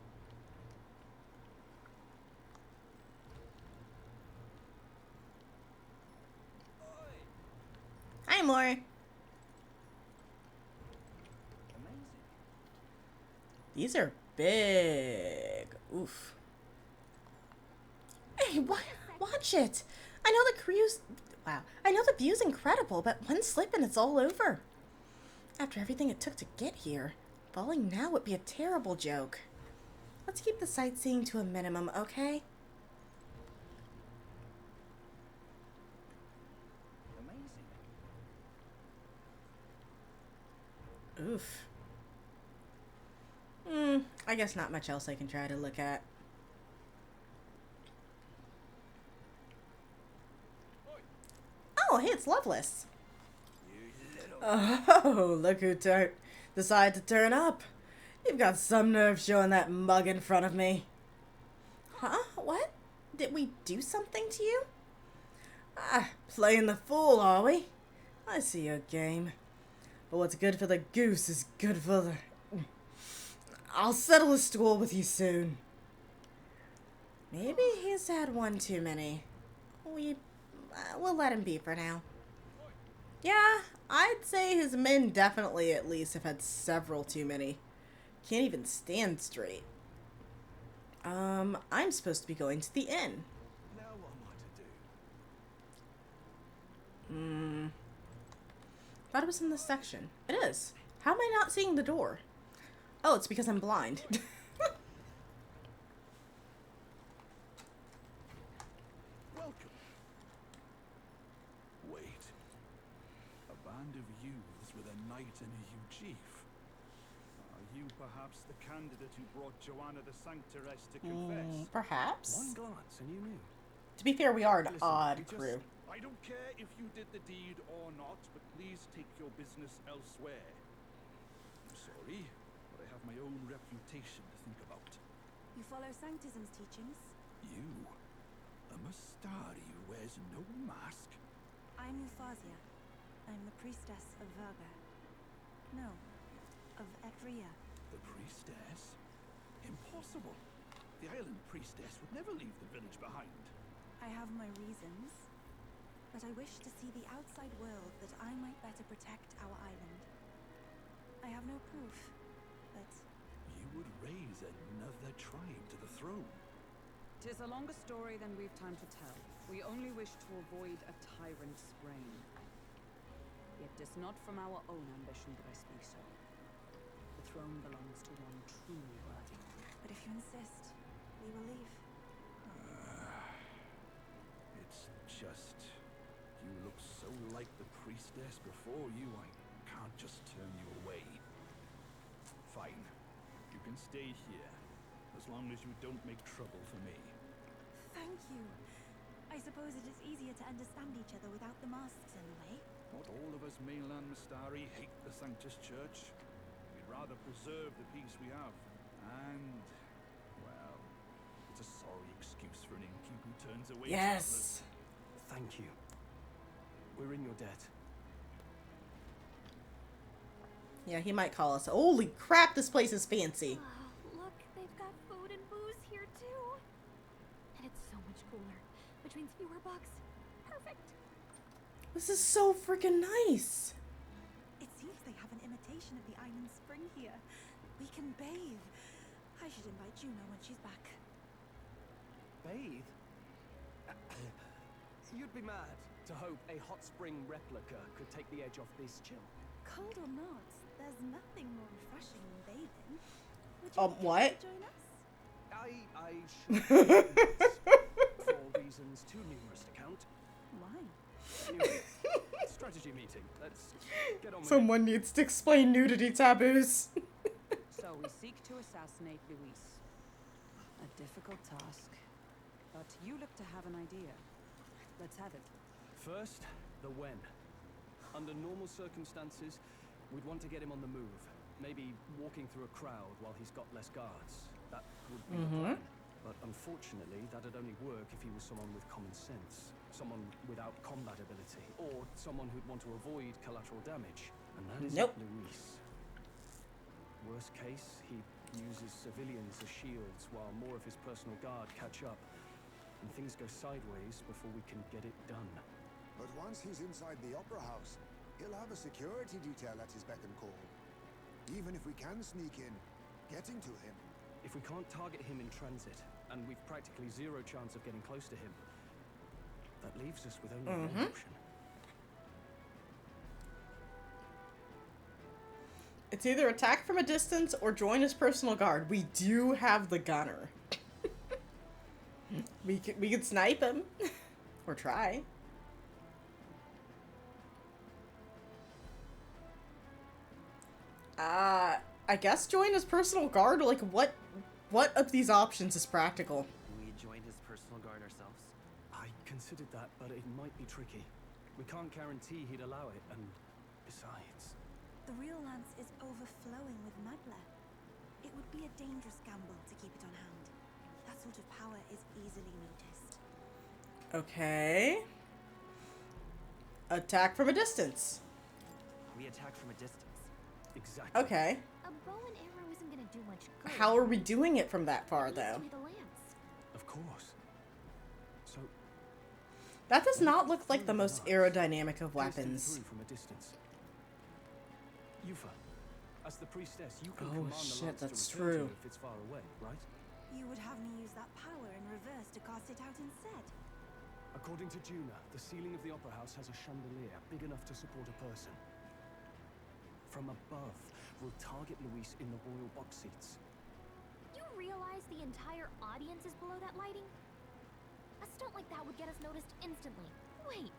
Hi, Maury. Amazing. These are big. Oof. Hey, watch it. I know the view's... Wow. I know the view's incredible, but one slip and it's all over. After everything it took to get here, falling now would be a terrible joke. Let's keep the sightseeing to a minimum, okay? Amazing. Oof. I guess not much else I can try to look at. Oh, hey, it's Loveless. Oh, look who decided to turn up. You've got some nerve showing that mug in front of me. Huh? What? Did we do something to you? Ah, playing the fool, are we? I see your game. But what's good for the goose is good for the... I'll settle the stool with you soon. Maybe he's had one too many. We'll let him be for now. Yeah, I'd say his men definitely at least have had several too many. Can't even stand straight. I'm supposed to be going to the inn. Now what am I to do? Thought it was in this section. It is. How am I not seeing the door? Oh, it's because I'm blind. Welcome. Wait. A band of youths with a knight and a huge chief. Are you perhaps the candidate who brought Joanna the Sanctoress to confess? Perhaps. One glance and you knew. To be fair, we are an Listen, odd we just- crew. I don't care if you did the deed or not, but please take your business elsewhere. I'm sorry, but I have my own reputation to think about. You follow Sanctism's teachings? You? A Mustari who wears no mask? I'm Euphausia. I'm the priestess of Verga. No, of Etria. The priestess? Impossible. The island priestess would never leave the village behind. I have my reasons, but I wish to see the outside world that I might better protect our island. I have no proof, but... You would raise another tribe to the throne. 'Tis a longer story than we've time to tell. We only wish to avoid a tyrant's reign. Yet 'tis not from our own ambition that I speak so. The throne belongs to one truly worthy. But if you insist, we will leave. It's just... You look so like the priestess before you, I can't just turn you away. Fine. You can stay here, as long as you don't make trouble for me. Thank you. I suppose it is easier to understand each other without the masks in the way. Not all of us mainland Mustari hate the Sanctus Church. We'd rather preserve the peace we have. And, well, it's a sorry excuse for an innkeep who turns away Yes. Thank you. We're in your debt. Yeah, he might call us. Holy crap, this place is fancy. Oh, look, they've got food and booze here too. And it's so much cooler, which means fewer bugs. Perfect. This is so freaking nice. It seems they have an imitation of the island spring here. We can bathe. I should invite Juno when she's back. Bathe? You'd be mad to hope a hot spring replica could take the edge off this chill. Cold or not, there's nothing more refreshing than bathing. Would you What? like to join us? I should. For reasons too numerous to count. Why? Anyway, strategy meeting. Let's get on with Someone needs to explain nudity taboos. So we seek to assassinate Luis. A difficult task, but you look to have an idea. Let's have it. First, the when. Under normal circumstances, we'd want to get him on the move. Maybe walking through a crowd while he's got less guards. That would be the plan. But unfortunately, that'd only work if he was someone with common sense. Someone without combat ability. Or someone who'd want to avoid collateral damage. And that is Luis. Worst case, he uses civilians as shields while more of his personal guard catch up. And things go sideways before we can get it done. But once he's inside the Opera House, he'll have a security detail at his beck and call. Even if we can sneak in, getting to him. If we can't target him in transit, and we've practically zero chance of getting close to him, that leaves us with only one option. It's either attack from a distance or join his personal guard. We do have the gunner. we could snipe him. Or try. I guess join his personal guard. Like, what of these options is practical? We join his personal guard ourselves. I considered that, but it might be tricky. We can't guarantee he'd allow it, and besides... The real lance is overflowing with magla. It would be a dangerous gamble to keep it on hand. That sort of power is easily noticed. Okay. Attack from a distance. We attack from a distance. Exactly. Okay. A bow and arrow isn't gonna do much good. How are we doing it from that far, It needs though? to be the lance. Of course. So... That does not look like the most aerodynamic of weapons. Through from a distance. Yufa, as the priestess, you can Oh, command the shit, lance that's to return to true. you if it's far away, right? You would have me use that power in reverse to cast it out instead. According to Juna, the ceiling of the Opera House has a chandelier big enough to support a person. From above, we'll target Luis in the royal box seats. You realize the entire audience is below that lighting? A stunt like that would get us noticed instantly. Wait,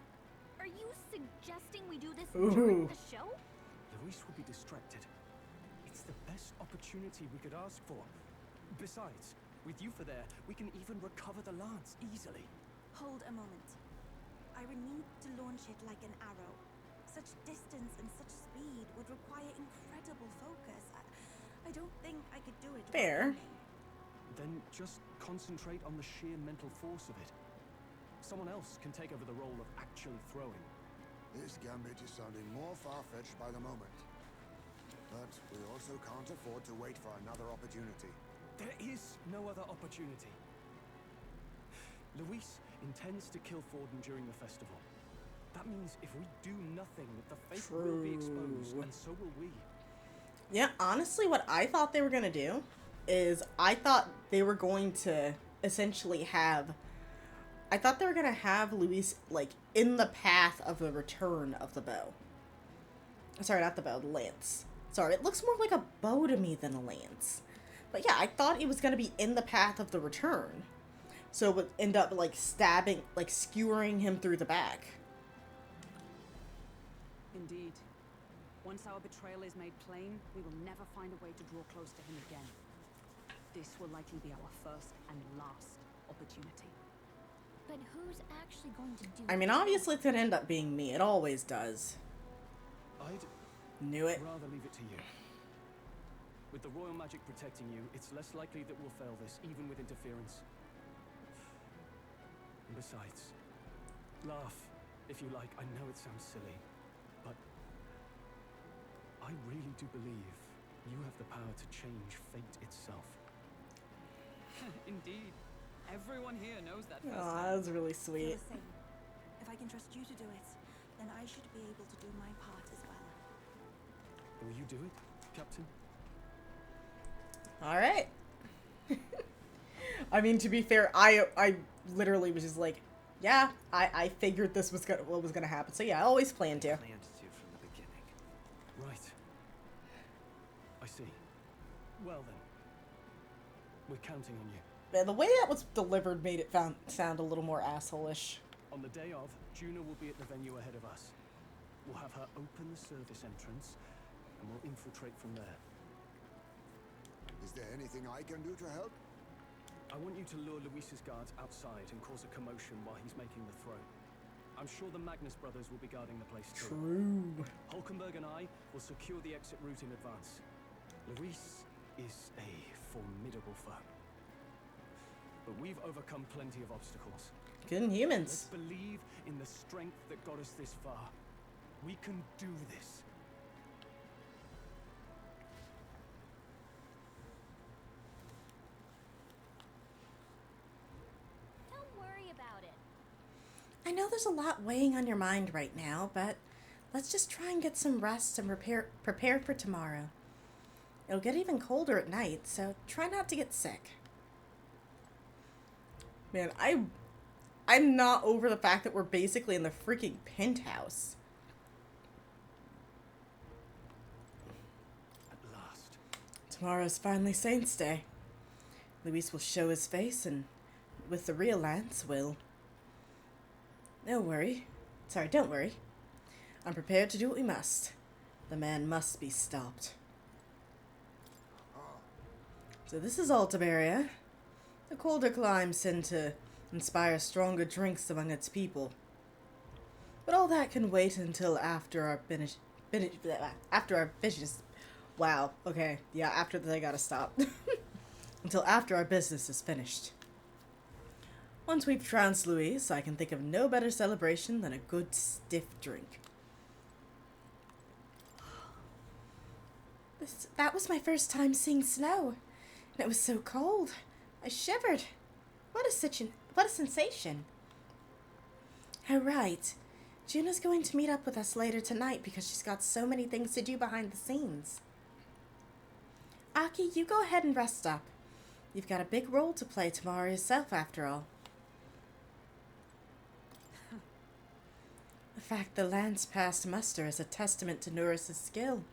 are you suggesting we do this during the show? Luis will be distracted. It's the best opportunity we could ask for. Besides, with Yufa there, we can even recover the lance easily. Hold a moment. I would need to launch it like an arrow. Such distance and such speed would require incredible focus. I don't think I could do it. Fair. Then just concentrate on the sheer mental force of it. Someone else can take over the role of actually throwing. This gambit is sounding more far-fetched by the moment. But we also can't afford to wait for another opportunity. There is no other opportunity. Luis intends to kill Forden during the festival. That means if we do nothing, the fate will be exposed, and so will we. Yeah, honestly, what I thought they were gonna do is I thought they were going to essentially have... I thought they were gonna have Luis, like, in the path of the return of the bow. Sorry, not the bow, the lance. Sorry, it looks more like a bow to me than a lance. But yeah, I thought it was gonna be in the path of the return. So it would end up, like, stabbing, like, skewering him through the back. Indeed. Once our betrayal is made plain, we will never find a way to draw close to him again. This will likely be our first and last opportunity. But who's actually going to do I mean, obviously it's gonna end up being me. It always does. I'd Knew it. rather leave it to you. With the royal magic protecting you, it's less likely that we'll fail this, even with interference. And besides, laugh if you like. I know it sounds silly, but I really do believe you have the power to change fate itself. Indeed. Everyone here knows that Aw, firsthand. that was really Feel sweet. the same. If I can trust you to do it, then I should be able to do my part as well. Will you do it, Captain? All right. I mean, to be fair, I literally was just like, yeah, I figured this was what was gonna happen. So yeah, I always planned to. Planned to from the beginning. Right. I see. Well then. We're counting on you. Man, the way that was delivered made it sound a little more asshole-ish. On the day of, Juna will be at the venue ahead of us. We'll have her open the service entrance, and we'll infiltrate from there. Is there anything I can do to help? I want you to lure Luis's guards outside and cause a commotion while he's making the throw. I'm sure the Magnus brothers will be guarding the place too. True. Hulkenberg and I will secure the exit route in advance. Luis is a formidable foe. But we've overcome plenty of obstacles. Good humans. Let's believe in the strength that got us this far. We can do this. Don't worry about it. I know there's a lot weighing on your mind right now, but let's just try and get some rest and prepare for tomorrow. It'll get even colder at night, so try not to get sick. Man, I'm not over the fact that we're basically in the freaking penthouse. At last. Tomorrow's finally Saints' Day. Luis will show his face, and with the real Lance will... Don't worry. I'm prepared to do what we must. The man must be stopped. So this is Altimeria. The colder climes tend to inspire stronger drinks among its people. But all that can wait until after our business. Wow, okay, yeah, after that I gotta stop. Until after our business is finished. Once we've trounced Luis, I can think of no better celebration than a good stiff drink. That was my first time seeing snow, and it was so cold. I shivered. What a sensation. Oh, right. Juna's going to meet up with us later tonight because she's got so many things to do behind the scenes. Aki, you go ahead and rest up. You've got a big role to play tomorrow yourself, after all. The fact the Lance passed muster is a testament to Norris's skill.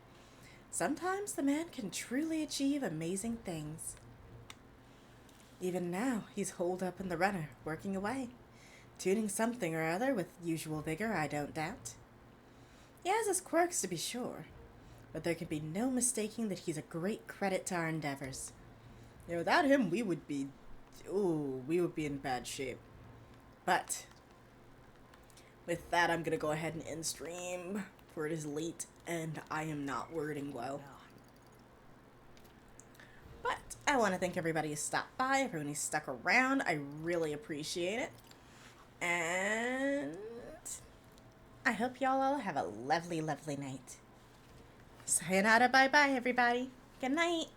Sometimes the man can truly achieve amazing things. Even now, he's holed up in the runner, working away, tuning something or other with usual vigor, I don't doubt. He has his quirks, to be sure, but there can be no mistaking that he's a great credit to our endeavors. You know, without him, we would be in bad shape. But with that, I'm gonna go ahead and end stream, for it is late and I am not wording well. But I want to thank everybody who stopped by, everyone who stuck around. I really appreciate it. And I hope y'all all have a lovely, lovely night. Sayonara, bye-bye, everybody. Good night.